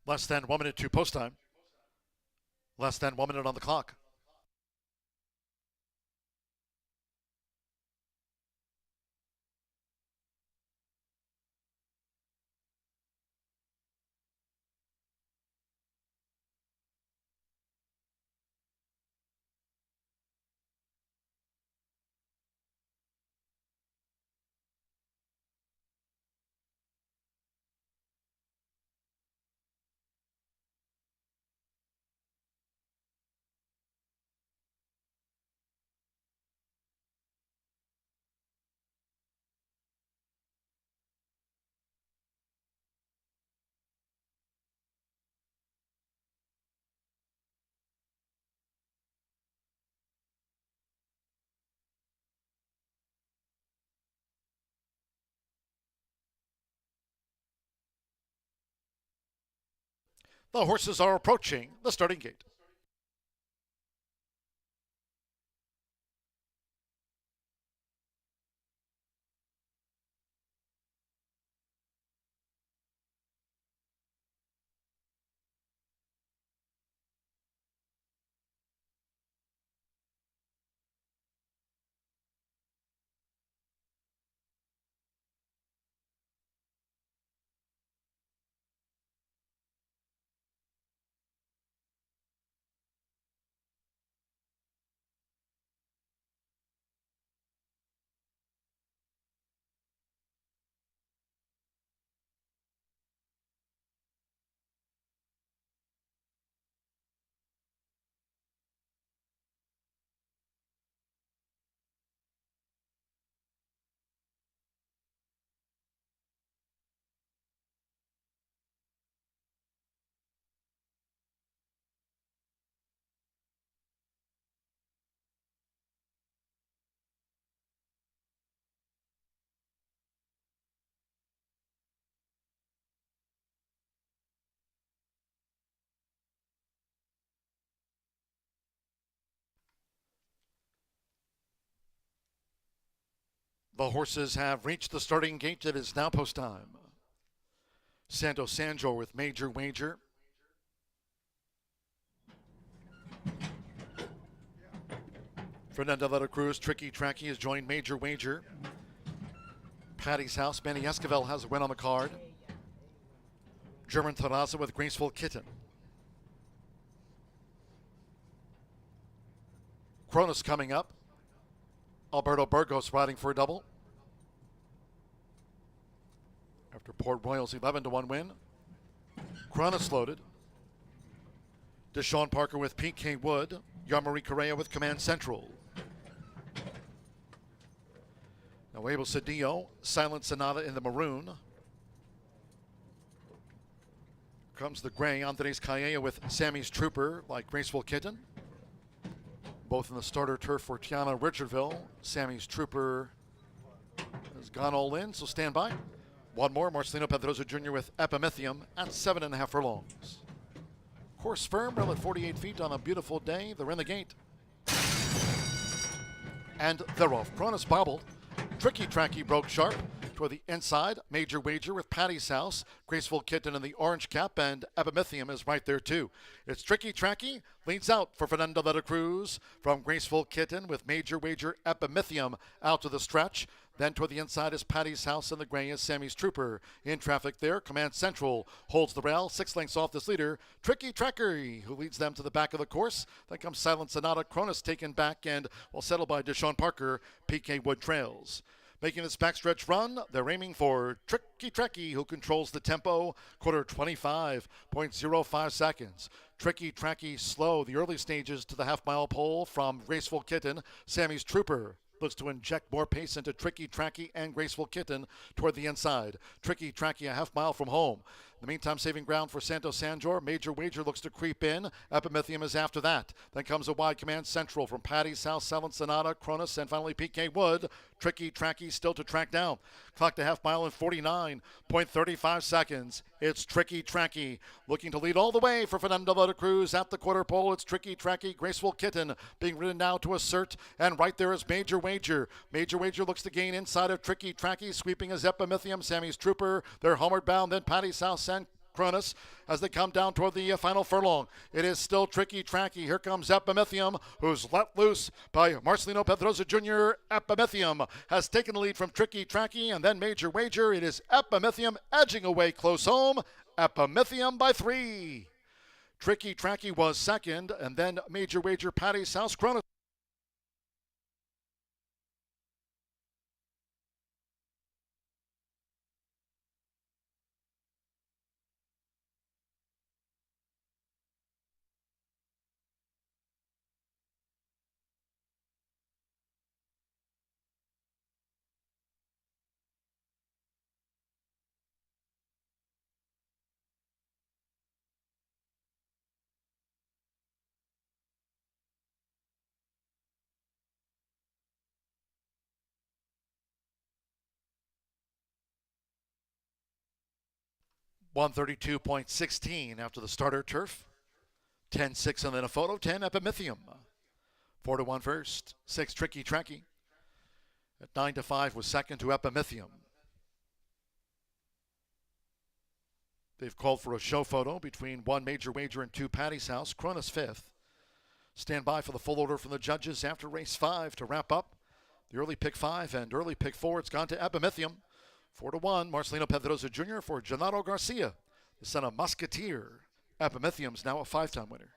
Less than 1 minute to post time. Less than 1 minute on the clock. The horses are approaching the starting gate. The horses have reached the starting gate. It is now post time. Santo Sanjor with Major Wager. Fernando Letta Cruz, Tricky Tracky has joined Major Wager. Patty's House, Manny Esquivel has a win on the card. German Terraza with Graceful Kitten. Cronus coming up. Alberto Burgos riding for a double. After Port Royal's 11-1 win. Cronus loaded. Deshaun Parker with P.K. Wood. Yarmarie Correa with Command Central. Nuevo Cedillo, Silent Sonata in the maroon. Comes the gray, Andres Calleja with Sammy's Trooper, like Graceful Kitten. Both in the starter turf for Tiana Richardville. Sammy's Trooper has gone all in, so stand by. One more, Marcelino Pedroza Jr. with Epimethium at 7.5 furlongs. Horse firm, rail at 48 feet on a beautiful day. They're in the gate. And they're off. Cronus bobbled. Tricky Tracky broke sharp toward the inside. Major Wager with Patty's House. Graceful Kitten in the orange cap, and Epimethium is right there too. It's Tricky Tracky leads out for Fernando Letta Cruz from Graceful Kitten with Major Wager Epimethium out to the stretch. Then toward the inside is Patty's House, and the gray is Sammy's Trooper. In traffic there, Command Central holds the rail, 6 lengths off this leader. Tricky Tracker, who leads them to the back of the course. Then comes Silent Sonata, Cronus taken back, and well settled by Deshaun Parker. P.K. Wood trails. Making this backstretch run, they're aiming for Tricky Tracky, who controls the tempo. Quarter 25.05 seconds. Tricky Tracky slow, the early stages to the half-mile pole from Graceful Kitten. Sammy's Trooper looks to inject more pace into Tricky Tracky and Graceful Kitten toward the inside. Tricky Tracky a half mile from home. In the meantime, saving ground for Santo Sanjor. Major Wager looks to creep in. Epimethium is after that. Then comes a wide Command Central from Patty's House, Silent Sonata, Cronus, and finally P.K. Wood. Tricky Tracky still to track down. Clocked a half mile in 49.35 seconds. It's Tricky Tracky looking to lead all the way for Fernando Letta Cruz at the quarter pole. It's Tricky Tracky, Graceful Kitten being ridden now to assert, and right there is Major Wager. Major Wager looks to gain inside of Tricky Tracky, sweeping his Epimethium, Sammy's Trooper. They're homeward bound, then Patty's House and Cronus as they come down toward the final furlong. It is still Tricky Tracky. Here comes Epimethium, who's let loose by Marcelino Pedroza Jr. Epimethium has taken the lead from Tricky Tracky, and then Major Wager. It is Epimethium edging away close home. Epimethium by 3. Tricky Tracky was second, and then Major Wager, Patty's House, Cronus. 132.16 after the starter turf. 10-6 and then a photo. 10 Epimethium. 4-1 first. 6 Tricky Tracky. At 9-5 was second to Epimethium. They've called for a show photo between 1 Major Wager and 2 Patty's House. Cronus 5th. Stand by for the full order from the judges after race 5 to wrap up. The early pick 5 and early pick 4. It's gone to Epimethium. 4-1. Marcelino Pedrosa Jr. for Gennaro Garcia, the son of Musketeer. Epimethium's now a 5-time winner.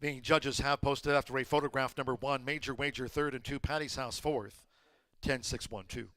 The judges have posted after a photograph number 1, Major Wager 3rd and 2 Patty's House 4th. 10-6-1-2.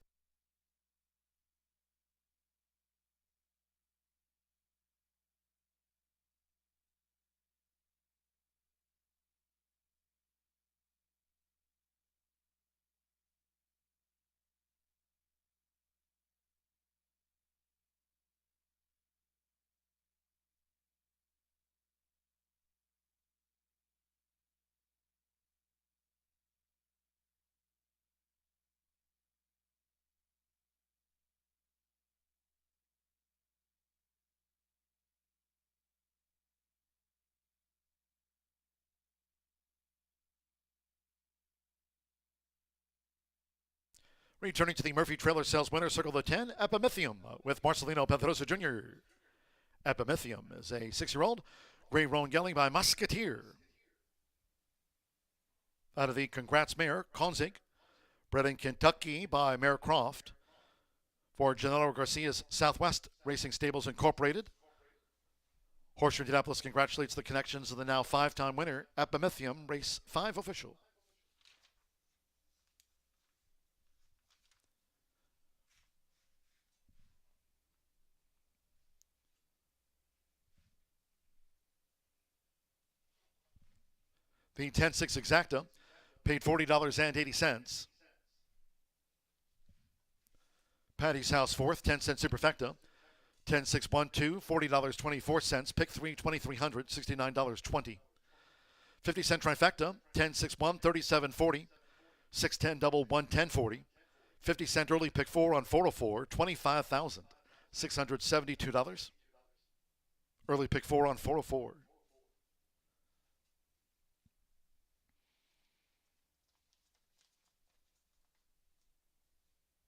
Returning to the Murphy Trailer Sales winner, circle the 10, Epimethium with Marcelino Pedrosa Jr. Epimethium is a 6-year-old, gray roan gelding by Musketeer. Out of the Congrats mare, Konzig, bred in Kentucky by Mare Croft. For Gennaro Garcia's Southwest Racing Stables Incorporated. Horseshoe Indianapolis congratulates the connections of the now 5-time winner, Epimethium, race 5 official. The 10-6 exacta paid $40.80. Patty's House 4th, 10-cent superfecta. 10-6-1-2, $40.24. Pick 3, $2,300, $69.20. 50-cent trifecta, 10-6-1, $37.40. 6-10 double, $110.40. 50-cent early pick 4 on 404, $25,672. Early pick 4 on 404.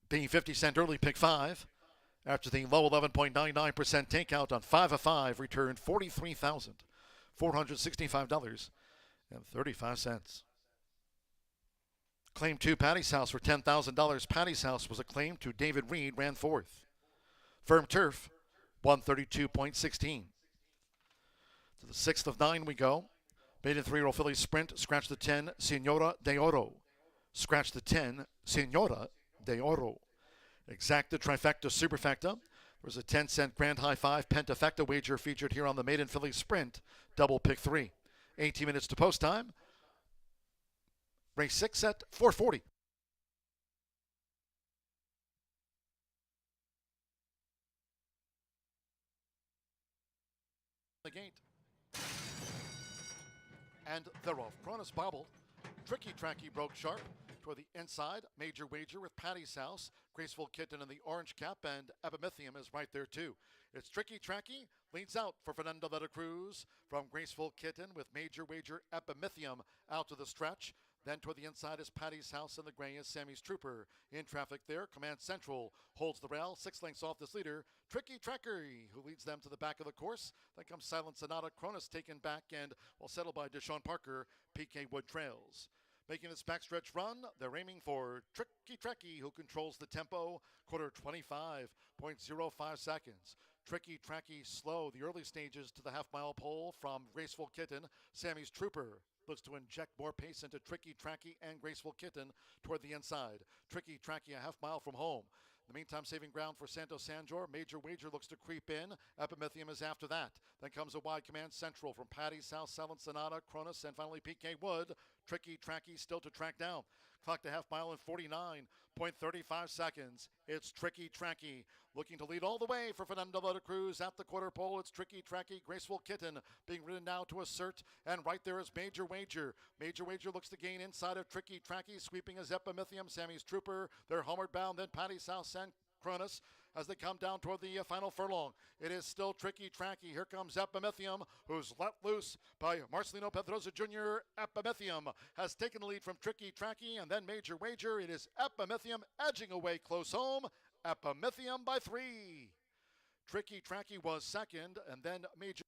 The 50-cent early pick 5, after the low 11.99% takeout on 5 of 5, returned $43,465.35. Claim 2 Patty's House for $10,000. Patty's House was a claim to David Reed, ran 4th. Firm Turf, 132.16. To the 6th of 9 we go. Maiden 3-year-old filly sprint, scratch the 10, Senora de Oro. Scratch the 10, Senora de Oro. Exacta, trifecta, superfecta. There's a 10-cent grand high 5 pentafecta wager featured here on the Maiden Filly Sprint, double pick 3. 18 minutes to post time. Race 6 at 4:40. The gate. And they're off. Cronus bobbled. Tricky Tracky broke sharp toward the inside. Major Wager with Patty's House. Graceful Kitten in the orange cap, and Epimethium is right there too. It's Tricky Tracky, leads out for Fernando de la Cruz from Graceful Kitten with Major Wager, Epimethium out to the stretch. Then toward the inside is Patty's House, and the gray is Sammy's Trooper. In traffic there, Command Central holds the rail, 6 lengths off this leader, Tricky Trekker, who leads them to the back of the course. Then comes Silent Sonata, Cronus taken back, and well settled by Deshaun Parker, PK Wood trails. Making this backstretch run, they're aiming for Tricky Trecky, who controls the tempo, quarter 25.05 seconds. Tricky Tracky slow, the early stages to the half-mile pole from Graceful Kitten. Sammy's Trooper looks to inject more pace into Tricky Tracky and Graceful Kitten toward the inside. Tricky Tracky a half mile from home. In the meantime, saving ground for Santo Sanjor. Major Wager looks to creep in. Epimethium is after that. Then comes a wide Command Central from Patty, South, Silent Sonata, Cronus, and finally PK Wood. Tricky Tracky still to track down. Clocked a half mile in 49.35 seconds. It's Tricky Tracky looking to lead all the way for Fernando de Cruz at the quarter pole. It's Tricky Tracky, Graceful Kitten being ridden now to assert, and right there is Major Wager. Major Wager looks to gain inside of Tricky Tracky, sweeping his Epimethium, Sammy's Trooper. They're homeward bound, then Patty, South, and Cronus as they come down toward the final furlong. It is still Tricky Tracky. Here comes Epimethium, who's let loose by Marcelino Pedroza Jr. Epimethium has taken the lead from Tricky Tracky, and then Major Wager. It is Epimethium edging away close home. Epimethium by 3. Tricky Tracky was second, and then Major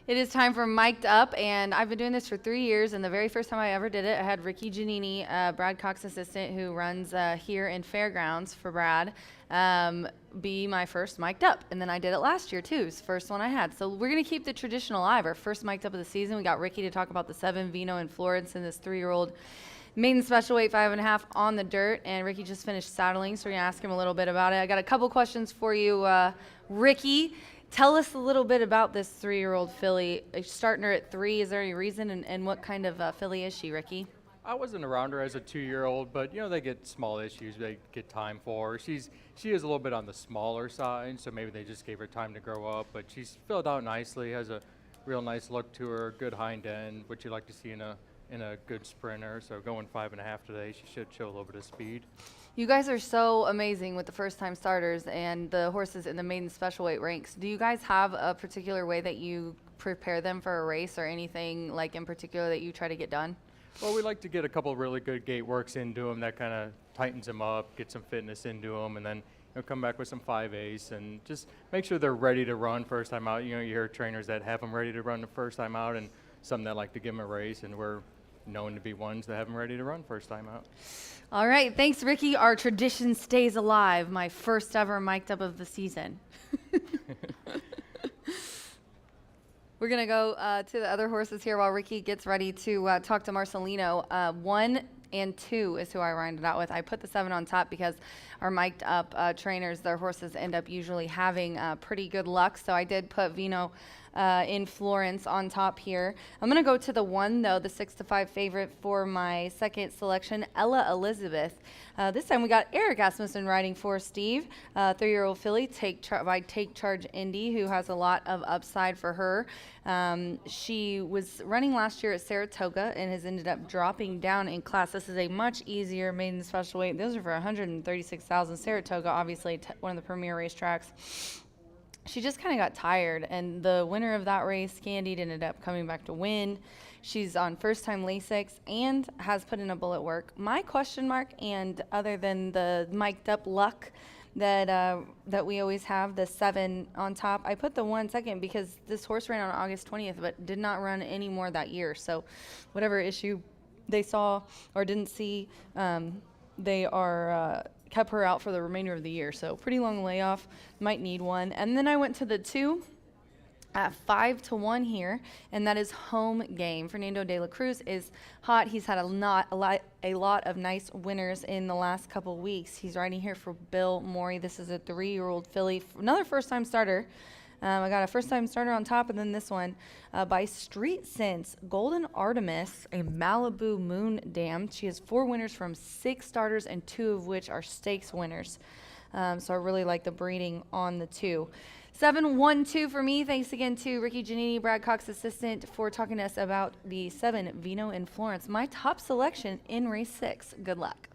It is time for Mic'd Up, and I've been doing this for 3 years, and the very first time I ever did it, I had Ricky Giannini, Brad Cox's assistant, who runs here in Fairgrounds for Brad, be my first Mic'd Up. And then I did it last year, too. It's the first one I had. So we're going to keep the tradition alive. Our first Mic'd Up of the season, we got Ricky to talk about the 7 Vino and Florence and this 3-year-old maiden special weight 5.5 on the dirt, and Ricky just finished saddling, so we're going to ask him a little bit about it. I got a couple questions for you, Ricky. Tell us a little bit about this 3-year-old filly. Starting her at 3, is there any reason, and what kind of filly is she, Ricky? I wasn't around her as a 2-year-old, but they get small issues they get time for. She is a little bit on the smaller side, so maybe they just gave her time to grow up, but she's filled out nicely, has a real nice look to her, good hind end, which you like to see in a good sprinter. So going 5.5 today, she should show a little bit of speed. You guys are so amazing with the first-time starters and the horses in the maiden special weight ranks. Do you guys have a particular way that you prepare them for a race, or anything like in particular that you try to get done? Well, we like to get a couple of really good gate works into them that kind of tightens them up, get some fitness into them, and then come back with some 5/8 and just make sure they're ready to run first time out. You hear trainers that have them ready to run the first time out, and some that like to give them a race, and we're known to be ones that have them ready to run first time out. All right, thanks, Ricky. Our tradition stays alive. My first ever Mic'd Up of the season. We're going to go to the other horses here while Ricky gets ready to talk to Marcelino. 1 and 2 is who I rounded out with. I put the 7 on top because our Mic'd Up trainers, their horses end up usually having pretty good luck. So I did put Vino in Florence on top here. I'm going to go to the 1, though, the 6-5 favorite for my second selection, Ella Elizabeth. This time we got Eric Asmussen riding for Steve, 3-year-old filly by Take Charge Indy, who has a lot of upside for her. She was running last year at Saratoga and has ended up dropping down in class. This is a much easier maiden special weight. Those are for $136,000. Saratoga, obviously one of the premier racetracks. She just kind of got tired, and the winner of that race, Candied, ended up coming back to win. She's on first-time Lasix and has put in a bullet work. My question mark, and other than the mic'd up luck that we always have, the 7 on top, I put the 1 second because this horse ran on August 20th, but did not run any more that year. So whatever issue they saw or didn't see, they are kept her out for the remainder of the year. So pretty long layoff, might need one. And then I went to the 2 at 5-1 here, and that is Home Game. Fernando de la Cruz is hot. He's had a lot of nice winners in the last couple weeks. He's riding here for Bill Morey. This is a 3-year-old filly, another first-time starter. I got a first-time starter on top, and then this one by Street Sense, Golden Artemis, a Malibu Moon Dam. She has 4 winners from 6 starters, and 2 of which are stakes winners. So I really like the breeding on the 2. 7-1-2 for me. Thanks again to Ricky Giannini, Brad Cox's assistant, for talking to us about the 7 Vino in Florence. My top selection in race 6. Good luck.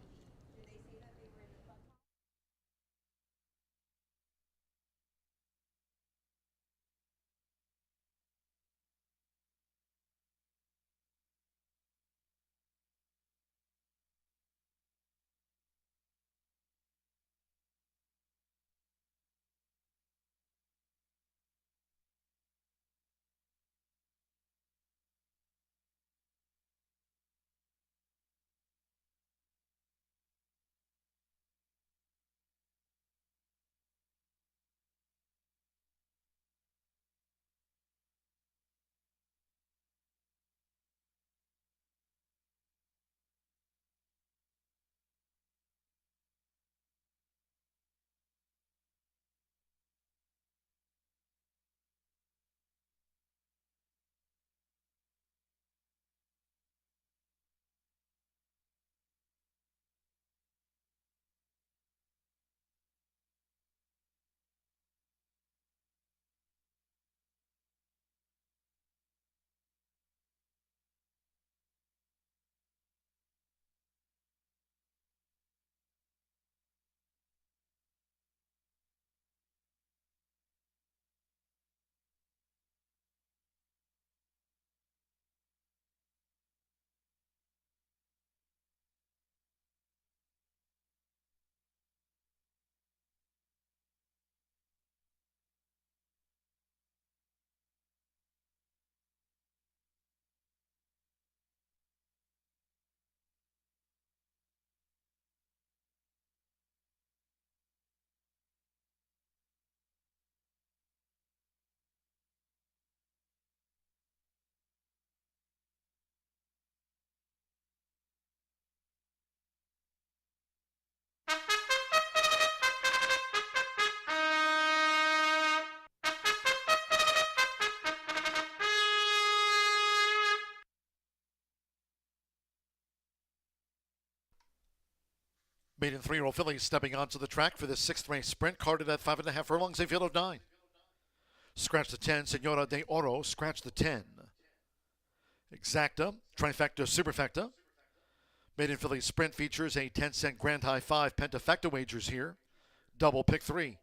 Maiden 3-year-old fillies stepping onto the track for the 6th race sprint, carded at 5.5 furlongs, a field of 9. Scratch the 10, Senora de Oro, scratch the 10. Exacta, Trifecta, Superfecta. Maiden filly sprint features a 10-cent Grand High 5 Pentafecta wagers here. Double pick 3.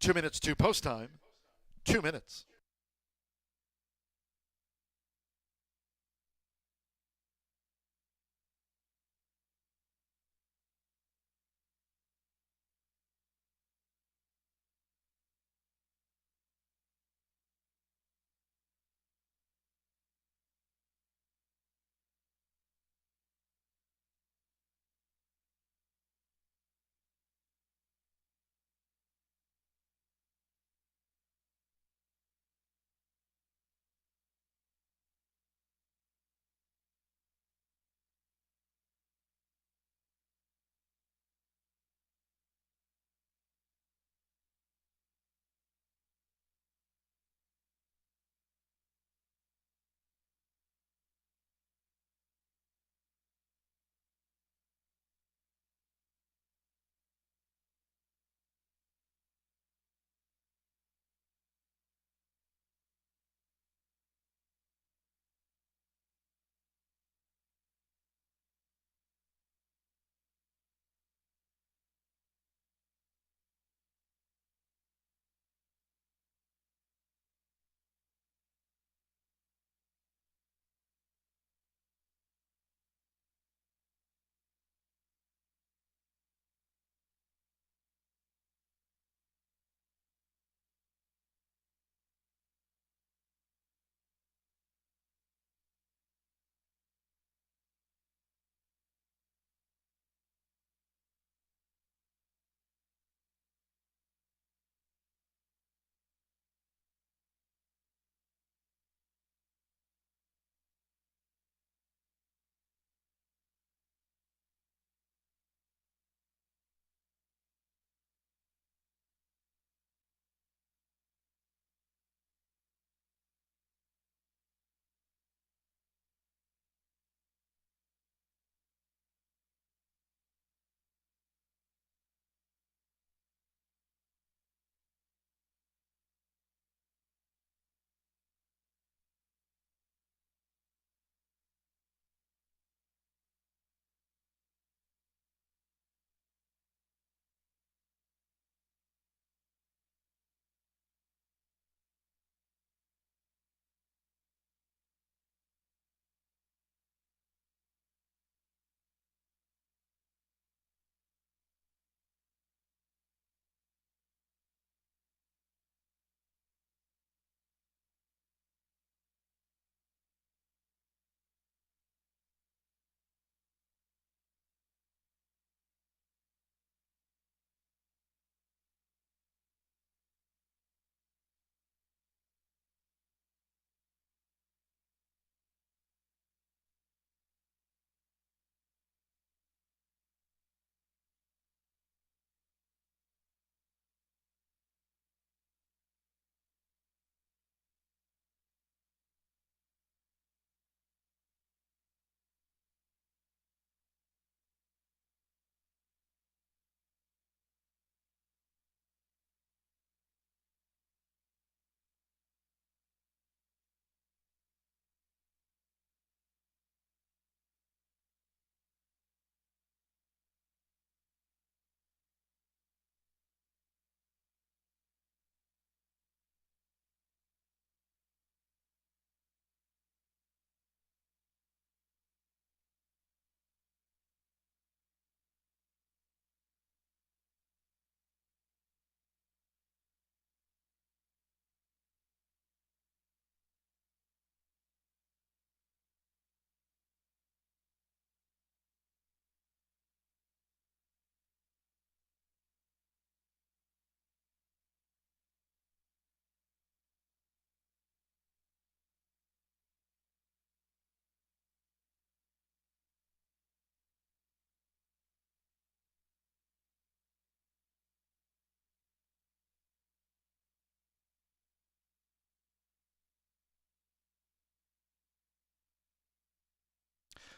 2 minutes to post time. 2 minutes.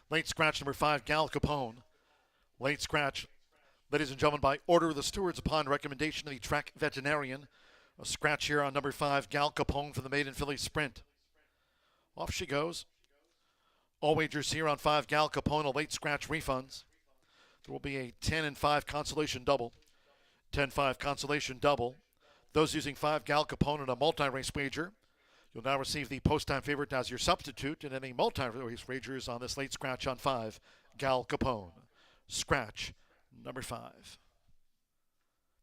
Late scratch number 5, Gal Capone. Late scratch, ladies and gentlemen, by order of the stewards upon recommendation of the track veterinarian. A scratch here on number 5, Gal Capone for the maiden filly sprint. Off she goes. All wagers here on 5, Gal Capone, a late scratch refunds. There will be a 10 and 5 consolation double. 10-5 consolation double. Those using 5 Gal Capone in a multi-race wager, you'll now receive the post-time favorite as your substitute in any multi-race wagers on this late scratch on 5 Gal Capone. Scratch number 5.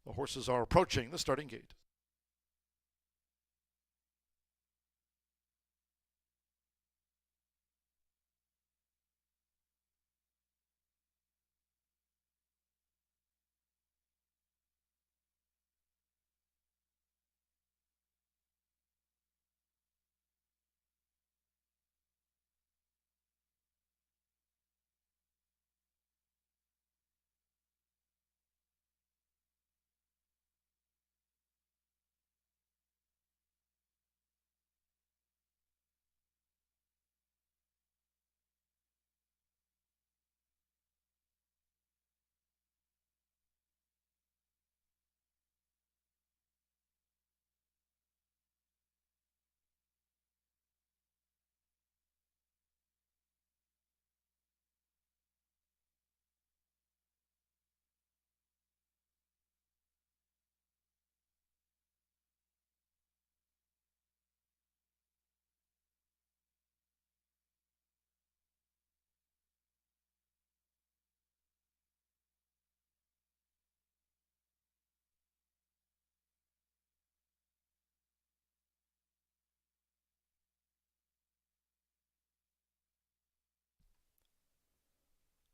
The horses are approaching the starting gate.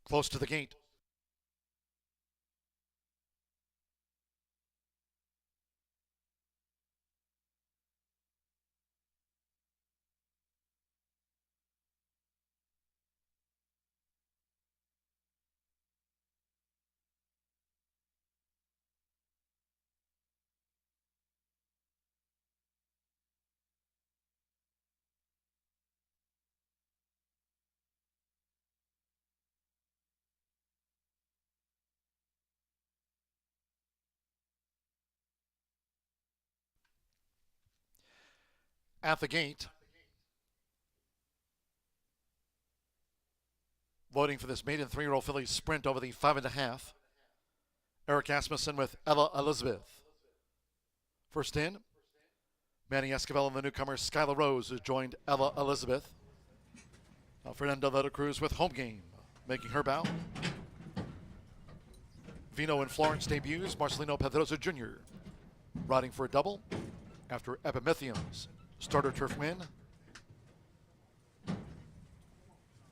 Close to the gate. At the gate, loading for this maiden 3-year-old filly sprint over the 5.5. Eric Asmussen with Ella Elizabeth. First in, Manny Esquivel and the newcomer Skylar Rose, who joined Ella Elizabeth. Now Fernando de la Cruz with Home Game, making her bow. Vino and Florence debuts, Marcelino Pedrosa Jr. riding for a double after Epimethium's starter turf win.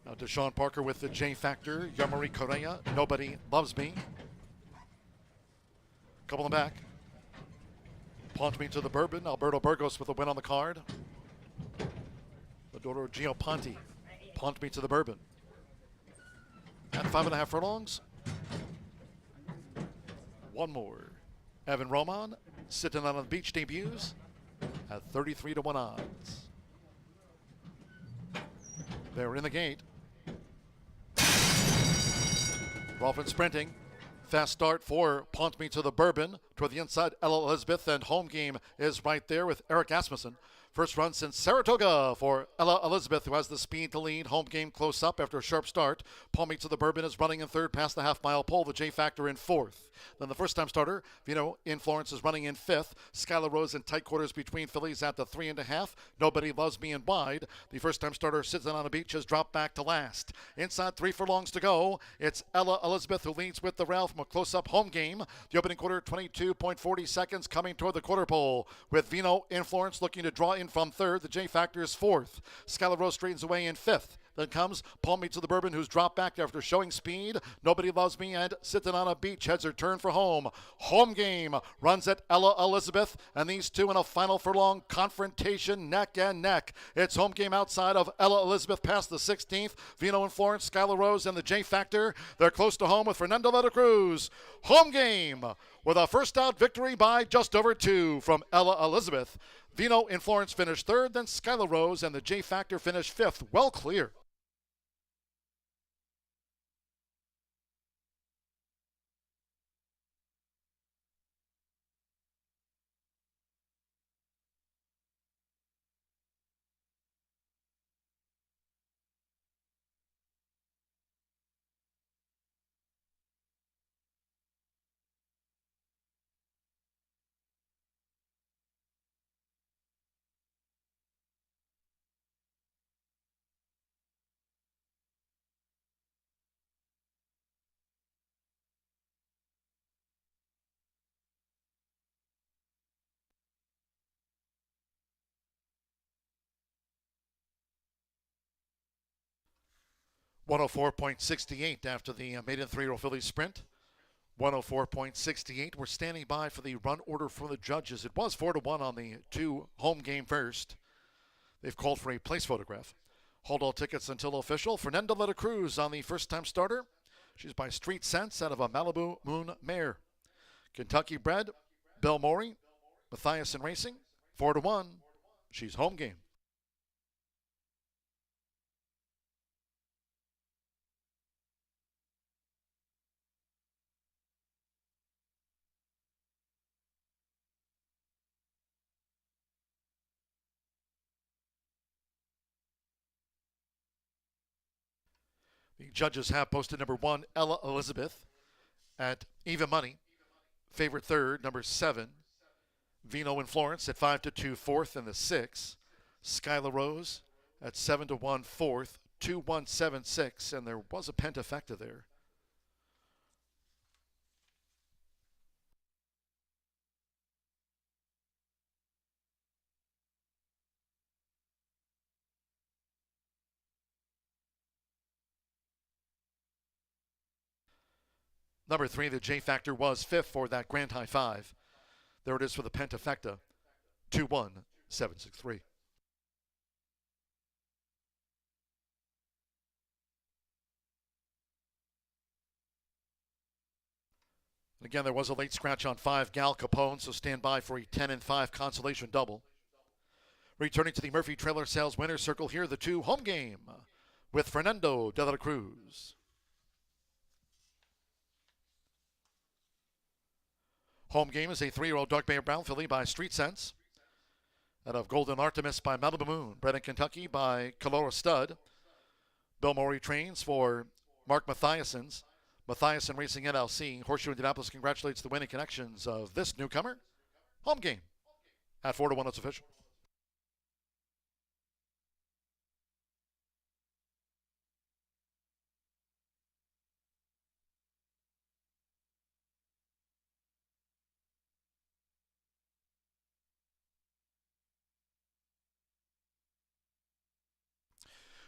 Now Deshaun Parker with the J Factor, Yamari Correa, Nobody Loves Me. Couple in back. Pont Me to the Bourbon, Alberto Burgos with a win on the card. Adoro Gio Ponti, Pont Me to the Bourbon. At 5.5 furlongs. One more. Evan Roman, sitting on the beach debuts at 33 to 1 odds. They're in the gate. Rolfin sprinting. Fast start for Pont Me to the Bourbon. Toward the inside, Ella Elizabeth, and Home Game is right there with Eric Asmussen. First run since Saratoga for Ella Elizabeth, who has the speed to lead. Home Game close up after a sharp start. Pont Me to the Bourbon is running in third past the half-mile pole. The J Factor in fourth. Then the first-time starter, Vino in Florence, is running in fifth. Skylar Rose in tight quarters between fillies at the 3.5. Nobody Loves Me in wide. The first-time starter sits on a beach, has dropped back to last. Inside 3 furlongs to go. It's Ella Elizabeth who leads with the rail from a close-up Home Game. The opening quarter, 22.40 seconds coming toward the quarter pole. With Vino in Florence looking to draw in from third. The J Factor is fourth. Skylar Rose straightens away in fifth. Then comes Pont Me to the Bourbon, who's dropped back after showing speed. Nobody Loves Me and Sitting on a Beach heads her turn for home. Home Game runs at Ella Elizabeth, and these two in a final furlong confrontation neck and neck. It's Home Game outside of Ella Elizabeth past the 16th. Vino and Florence, Skylar Rose, and the J Factor. They're close to home with Fernando de la Cruz. Home Game with a first out victory by just over 2 from Ella Elizabeth. Vino in Florence finished third, then Skylar Rose and the J Factor finished fifth. Well clear. 104.68 after the maiden 3-year-old filly sprint. 104.68. We're standing by for the run order for the judges. It was 4-1 on the 2 home game first. They've called for a place photograph. Hold all tickets until official. Fernando de la Cruz on the first-time starter. She's by Street Sense out of a Malibu Moon mare. Kentucky bred, Bill Morey, Matthias Racing, 4-1. She's home game. The judges have posted number 1, Ella Elizabeth, at even money. Favorite third, number 7, Vino in Florence at 5-2 fourth in the 6. Skylar Rose at 7-1 fourth, 2-1-7-6, and there was a pentafecta there. Number 3, the J Factor, was 5th for that Grand High 5. There it is for the pentafecta, 2-1-7-6-3. Again, there was a late scratch on 5, Gal Capone, so stand by for a 10-5 consolation double. Returning to the Murphy Trailer Sales winner's circle here, the 2 home game with Fernando de la Cruz. Home game is a 3-year-old Dark Bay Brown filly by Street Sense. Out of Golden Artemis by Malibu Moon. Bred in Kentucky by Calora Stud. Bill Morey trains for Mark Mathiassen's. Mathiassen Racing LLC. Horseshoe Indianapolis congratulates the winning connections of this newcomer. Home game at 4-1. It's official.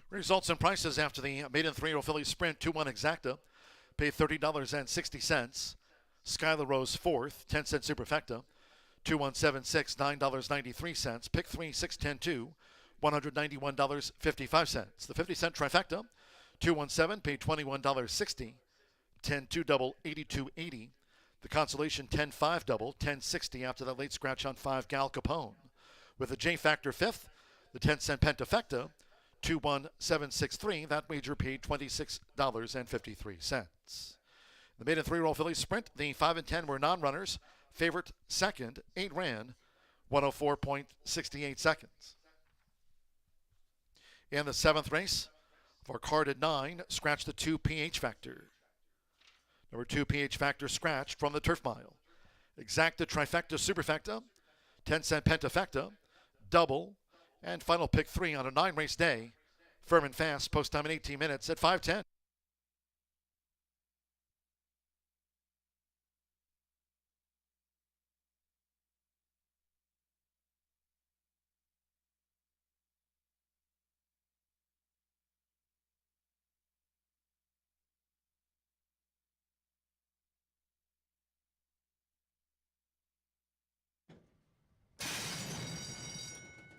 Results and prices after the maiden 3-year-old filly sprint. 2-1 exacta. Paid $30.60. Skylar Rose 4th. 10-cent superfecta. 2-1-7-6, $9.93. Pick 3, 6-10-2. $191.55. The 50-cent trifecta. 2-1-7 paid $21.60. 10-2 double, $82.80. The consolation 10-5 double, $10.60 after that late scratch on 5, Gal Capone. With the J Factor 5th, the 10-cent pentafecta. 2-1-7-6-3. That wager paid $26.53. The maiden 3-year-old filly sprint, the 5 and 10 were non-runners. Favorite second, 8 ran, 104.68 seconds. In the 7th race, for carded 9, scratched the 2 PH Factor. Number 2 PH Factor scratched from the Turf Mile. Exacta trifecta superfecta, 10-cent pentafecta, double, and final pick 3 on a 9-race day. Firm and fast, post time in 18 minutes at 5:10.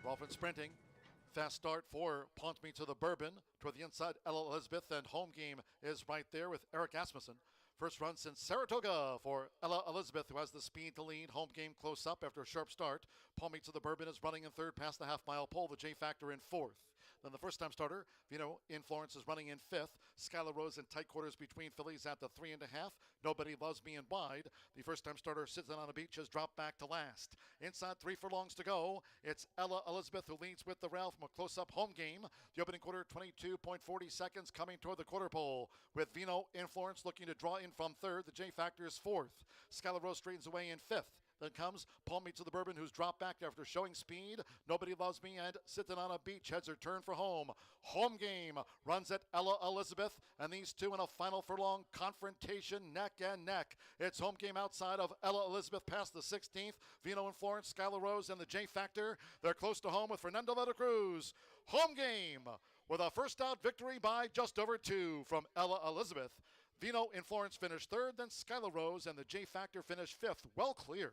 Rolfin sprinting. Fast start for Pont Me to the Bourbon. Toward the inside, Ella Elizabeth, and home game is right there with Eric Asmussen. First run since Saratoga for Ella Elizabeth, who has the speed to lead. Home game close up after a sharp start. Pont Me to the Bourbon is running in 3rd past the half-mile pole. The J Factor in 4th. Then the first-time starter, Vino in Florence, is running in 5th. Skylar Rose in tight quarters between fillies at the 3.5. Nobody Loves Me in wide. The first-time starter sitting on a beach has dropped back to last. Inside 3 furlongs to go. It's Ella Elizabeth who leads with the Ralph from a close-up home game. The opening quarter, 22.40 seconds coming toward the quarter pole. With Vino in Florence looking to draw in from 3rd. The J Factor is 4th. Skylar Rose straightens away in 5th. Then comes Pont Me to the Bourbon, who's dropped back after showing speed. Nobody Loves Me and Sitting on a Beach heads her turn for home. Home game runs at Ella Elizabeth, and these two in a final furlong confrontation neck and neck. It's home game outside of Ella Elizabeth past the 16th. Vino in Florence, Skylar Rose, and the J Factor. They're close to home with Fernando de la Cruz. Home game with a first out victory by just over 2 from Ella Elizabeth. Vino in Florence finished 3rd, then Skylar Rose and the J Factor finished 5th, well clear.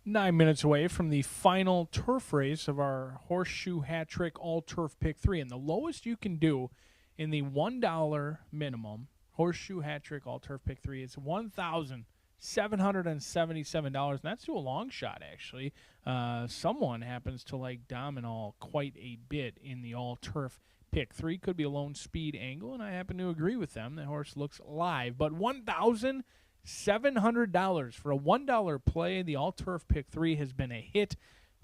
9 minutes away from the final turf race of our Horseshoe Hat Trick All Turf Pick 3. And the lowest you can do in the $1 minimum Horseshoe Hat Trick All Turf Pick 3 is $1,777. And that's to a long shot, actually. Someone happens to like Dominall quite a bit in the All Turf Pick 3. Could be a lone speed angle, and I happen to agree with them. The horse looks live. But $1,700 for a $1 play. The All Turf Pick 3 has been a hit.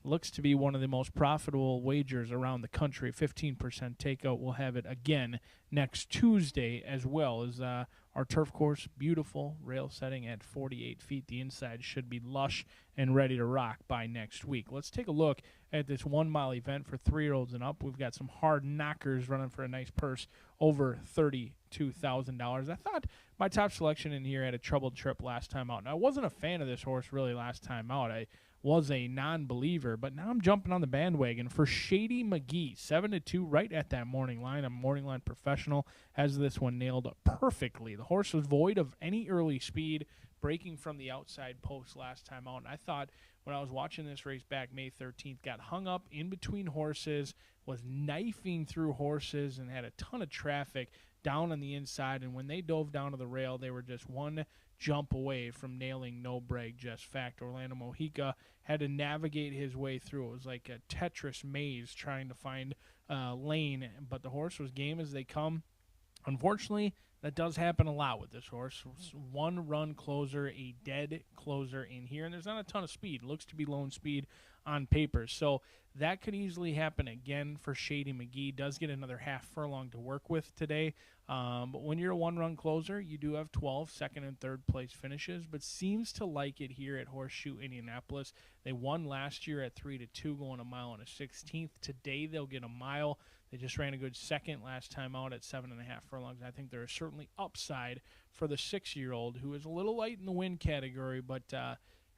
Looks to be one of the most profitable wagers around the country. 15% takeout. We'll have it again next Tuesday, as well as our turf course. Beautiful rail setting at 48 feet. The inside should be lush and ready to rock by next week. Let's take a look at this 1 mile event for 3-year-olds and up. We've got some hard knockers running for a nice purse over $32,000. I thought my top selection in here had a troubled trip last time out. Now, I wasn't a fan of this horse really last time out. I was a non-believer, but now I'm jumping on the bandwagon for Shady McGee, 7-2, right at that morning line. A morning line professional has this one nailed perfectly. The horse was void of any early speed, breaking from the outside post last time out. And I thought when I was watching this race back May 13th, got hung up in between horses, was knifing through horses, and had a ton of traffic down on the inside. And when they dove down to the rail, they were just one jump away from nailing No Brag Just Fact. Orlando Mojica had to navigate his way through. It was like a Tetris maze trying to find lane, but the horse was game as they come. Unfortunately, that does happen a lot with this horse. One run closer, a dead closer in here, and there's not a ton of speed. It looks to be lone speed on paper. So that could easily happen again for Shady McGee. Does get another half furlong to work with today. But when you're a one-run closer, you do have 12 second and third place finishes, but seems to like it here at Horseshoe Indianapolis. They won last year at 3-2, going a mile and a 16th. Today they'll get a mile. They just ran a good second last time out at 7.5 furlongs. I think there is certainly upside for the 6-year-old, who is a little light in the win category, but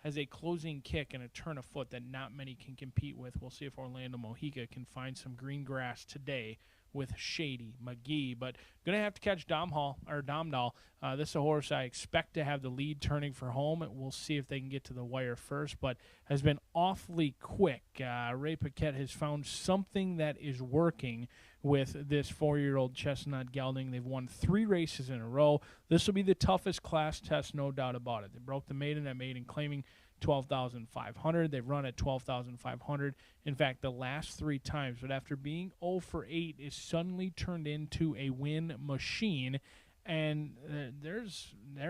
has a closing kick and a turn of foot that not many can compete with. We'll see if Orlando Mojica can find some green grass today with Shady McGee. But going to have to catch Domdahl. This is a horse I expect to have the lead turning for home. We'll see if they can get to the wire first, but has been awfully quick. Ray Paquette has found something that is working with this 4-year-old chestnut gelding. They've won 3 races in a row. This will be the toughest class test, no doubt about it. They broke the maiden at maiden, claiming 12,500. They've run at 12,500. In fact, the last 3 times, but after being 0 for 8, is suddenly turned into a win machine. And there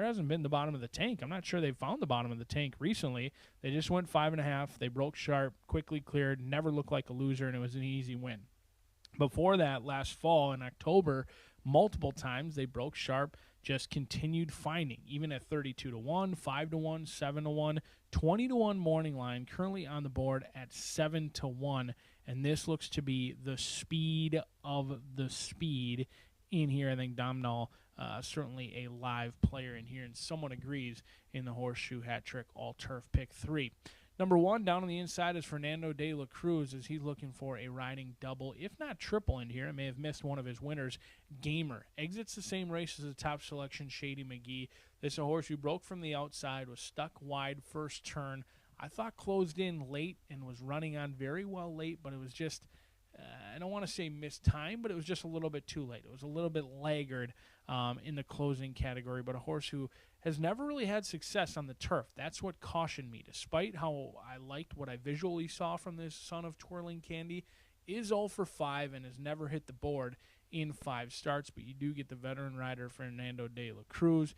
hasn't been the bottom of the tank. I'm not sure they've found the bottom of the tank recently. They just went 5.5. They broke sharp, quickly cleared, never looked like a loser, and it was an easy win. Before that, last fall in October, multiple times they broke sharp, just continued finding, even at 32-1, 5-1, 7-1, 20-1 morning line, currently on the board at 7-1. And this looks to be the speed of the speed in here. I think Domdahl, certainly a live player in here, and someone agrees in the Horseshoe Hat Trick All Turf Pick 3. Number 1 down on the inside is Fernando de la Cruz, as he's looking for a riding double, if not triple in here. I may have missed one of his winners. Gamer exits the same race as the top selection, Shady McGee. This is a horse who broke from the outside, was stuck wide first turn. I thought closed in late and was running on very well late, but it was just, I don't want to say missed time, but it was just a little bit too late. It was a little bit laggard in the closing category, but a horse who has never really had success on the turf. That's what cautioned me. Despite how I liked what I visually saw from this son of Twirling Candy, is 0 for 5 and has never hit the board in 5 starts. But you do get the veteran rider Fernando de la Cruz,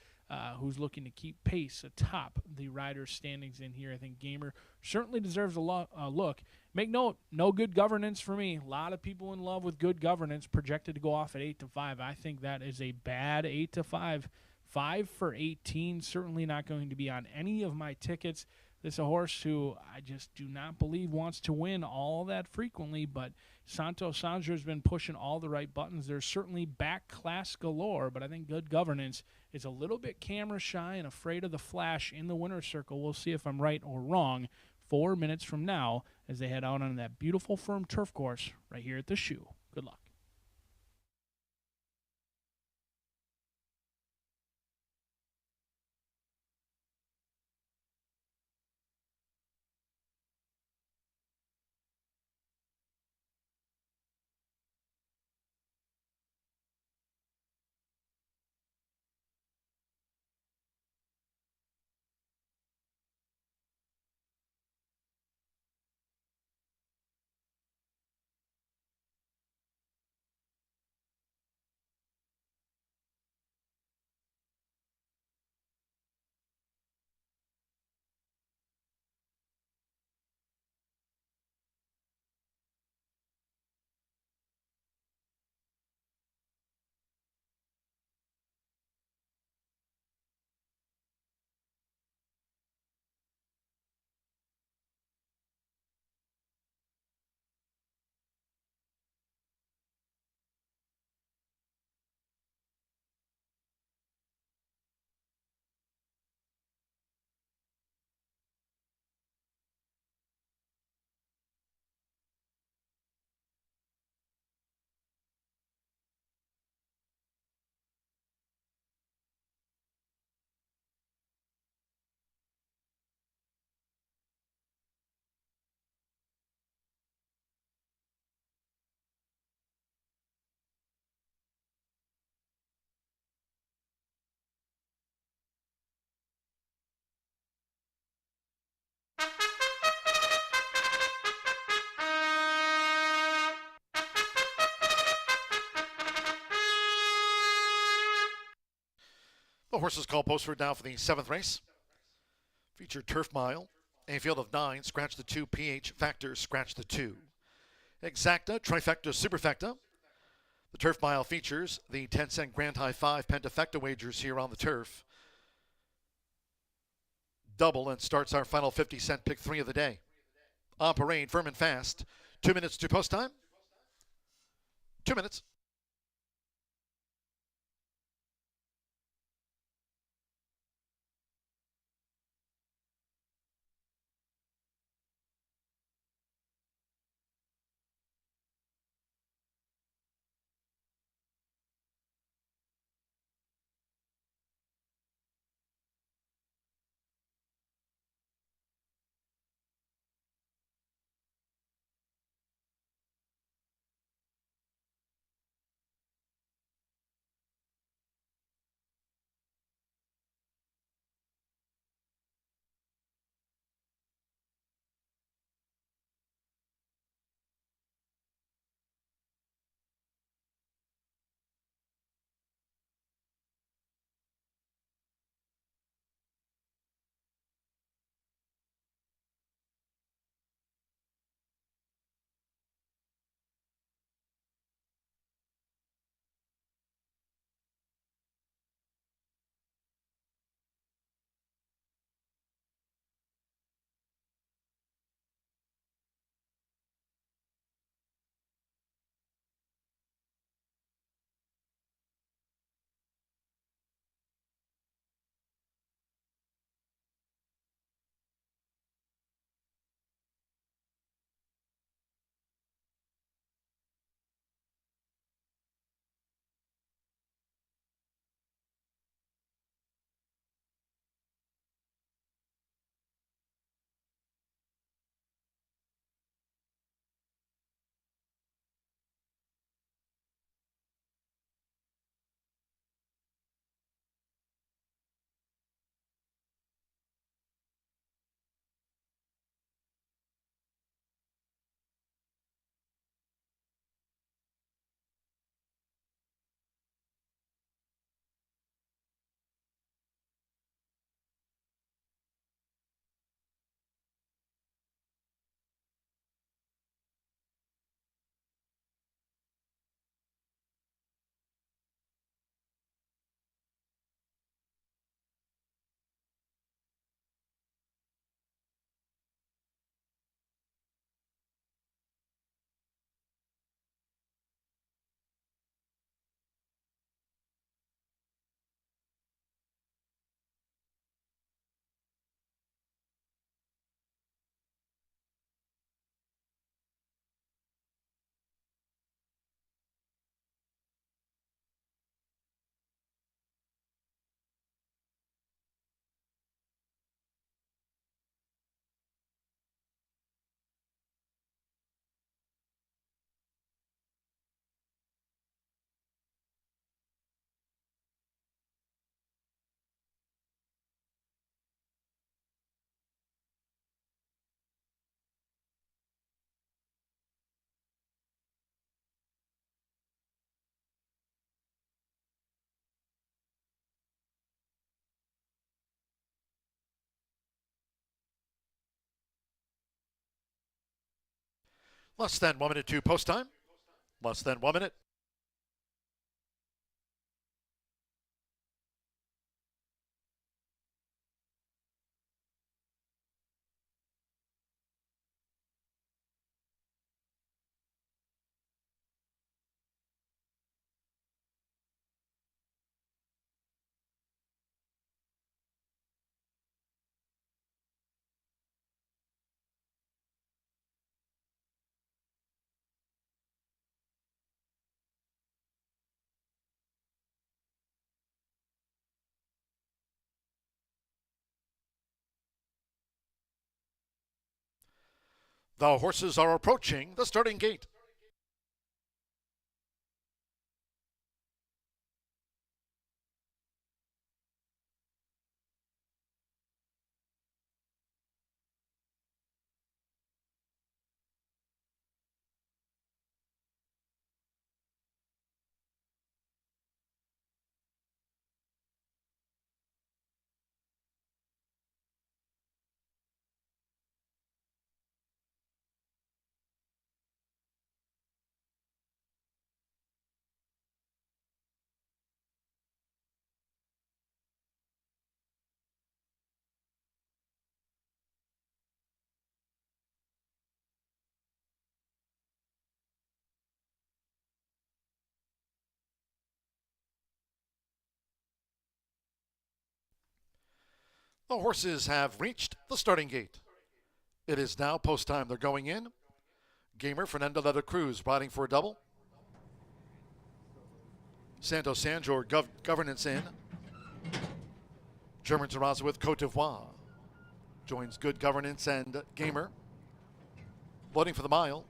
who's looking to keep pace atop the rider standings in here. I think Gamer certainly deserves a look. Make note, no Good Governance for me. A lot of people in love with Good Governance, projected to go off at 8-5. I think that is a bad 8-5. 5 for 18, certainly not going to be on any of my tickets. This is a horse who I just do not believe wants to win all that frequently, but Santos Sandra has been pushing all the right buttons. There's certainly back class galore, but I think Good Governance is a little bit camera shy and afraid of the flash in the winner's circle. We'll see if I'm right or wrong 4 minutes from now as they head out on that beautiful firm turf course right here at the Shoe. Good luck. The horses call Postford now for the 7th race. Featured Turf Mile, a field of 9, scratch the 2, PH Factor, scratch the 2. Exacta, Trifecta, Superfecta. The Turf Mile features the 10-cent Grand High 5 Pentafecta wagers here on the turf. Double and starts our final 50-cent pick 3 of the day. On parade, firm and fast. 2 minutes to post time. 2 minutes. Less than 1 minute to post time. Less than 1 minute. The horses are approaching the starting gate. The horses have reached the starting gate. It is now post time. They're going in. Gamer Fernando de la Cruz riding for a double. Santos Sanjor governance in. German Terraza with Cote d'Ivoire. Joins Good Governance and Gamer. Loading for the mile.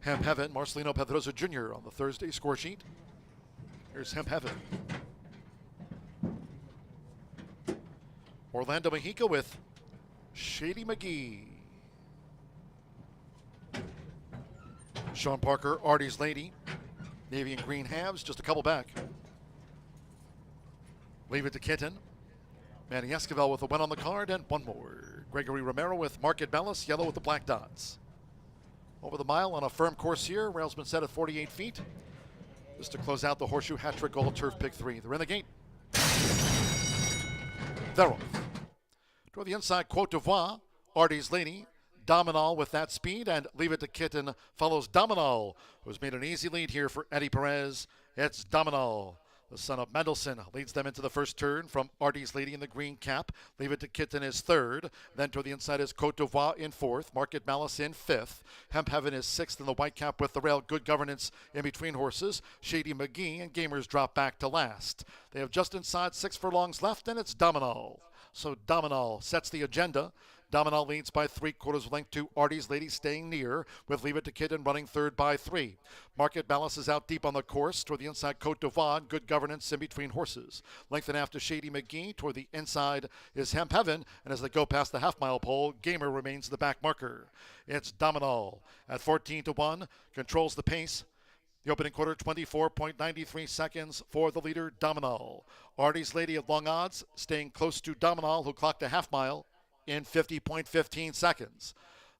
Hemp Heaven, Marcelino Pedrosa Jr. on the Thursday score sheet. Here's Hemp Heaven. Orlando Mexico with Shady McGee. Sean Parker, Artie's Lady. Navy and green halves, just a couple back. Leave it to Kitten. Manny Esquivel with a win on the card, and one more. Gregory Romero with Market Bellis, yellow with the black dots. Over the mile on a firm course here. Rail's been set at 48 feet. Just to close out the Horseshoe Hat-Trick Gold Turf Pick 3. They're in the gate. They're off. Toward the inside, Cote d'Ivoire, Artie's Lady. Dominal with that speed, and Leave It to Kitten follows Dominal, who's made an easy lead here for Eddie Perez. It's Dominal. The son of Mendelssohn leads them into the first turn from Artie's Lady in the green cap. Leave It to Kitten is third. Then to the inside is Cote d'Ivoire in fourth. Market Malice in fifth. Hemp Heaven is sixth in the white cap with the rail. Good Governance in between horses. Shady McGee and Gamers drop back to last. They have just inside 6 furlongs left, and it's Dominal. So Dominal sets the agenda. Dominal leads by 3/4 length to Artie's Lady staying near, with Leave It to Kitten running third by 3. Market Balance is out deep on the course. Toward the inside, Cote d'Ivoire, Good Governance in between horses. Length and after Shady McGee. Toward the inside is Hemp Heaven, and as they go past the half-mile pole, Gamer remains the back marker. It's Dominal at 14-1, controls the pace. The opening quarter, 24.93 seconds for the leader, Dominal. Artie's Lady at long odds, staying close to Dominal, who clocked a half mile in 50.15 seconds.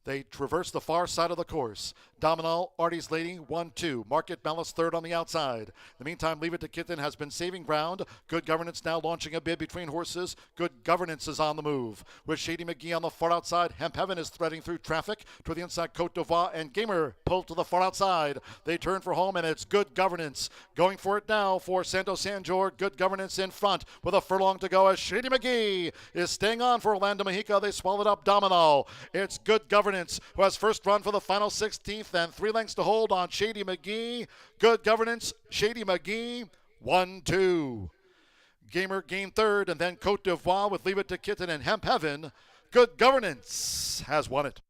They traverse the far side of the course. Dominal, Artie's Lady, 1-2. Market Malice third on the outside. In the meantime, Leave It to Kitten has been saving ground. Good Governance now launching a bid between horses. Good Governance is on the move. With Shady McGee on the far outside, Hemp Heaven is threading through traffic. To the inside, Cote d'Ivoire and Gamer pulled to the far outside. They turn for home, and it's Good Governance. Going for it now for Santos Sanjor. Good Governance in front with a furlong to go as Shady McGee is staying on for Orlando Mexico. They swallowed up Dominal. It's Good Governance who has first run for the final 16th and 3 lengths to hold on Shady McGee. Good Governance, Shady McGee, 1-2. Gamer gained third, and then Cote d'Ivoire with Leave It to Kitten and Hemp Heaven. Good Governance has won it.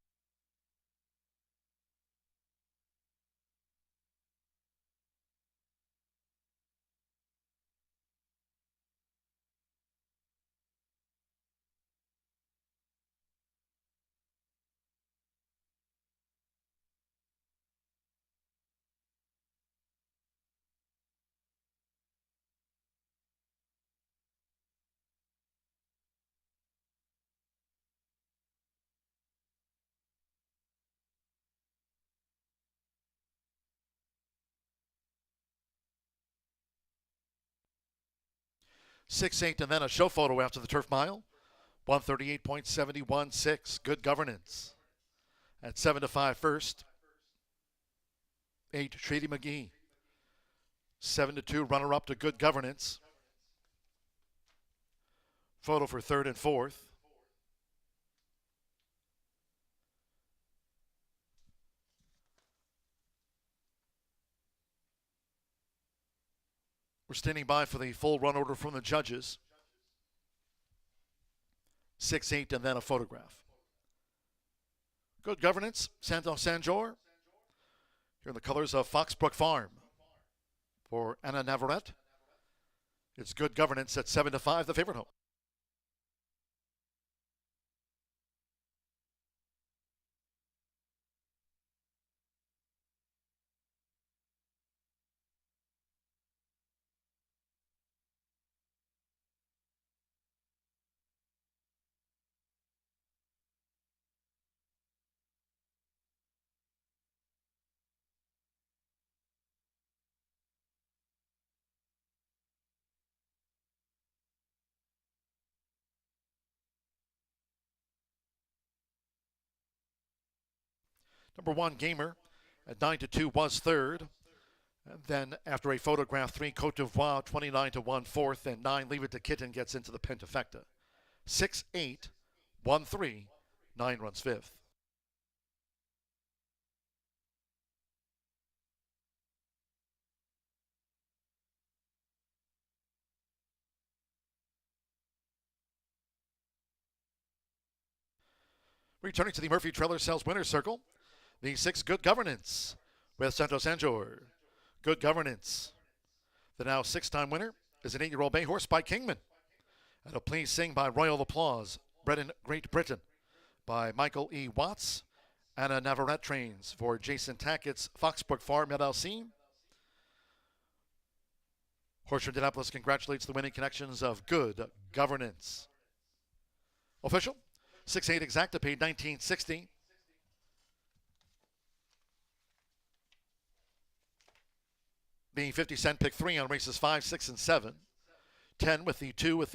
Six, 8, and then a show photo after the turf mile. 138.716. Good Governance. At 7-5 first. 8, Shady McGee. 7-2, runner-up to Good Governance. Photo for third and fourth. We're standing by for the full run order from the judges. 6, 8, and then a photograph. Good Governance, Santos Sanjor. Here in the colors of Foxbrook Farm. For Anna Navarrete, it's Good Governance at 7-5, the favorite home. Number 1, Gamer, at 9-2 was third. And then after a photograph, 3, Cote d'Ivoire, 29-1 fourth, and 9, Leave It to Kitten gets into the pentafecta. 6-8-1-3, 9 runs fifth. Returning to the Murphy Trailer Sales Winner's Circle, the 6 Good Governance with Santo Sanjor. Good Governance. The now 6-time winner is an 8-year-old bay horse by Kingman. And a Please Sing by Royal Applause, bred in Great Britain by Michael E. Watts. Anna Navarrete trains for Jason Tackett's Foxbrook Farm LLC. Horseshoe Indianapolis congratulates the winning connections of Good Governance. Official, 6'8" exacta, paid $19.60. The 50-cent pick 3 on races 5, 6, and 7. 10 with the 2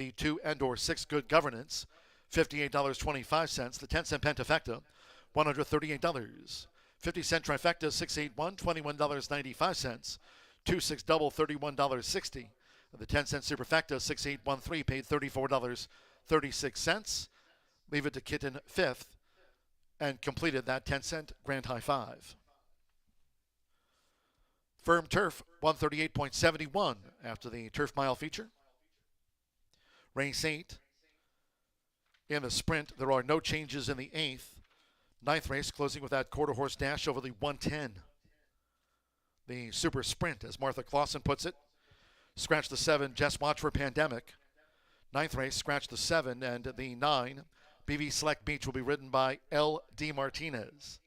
and or 6 Good Governance, $58.25. The 10-cent pentafecta, $138. 50-cent trifecta, 681, $21.95. 2-6 double, $31.60. The 10-cent superfecta, 6813, paid $34.36. Leave It to Kitten fifth, and completed that 10-cent grand high five. Firm Turf, 138.71 after the Turf Mile feature. Race 8. In the sprint, there are no changes in the 8th. 9th race closing with that quarter horse dash over the 110. The super sprint, as Martha Clausen puts it. Scratch the 7, Just Watch for Pandemic. 9th race, scratch the 7, and the 9, BV Select Beach, will be ridden by L.D. Martinez.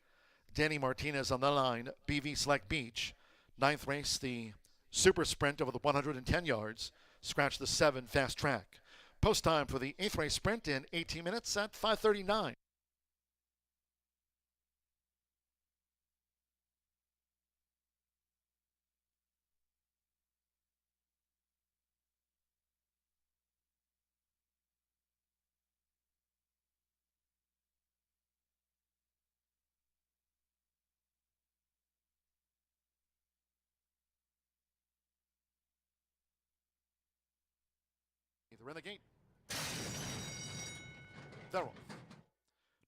Danny Martinez on the 9, BV Select Beach. 9th race, the super sprint over the 110 yards. Scratch the 7, Fast Track. Post time for the 8th race sprint in 18 minutes at 5:39. They're in the gate. They're off.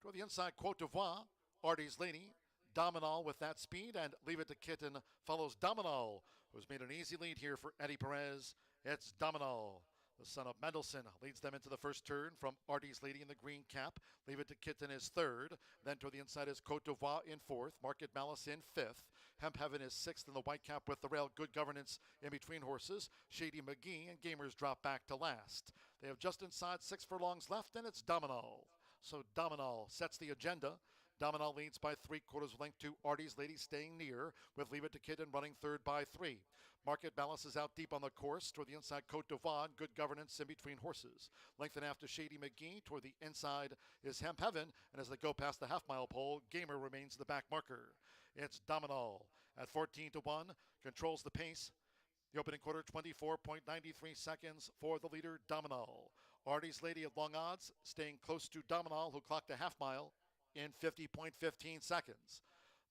Toward the inside, Cote d'Ivoire, Artie's Lady, Dominal with that speed, and Leave It to Kitten follows Dominal, who's made an easy lead here for Eddie Perez. It's Dominal, the son of Mendelssohn, leads them into the first turn from Artie's Lady in the green cap. Leave It to Kitten is third. Then toward the inside is Cote d'Ivoire in fourth. Market Malice in fifth. Hemp Heaven is sixth in the white cap with the rail. Good Governance in between horses. Shady McGee and Gamers drop back to last. They have just inside 6 furlongs left, and it's Dominal. So Dominal sets the agenda. Dominal leads by 3/4 length to Artie's Lady, staying near, with Leave It to Kitten running third by 3. Market Balance is out deep on the course. Toward the inside, Cote d'Ivoire, Good Governance in between horses. Length and after Shady McGee. Toward the inside is Hemp Heaven, and as they go past the half-mile pole, Gamer remains the back marker. It's Dominal at 14-1, controls the pace. The opening quarter, 24.93 seconds for the leader, Dominal. Artie's Lady at long odds, staying close to Dominal, who clocked a half mile in 50.15 seconds.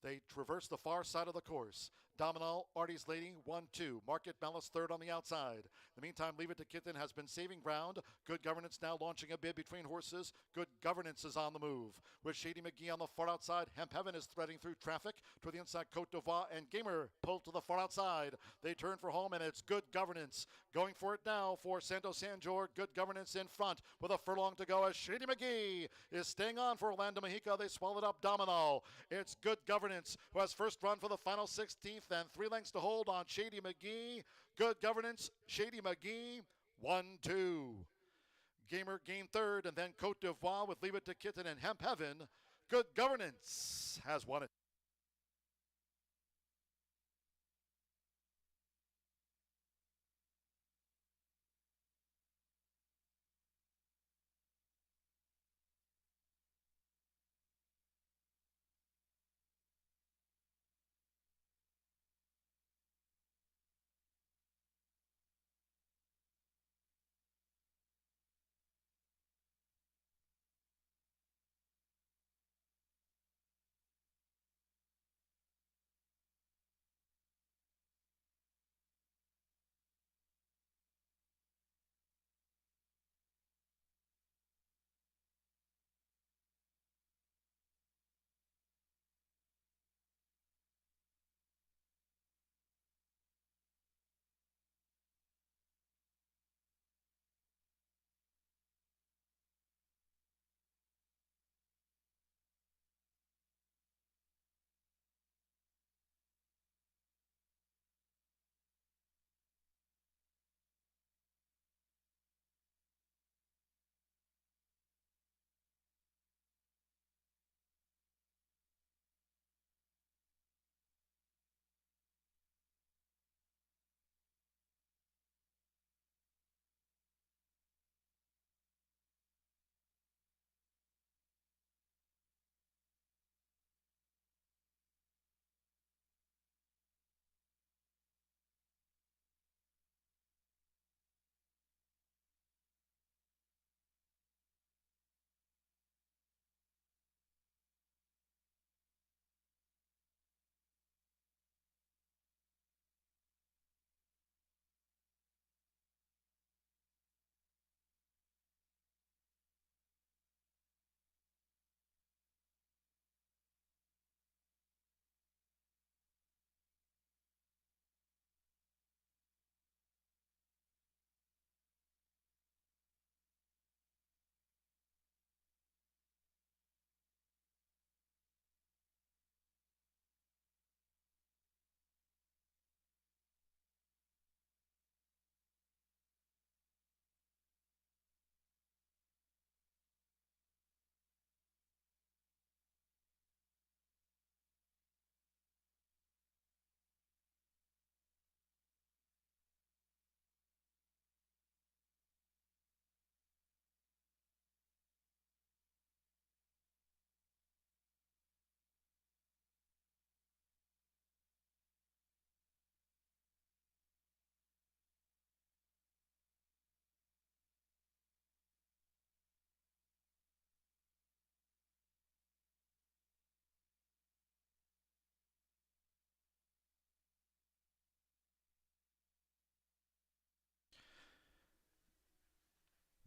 They traverse the far side of the course. Dominal, Artie's Lady, 1-2. Market Malice third on the outside. In the meantime, Leave It to Kitten has been saving ground. Good Governance now launching a bid between horses. Good Governance is on the move. With Shady McGee on the far outside, Hemp Heaven is threading through traffic to the inside. Cote d'Ivoire and Gamer pulled to the far outside. They turn for home, and it's Good Governance going for it now for Santo Sanjor. Good Governance in front with a furlong to go as Shady McGee is staying on for Orlando Mexico. They swallowed up Domino. It's Good Governance who has first run for the final 16th, and 3 lengths to hold on Shady McGee. Good Governance, Shady McGee, 1-2. Gamer gained third, and then Cote d'Ivoire with Leave It to Kitten and Hemp Heaven. Good Governance has won it.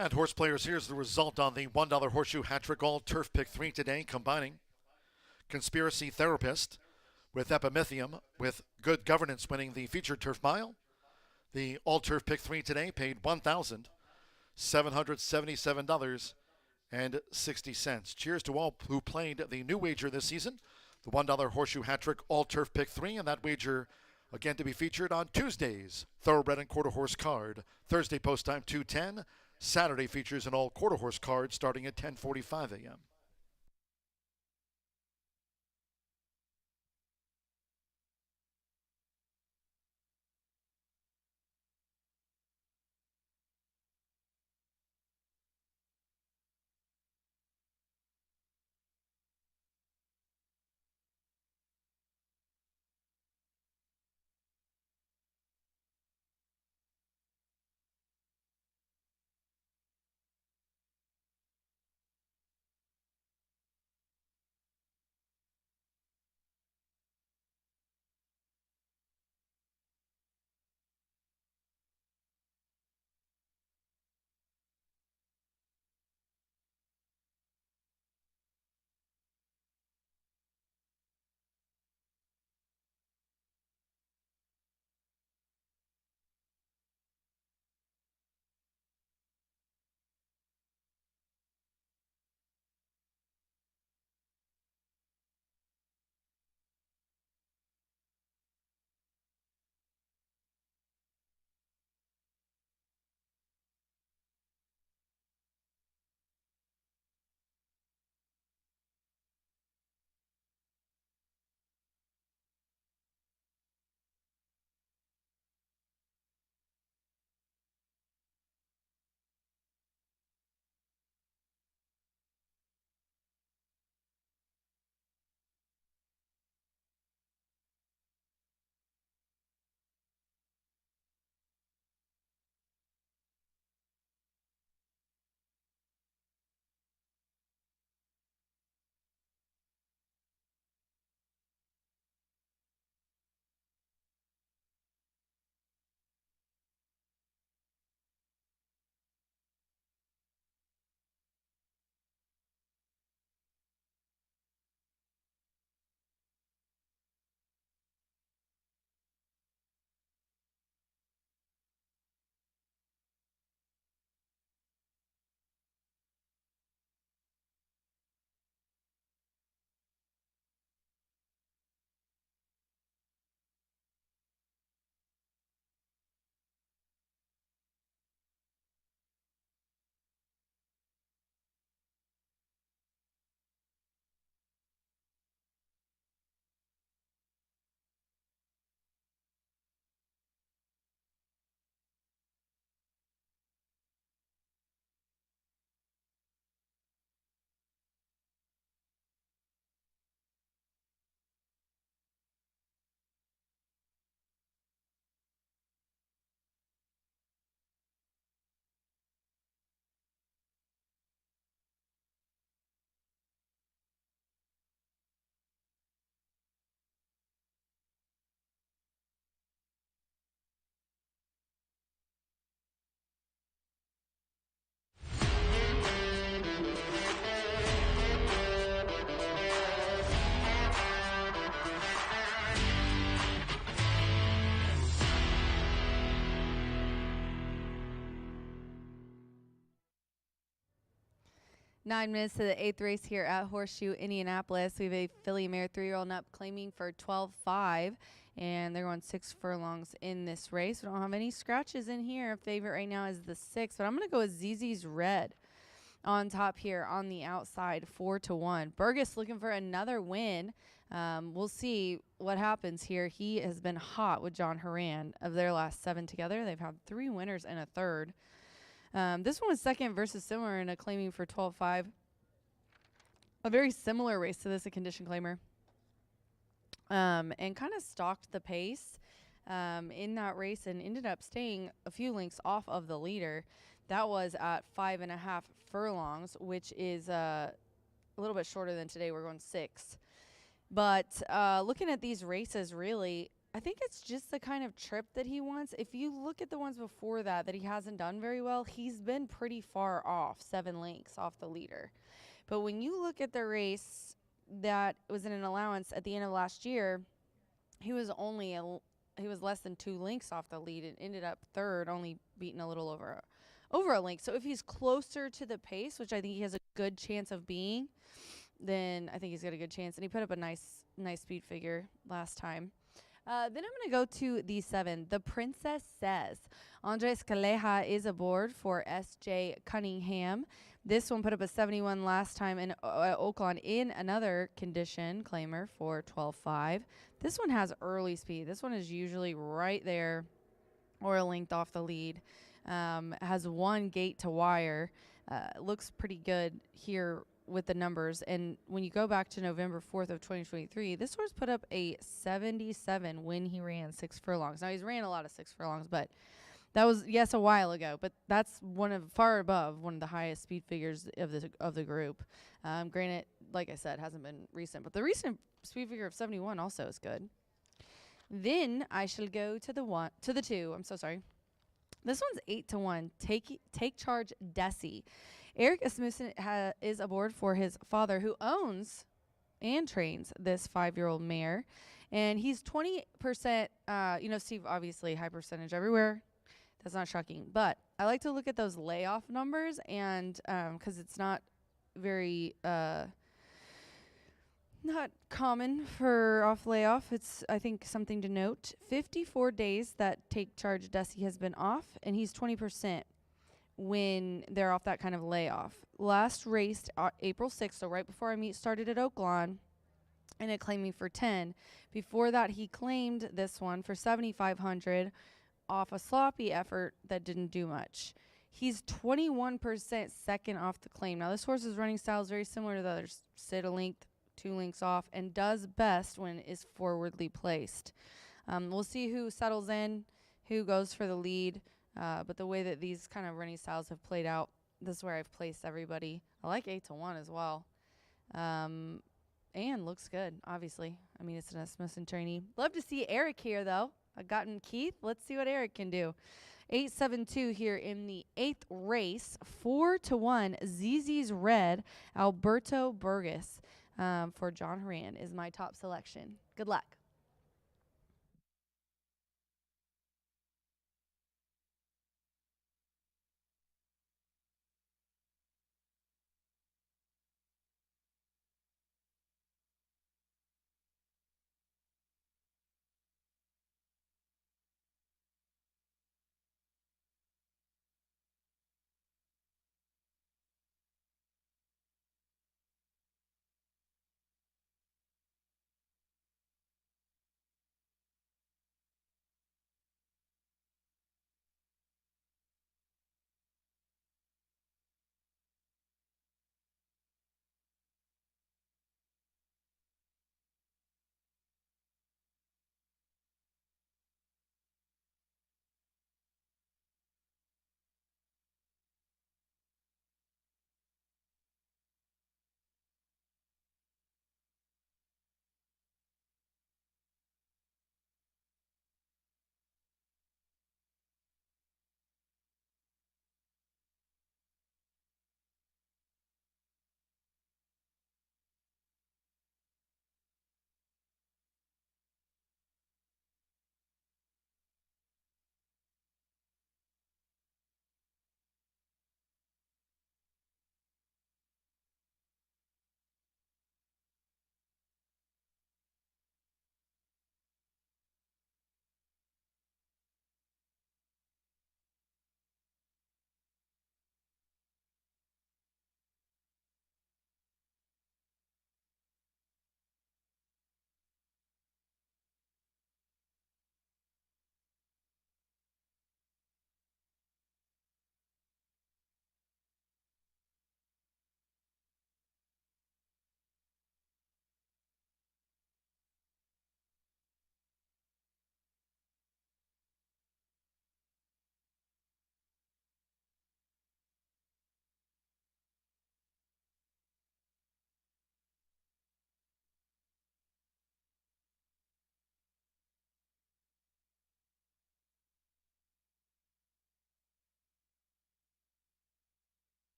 And horse players, here's the result on the $1 Horseshoe Hat Trick All Turf Pick 3 today, combining Conspiracy Therapist with Epimethium, with Good Governance winning the featured turf mile. The All Turf Pick 3 today paid $1,777.60. Cheers to all who played the new wager this season, the $1 Horseshoe Hat Trick All Turf Pick 3, and that wager again to be featured on Tuesday's Thoroughbred and Quarter Horse card. Thursday post time 2:10. Saturday features an all quarter horse card starting at 10:45 a.m. Nine minutes to the eighth race here at Horseshoe Indianapolis. We have a filly mare 3-year-old up claiming for 12.5, and they're going 6 furlongs in this race. We don't have any scratches in here. Favorite right now is the 6, but I'm going to go with ZZ's Red on top here on the outside, 4-1. Burgess looking for another win. We'll see what happens here. He has been hot with John Horan. Of their last 7 together, they've had 3 winners and a third. This one was second versus similar in a claiming for 12.5. A very similar race to this, a condition claimer. And kind of stalked the pace in that race and ended up staying a few lengths off of the leader. That was at 5.5 furlongs, which is a little bit shorter than today. We're going 6. But looking at these races, really, I think it's just the kind of trip that he wants. If you look at the ones before that he hasn't done very well, he's been pretty far off, 7 lengths off the leader. But when you look at the race that was in an allowance at the end of last year, he was less than 2 lengths off the lead and ended up third, only beating a little over a length. So if he's closer to the pace, which I think he has a good chance of being, then I think he's got a good chance. And he put up a nice speed figure last time. Then I'm going to go to the 7. The Princess Says. Andres Calleja is aboard for S.J. Cunningham. This one put up a 71 last time in Oakland in another condition claimer for 12.5. This one has early speed. This one is usually right there or a length off the lead. Has 1 gate to wire. Looks pretty good here with the numbers. And when you go back to November 4th of 2023, this horse put up a 77 when he ran 6 furlongs. Now, he's ran a lot of 6 furlongs, but that was, yes, a while ago, but that's far above one of the highest speed figures of the group. Granted, like I said, hasn't been recent, but the recent speed figure of 71 also is good. Then I shall go to the 2. I'm so sorry. This one's 8-1. Take Charge Desi. Eric Asmussen is aboard for his father, who owns and trains this 5-year-old mare, and he's 20%. Steve, obviously high percentage everywhere. That's not shocking, but I like to look at those layoff numbers, and because it's not very not common for off layoff. It's, I think, something to note. 54 days that Take Charge Desi has been off, and he's 20% when they're off that kind of layoff. Last raced April 6th, so right before our meet started at Oaklawn, and it claimed me for 10. Before that, he claimed this one for 7,500 off a sloppy effort that didn't do much. He's 21% second off the claim. Now, this horse's running style is very similar to the others. Sit a length, 2 lengths off, and does best when it is forwardly placed. We'll see who settles in, who goes for the lead, but the way that these kind of running styles have played out, this is where I've placed everybody. I like 8-1 as well. And looks good, obviously. I mean, it's an Asmussen trainee. Love to see Eric here, though. I've gotten Keith. Let's see what Eric can do. 8-7-2 here in the 8th race. 4-1, ZZ's Red, Alberto Burgess. For John Horan is my top selection. Good luck.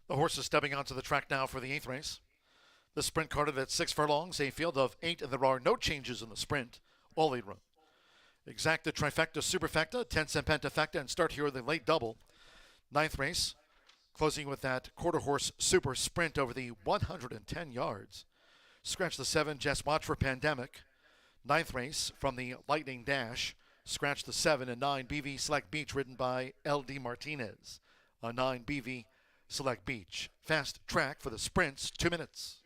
The horses stepping onto the track now for the 8th race. The sprint carded at 6 furlongs, a field of 8, and there are no changes in the sprint. All 8 run. Exacta, Trifecta, Superfecta, 10 cent Pentafecta, and Start Here the late double. 9th race, closing with that quarter horse super sprint over the 110 yards. Scratch the 7, Just Watch for Pandemic. 9th race from the Lightning Dash. Scratch the 7 and 9 BV Select Beach, ridden by L.D. Martinez. A 9 BV Select Beach. Fast track for the sprints, 2 minutes.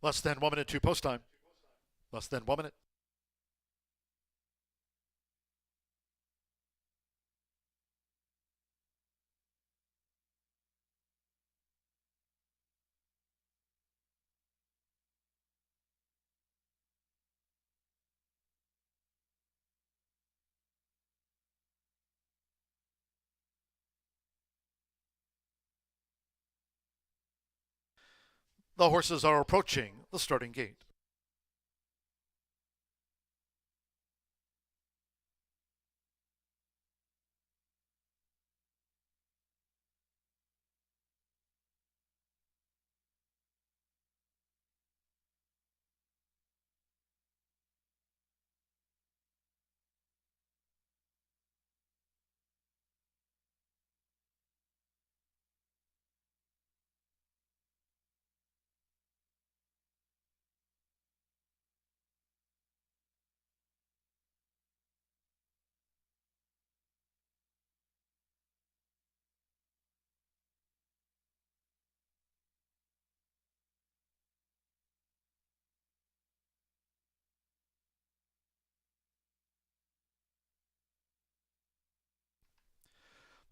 Less than 1 minute to post time. Less than 1 minute. The horses are approaching the starting gate.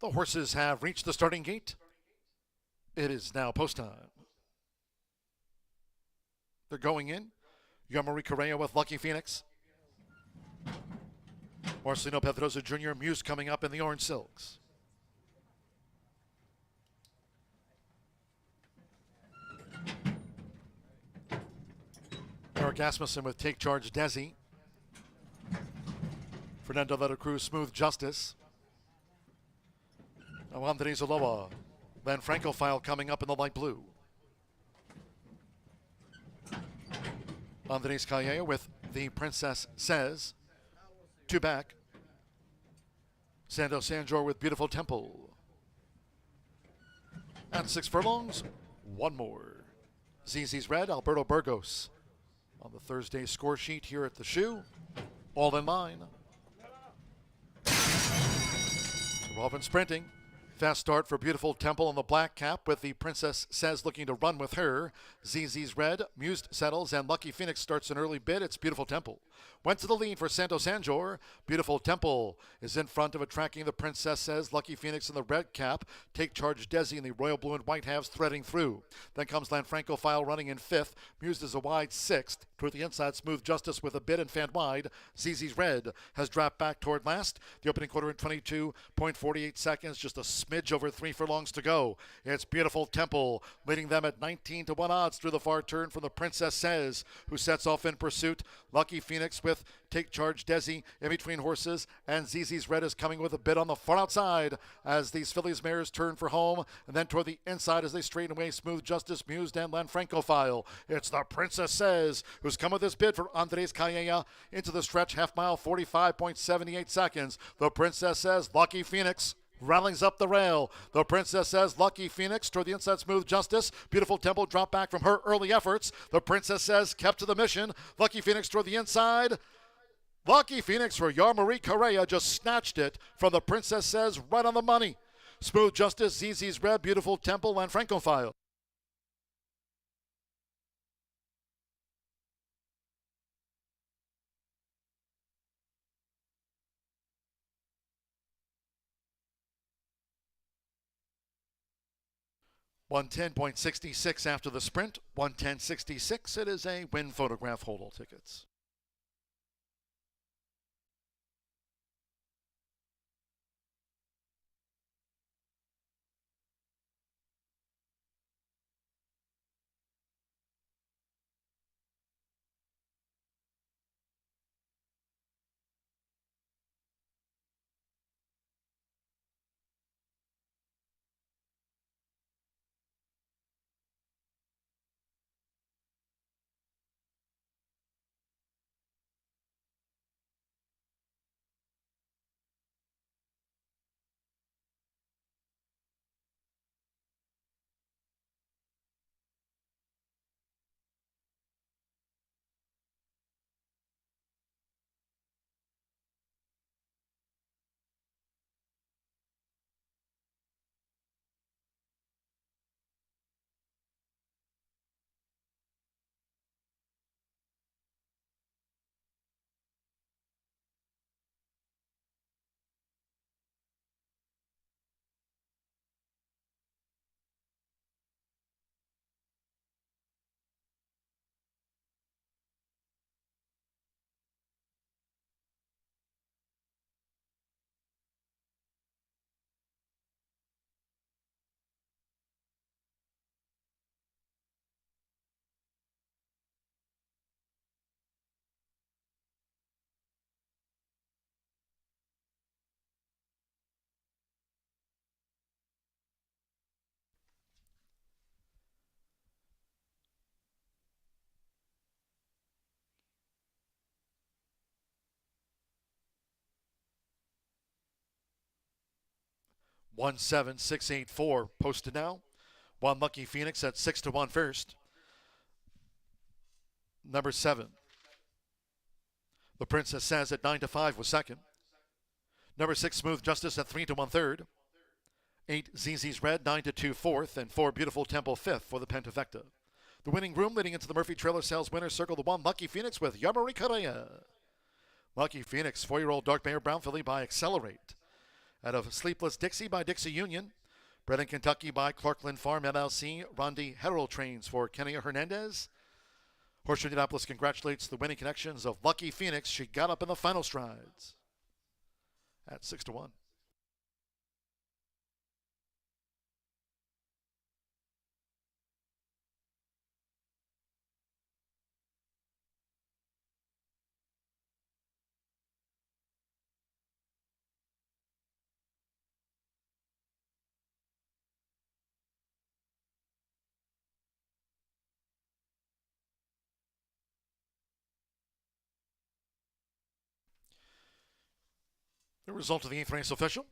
The horses have reached the starting gate. It is now post time. They're going in. Yamari Correa with Lucky Phoenix. Marcelino Pedrosa Jr. Muse coming up in the orange silks. Eric Asmussen with Take Charge Desi. Fernando Vera Cruz Smooth Justice. Now Andres Aloa. Van Franco file coming up in the light blue. Andres Calleja with The Princess Says. Two back. Santos Sanjor with Beautiful Temple. And 6 furlongs, one more. ZZ's Red, Alberto Burgos. On the Thursday score sheet here at the Shoe. All in line. Robin sprinting. Fast start for Beautiful Temple on the black cap with The Princess Says looking to run with her. ZZ's Red, Mused settles, and Lucky Phoenix starts an early bid. It's Beautiful Temple. Went to the lead for Santos Sanjor. Beautiful Temple is in front of attracting The Princess Says. Lucky Phoenix in the red cap. Take Charge Desi in the royal blue and white halves threading through. Then comes Lanfranco File running in 5th. Mused is a wide 6th. Toward the inside, Smooth Justice with a bid and fan wide. ZZ's Red has dropped back toward last. The opening quarter in 22.48 seconds. Just a smidge over 3 furlongs to go. It's Beautiful Temple leading them at 19 to 1 odds through the far turn from The Princess Says, who sets off in pursuit. Lucky Phoenix with Take Charge Desi in between horses, and ZZ's Red is coming with a bid on the far outside as these fillies mares turn for home, and then toward the inside as they straighten away Smooth Justice, Mused, and Lanfranco File. It's The Princess Says who's come with this bid for Andres Calleja into the stretch, half mile, 45.78 seconds. The Princess Says, Lucky Phoenix rallies up the rail. The Princess Says, Lucky Phoenix toward the inside, Smooth Justice. Beautiful Temple dropped back from her early efforts. The Princess Says kept to the mission. Lucky Phoenix toward the inside. Lucky Phoenix for Yarmarie Correa just snatched it from The Princess Says right on the money. Smooth Justice, ZZ's Red, Beautiful Temple, and Franco File. $110.66 after the sprint. $110.66. It is a win photograph hold all tickets. One 7-6-8-4 posted now. One Lucky Phoenix at 6 to 1 first. Number 7. The Princess Says at 9 to 5 was second. Number 6 Smooth Justice at 3 to 1 third. 8 ZZ's Red 9 to 2 fourth, and 4 Beautiful Temple fifth for the Pentavecta. The winning groom leading into the Murphy Trailer Sales winner circle, the 1 Lucky Phoenix with Yarmarie Correa. Lucky Phoenix, 4-year-old dark Mayor Brown filly by Accelerate. Out of Sleepless Dixie by Dixie Union. Bred in Kentucky by Clarkland Farm LLC. Rondi Herald trains for Kenia Hernandez. Horseshoe Indianapolis congratulates the winning connections of Lucky Phoenix. She got up in the final strides at 6-1. The result of the 8th race official.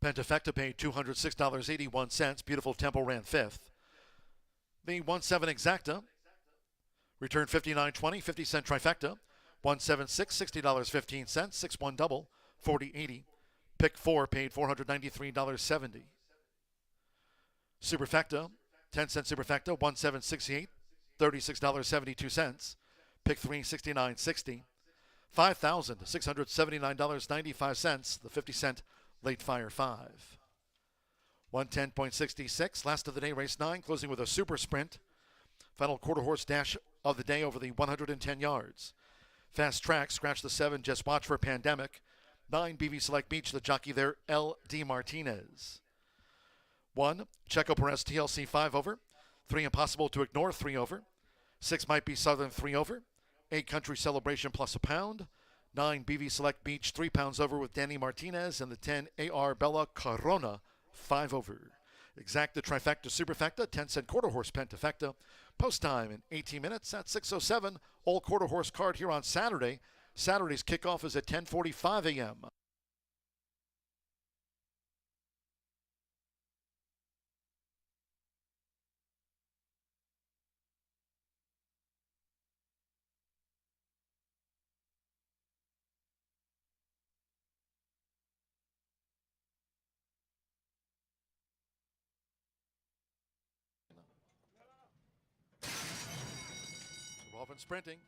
Pentafecta paid $206.81. Beautiful Temple ran 5th. The 1-7 Exacta returned $59.20, 50-cent trifecta. 176, $60.15. 6-1 double, $40.80. Pick 4 paid $493.70. Superfecta, 10-cent Superfecta, 1768, $36.72. Pick 3, $69.60. $5,679.95, the 50-cent late fire 5. 110.66, last of the day, race 9, closing with a super sprint. Final quarter horse dash of the day over the 110 yards. Fast Track, scratch the 7, just watch for Pandemic. 9, BV Select Beach, the jockey there, L.D. Martinez. 1, Checo Perez TLC 5 over. 3, Impossible to Ignore 3 over. 6, Might Be Southern 3 over. 8, Country Celebration plus a pound. 9, BV Select Beach 3 pounds over with Danny Martinez. And the 10, AR Bella Corona 5 over. Exacta Trifecta Superfecta, 10-cent quarter horse Pentafecta. Post time in 18 minutes at 6:07. Old quarter horse card here on Saturday. Saturday's kickoff is at 10:45 a.m. We're off and sprinting.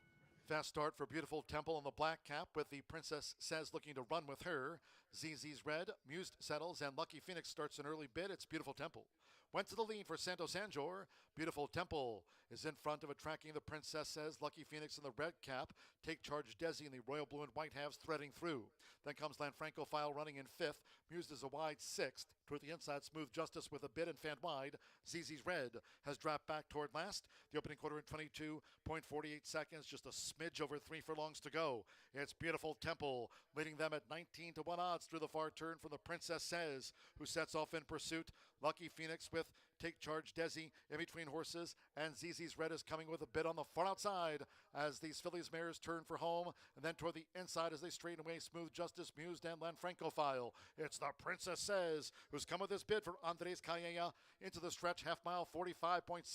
Fast start for Beautiful Temple on the black cap with the Princess Says looking to run with her. ZZ's red, Mused settles, and Lucky Phoenix starts an early bid. It's Beautiful Temple. Went to the lead for Santos Sanjor. Beautiful Temple is in front of tracking the Princess Says. Lucky Phoenix in the red cap. Take Charge Desi in the royal blue and white halves threading through. Then comes Lanfranco File running in 5th. Mused is a wide 6th. Toward the inside, Smooth Justice with a bid and fan wide. ZZ's red has dropped back toward last. The opening quarter in 22.48 seconds. Just a smidge over 3 furlongs to go. It's Beautiful Temple leading them at 19-1 odds through the far turn from the Princess Says, who sets off in pursuit. Lucky Phoenix with Take Charge Desi in between horses, and ZZ's Red is coming with a bid on the far outside as these fillies mares turn for home, and then toward the inside as they straighten away Smooth Justice, Mused, and Lanfranco File. It's the Princess Says who's come with this bid for Andres Calleja into the stretch, half mile, 45.78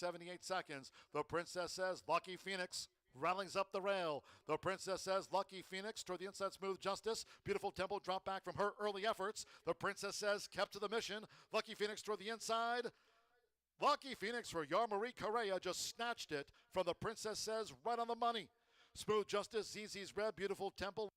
seconds. The Princess Says, Lucky Phoenix rattles up the rail. The Princess Says, Lucky Phoenix toward the inside, Smooth Justice. Beautiful Temple dropped back from her early efforts. The Princess Says kept to the mission. Lucky Phoenix toward the inside. Lucky Phoenix for Yarmarie Correa just snatched it from the Princess Says right on the money. Smooth Justice, ZZ's Red, Beautiful Temple.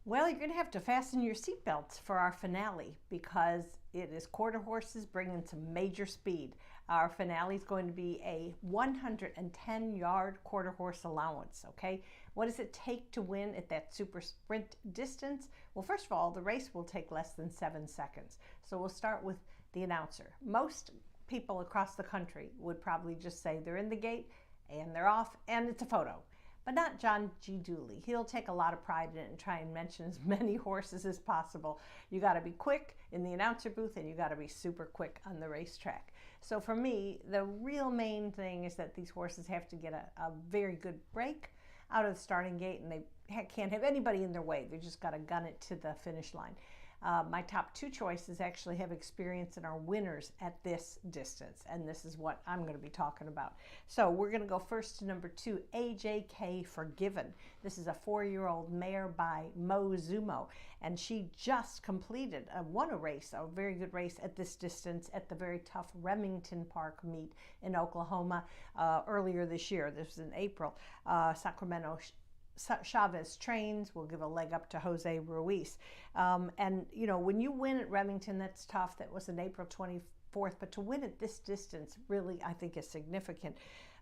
Well, you're going to have to fasten your seatbelts for our finale because it is quarter horses bringing some major speed. Our finale is going to be a 110-yard quarter horse allowance, okay? What does it take to win at that super sprint distance? Well, first of all, the race will take less than 7 seconds. So we'll start with the announcer. Most people across the country would probably just say they're in the gate and they're off and it's a photo. But not John G. Dooley. He'll take a lot of pride in it and try and mention as many horses as possible. You got to be quick in the announcer booth and you got to be super quick on the racetrack. So for me, the real main thing is that these horses have to get a very good break out of the starting gate, and they can't have anybody in their way. They just got to gun it to the finish line. My top 2 choices actually have experience and are winners at this distance, and this is what I'm going to be talking about. So we're going to go first to number 2, AJK Forgiven. This is a 4-year-old mare by Mo Zumo, and she just completed, won a race, a very good race at this distance at the very tough Remington Park meet in Oklahoma earlier this year. This was in April. Sacramento Chavez trains will give a leg up to Jose Ruiz. And, you know, when you win at Remington, that's tough. That was on April 24th. But to win at this distance really, I think, is significant.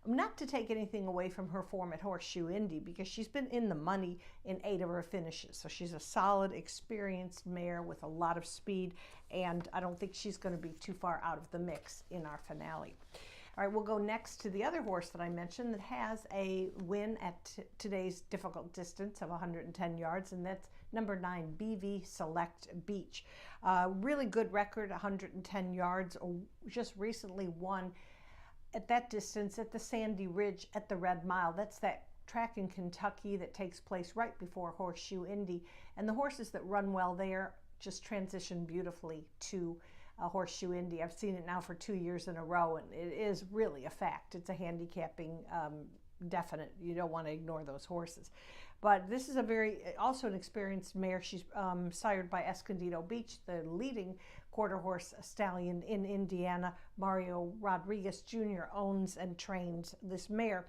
Not to take anything away from her form at Horseshoe Indy, because she's been in the money in 8 of her finishes. So she's a solid, experienced mare with a lot of speed. And I don't think she's going to be too far out of the mix in our finale. All right, we'll go next to the other horse that I mentioned that has a win at today's difficult distance of 110 yards, and that's number 9, BV Select Beach. Really good record, 110 yards, just recently won at that distance at the Sandy Ridge at the Red Mile. That's that track in Kentucky that takes place right before Horseshoe Indy, and the horses that run well there just transition beautifully to Horseshoe Indy. I've seen it now for 2 years in a row, and it is really a fact. It's a handicapping definite. You don't want to ignore those horses. But this is also an experienced mare. She's sired by Escondido Beach, the leading quarter horse stallion in Indiana. Mario Rodriguez Jr. owns and trains this mare.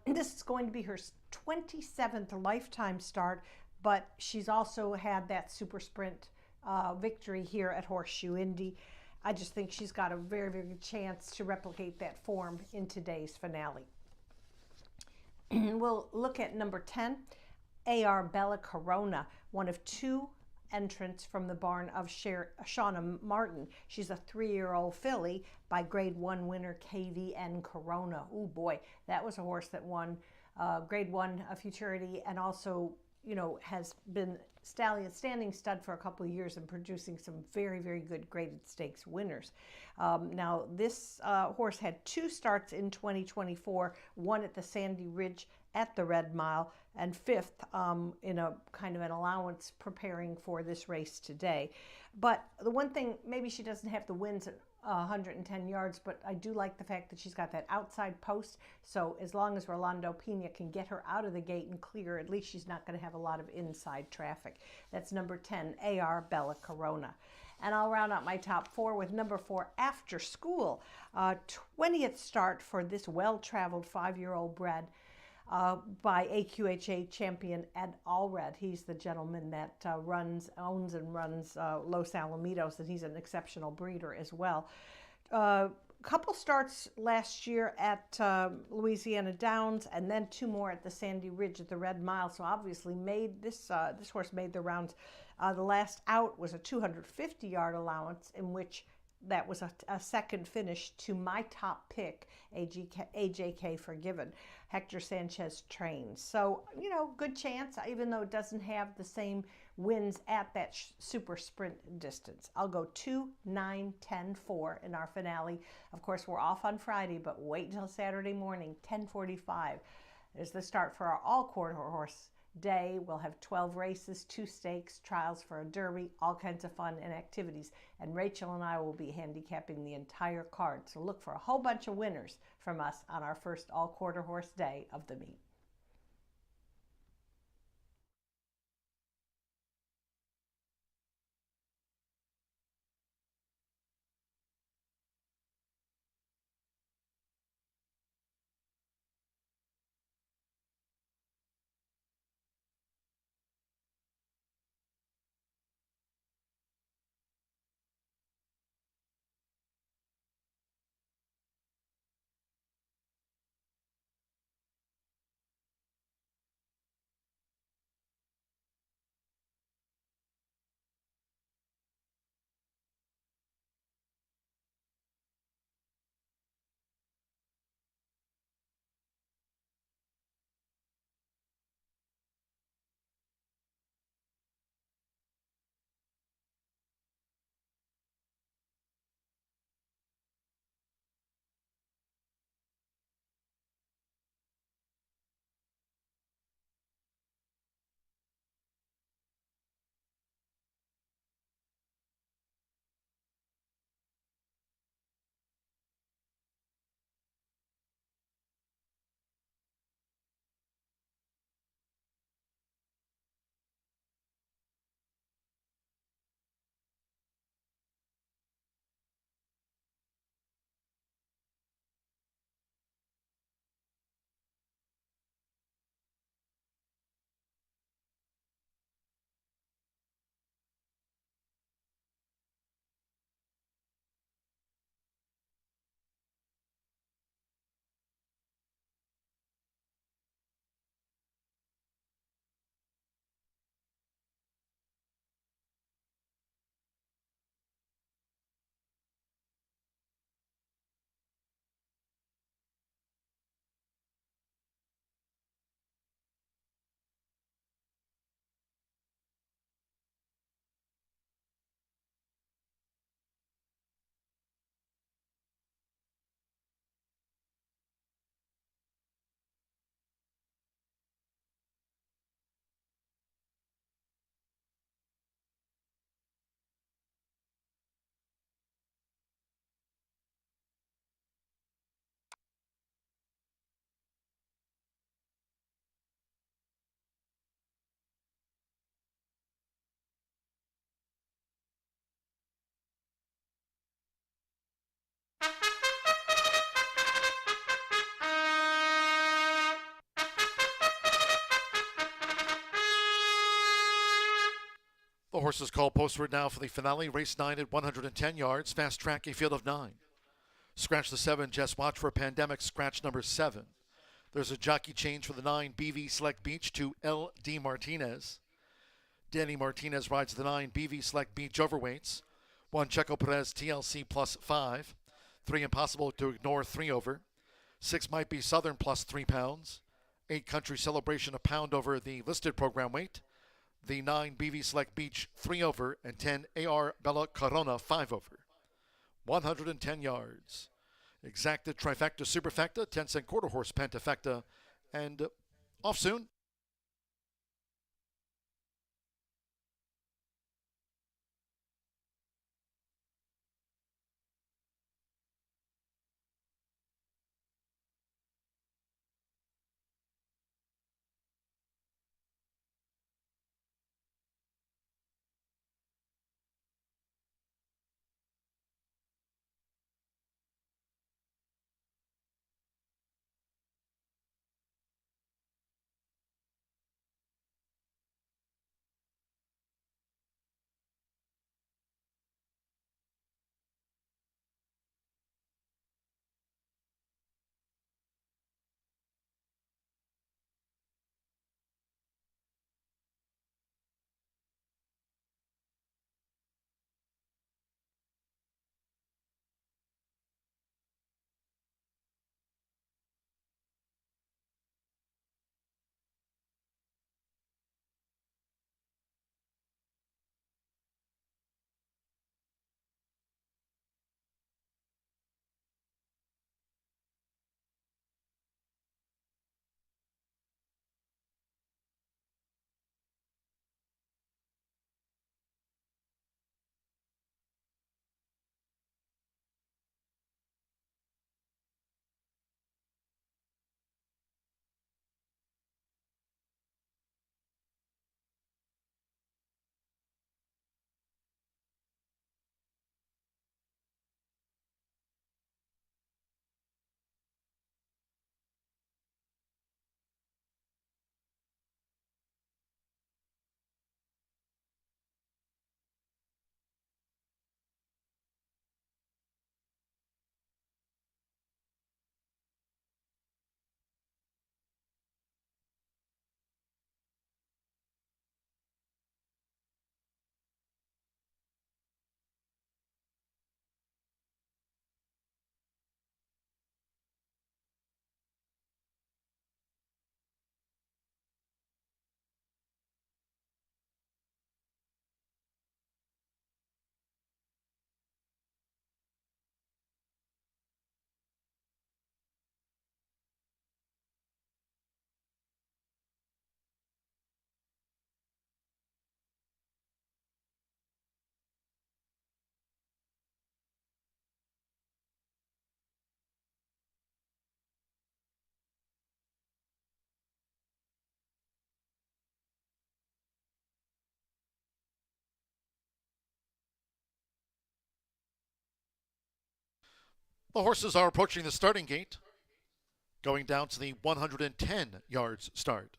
This is going to be her 27th lifetime start, but she's also had that super sprint victory here at Horseshoe Indy. I just think she's got a very, very good chance to replicate that form in today's finale. We'll look at number 10, AR Bella Corona, one of 2 entrants from the barn of Shauna Martin. She's a 3-year-old filly by Grade 1 winner KVN Corona. Oh boy, that was a horse that won Grade 1 Futurity, and also, you know, has been standing stud for a couple of years and producing some very, very good graded stakes winners. Now, this horse had 2 starts in 2024, one at the Sandy Ridge at the Red Mile, and 5th in a kind of an allowance preparing for this race today. But the one thing, maybe she doesn't have the wins at 110 yards, but I do like the fact that she's got that outside post. So as long as Rolando Pena can get her out of the gate and clear, at least she's not going to have a lot of inside traffic. That's number 10, AR Bella Corona. And I'll round out my top 4 with number 4, After School. 20th start for this well-traveled 5-year-old bred by AQHA champion Ed Allred. He's the gentleman that owns and runs Los Alamitos, and he's an exceptional breeder as well. Couple starts last year at Louisiana Downs, and then 2 more at the Sandy Ridge at the Red Mile. So obviously this horse made the rounds. The last out was a 250-yard allowance, in which that was a second finish to my top pick, AJK Forgiven. Hector Sanchez trains. So, you know, good chance, even though it doesn't have the same wins at that super sprint distance. I'll go 2, 9, 10, 4 in our finale. Of course, we're off on Friday, but wait until Saturday morning, 10:45. Is the start for our all-quarter horse day. We'll have 12 races, 2 stakes, trials for a derby, all kinds of fun and activities. And Rachel and I will be handicapping the entire card. So look for a whole bunch of winners from us on our first all-quarter horse day of the meet. The horses called postward now for the finale. Race 9 at 110 yards. Fast track, a field of 9. Scratch the 7, Just Watch for Pandemic, scratch number 7. There's a jockey change for the 9, BV Select Beach to L.D. Martinez. Danny Martinez rides the 9, BV Select Beach overweights. 1, Checo Perez TLC plus 5. 3, Impossible to Ignore 3 over. 6, Might Be Southern plus 3 pounds. 8, Country Celebration a pound over the listed program weight. The 9, BV Select Beach 3 over. And 10, AR Bella Corona 5 over. 110 yards. Exacta, trifecta, superfecta, 10-cent quarter horse pentafecta, and off soon. The horses are approaching the starting gate, going down to the 110 yards start.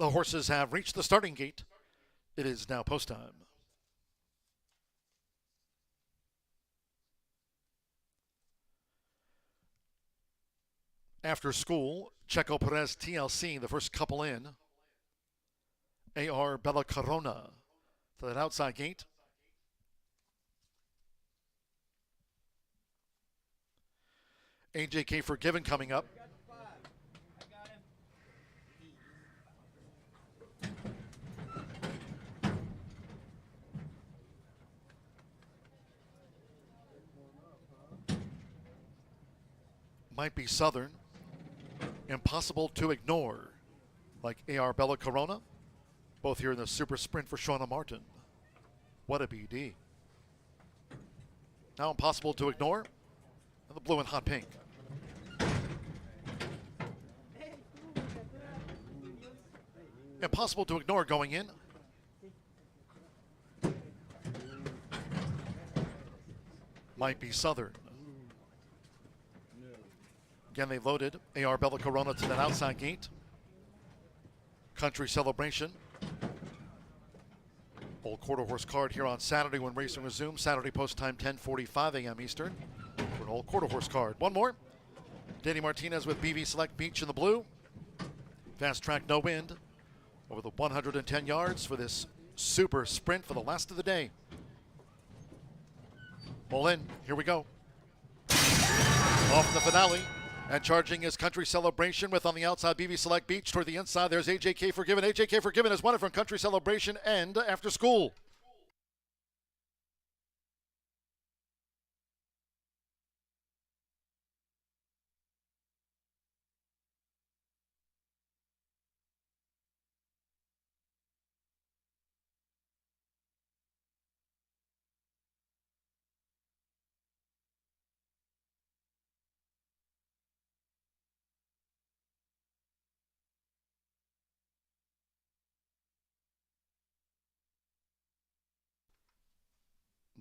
The horses have reached the starting gate. It is now post time. After school, Checo Perez TLC, the first couple in. AR Bella Corona to that outside gate. AJK Forgiven coming up. Might Be Southern. Impossible to Ignore, like AR Bella Corona. Both here in the super sprint for Shauna Martin. What a BD. Now Impossible to Ignore. and the blue and hot pink. Impossible to ignore going in. Might be Southern. Again, they loaded AR Bella Corona to that outside gate. Country Celebration. Old Quarter Horse card here on Saturday when racing resumes. Saturday post time 10:45 a.m. Eastern for an Old Quarter Horse card. One more. Danny Martinez with BV Select Beach in the blue. Fast Track No Wind over the 110 yards for this super sprint for the last of the day. All in. Here we go. Off in the finale. And charging is Country Celebration with on the outside BV Select Beach. Toward the inside, there's AJK Forgiven. AJK Forgiven has won it from Country Celebration and After School.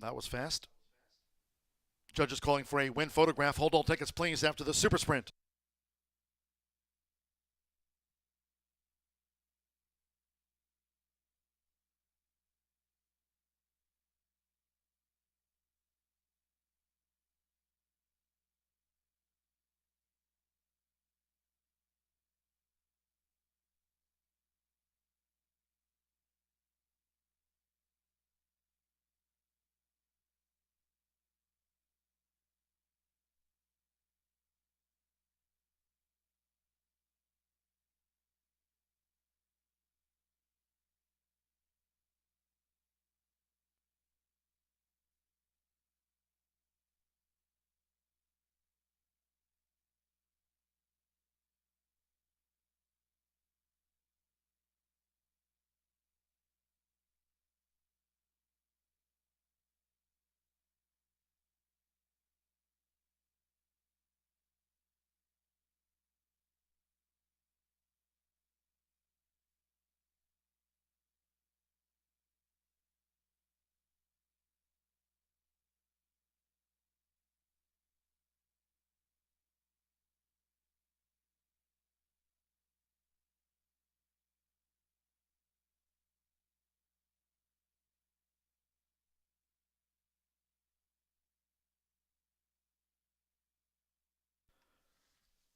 That was fast. Judges calling for a win photograph. Hold all tickets, please, after the super sprint.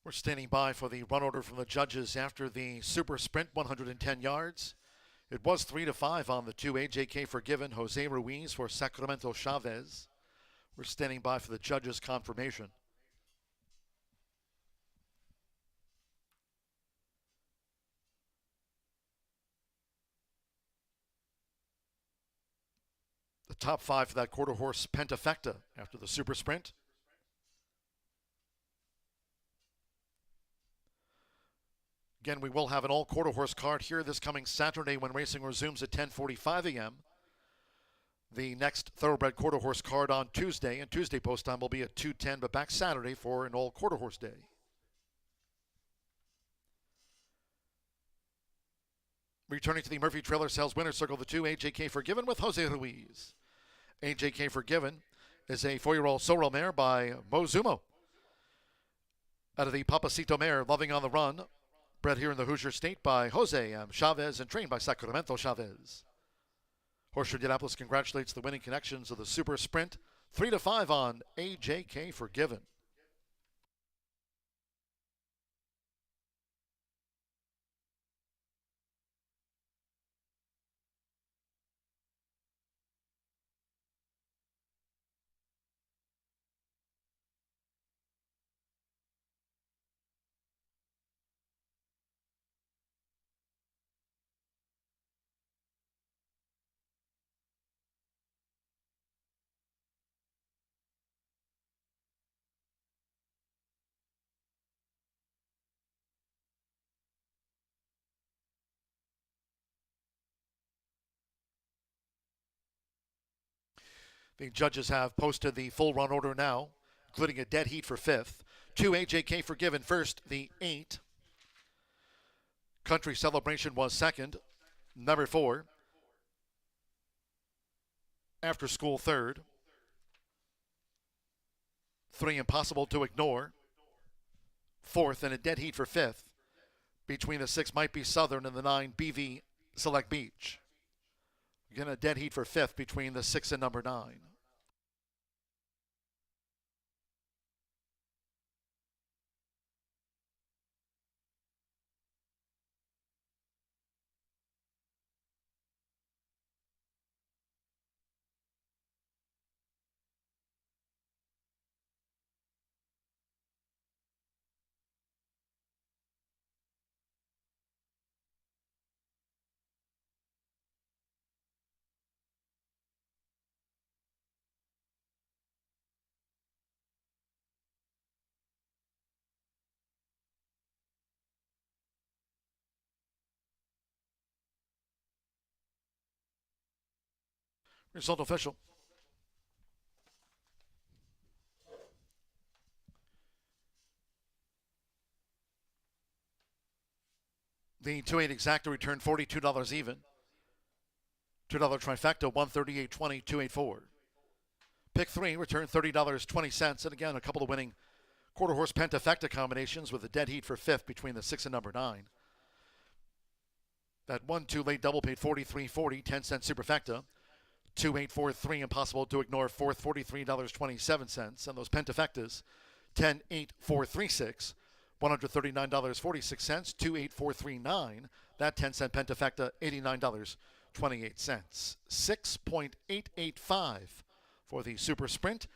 We're standing by for the run order from the judges after the super sprint, 110 yards. It was 3-5 on the two. AJK Forgiven, Jose Ruiz for Sacramento Chavez. We're standing by for the judges' confirmation. The top five for that quarter horse Pentafecta after the super sprint. Again, we will have an all quarter horse card here this coming Saturday when racing resumes at 10:45 a.m. The next thoroughbred quarter horse card on Tuesday, and Tuesday post time will be at 2:10, but back Saturday for an all quarter horse day. Returning to the Murphy Trailer Sales Winner Circle, the two, AJK Forgiven with Jose Ruiz. AJK Forgiven is a 4-year-old sorrel mare by Mozumo. Out of the Papacito mare, Loving on the Run, bred here in the Hoosier State by Jose Chavez and trained by Sacramento Chavez. Horseshoe Indianapolis congratulates the winning connections of the Super Sprint. 3-5 on AJK Forgiven. The judges have posted the full run order now. including a dead heat for 5th. 2 AJK Forgiven first, the 8. Country Celebration was second. Number 4. After School third. 3 Impossible to Ignore. 4th, and a dead heat for 5th. Between the 6 Might Be Southern and the 9 BV Select Beach. Again, a dead heat for 5th between the 6 and number 9. Result official. The 2-8 exacta returned $42 even. $2 trifecta, $138.20, 284. Pick 3 returned $30.20. And again, a couple of winning quarter horse pentafecta combinations with a dead heat for 5th between the 6 and number 9. That 1-2 late double paid $43.40, 10-cent superfecta. 2-8-4-3 Impossible to Ignore 4th, $43.27. And those pentafectas, 10-8-4-3-6, $139.46. 2-8-4-3-9. That 10-cent pentafecta, $89.28. 6.885 for the Super Sprint.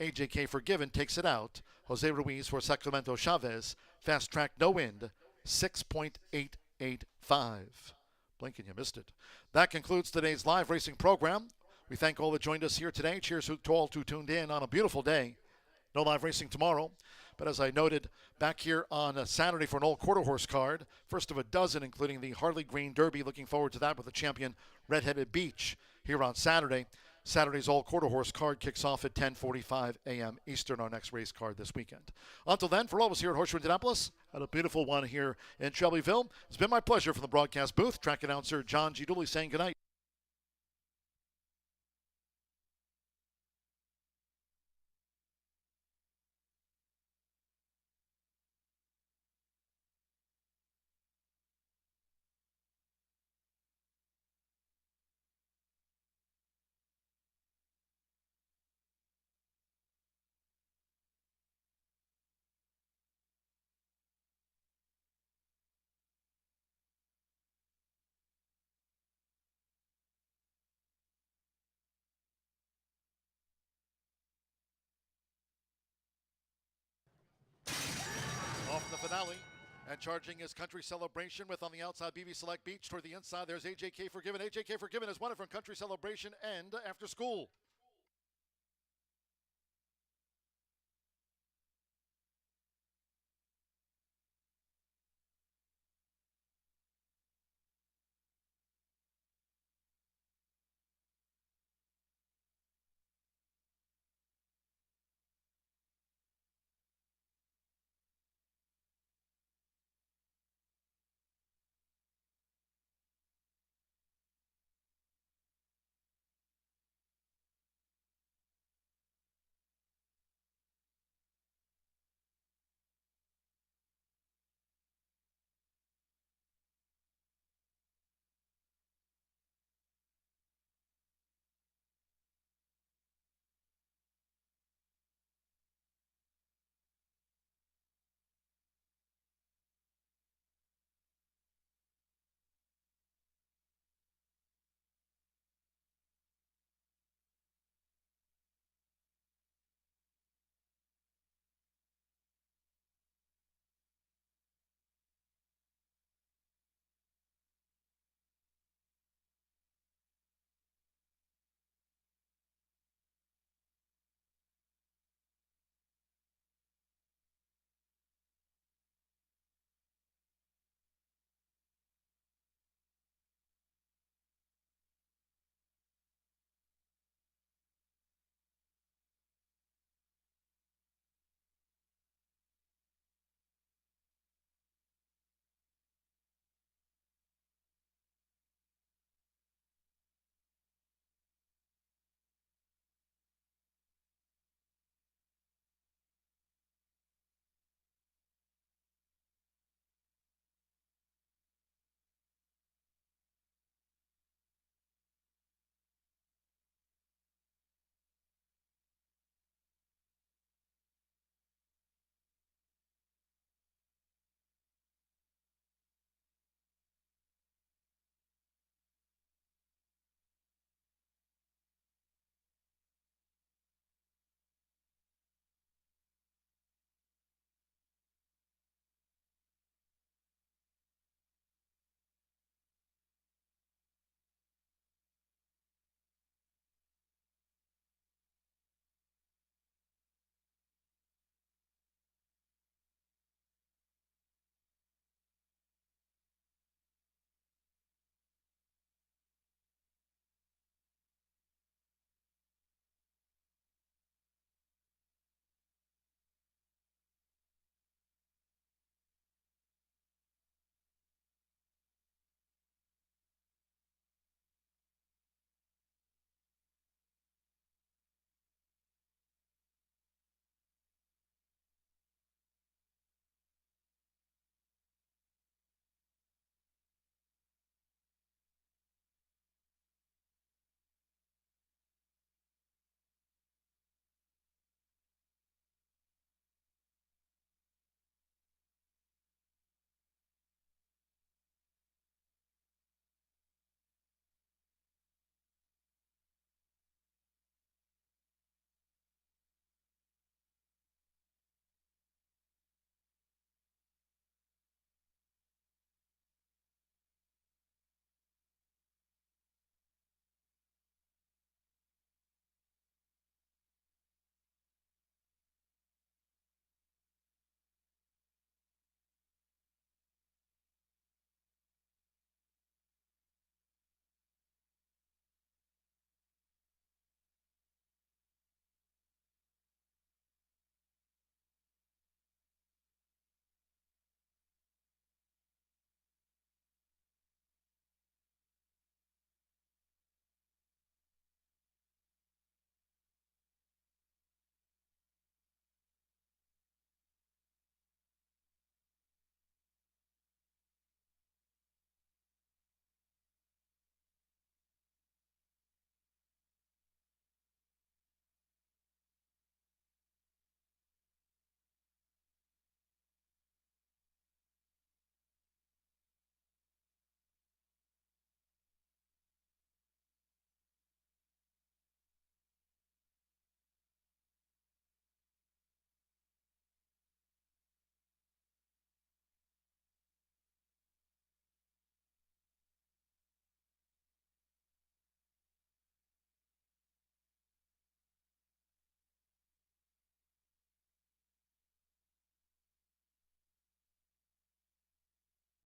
AJK Forgiven takes it out. Jose Ruiz for Sacramento Chavez. Fast Track No Wind, 6.885. Blink and you missed it. That concludes today's live racing program. We thank all that joined us here today. Cheers to all who tuned in on a beautiful day. No live racing tomorrow. But as I noted, back here on a Saturday for an old quarter horse card. First of a dozen, including the Harley Green Derby. Looking forward to that with the champion Red-Headed Beach here on Saturday. Saturday's all quarter horse card kicks off at 10:45 a.m. Eastern, our next race card this weekend. Until then, for all of us here at Horseshoe Indianapolis, had a beautiful one here in Shelbyville. It's been my pleasure from the broadcast booth. Track announcer John G. Dooley saying goodnight. Off in the finale, and charging is Country Celebration with on the outside BV Select Beach. Toward the inside, there's AJK Forgiven. AJK Forgiven has won it from Country Celebration and After School.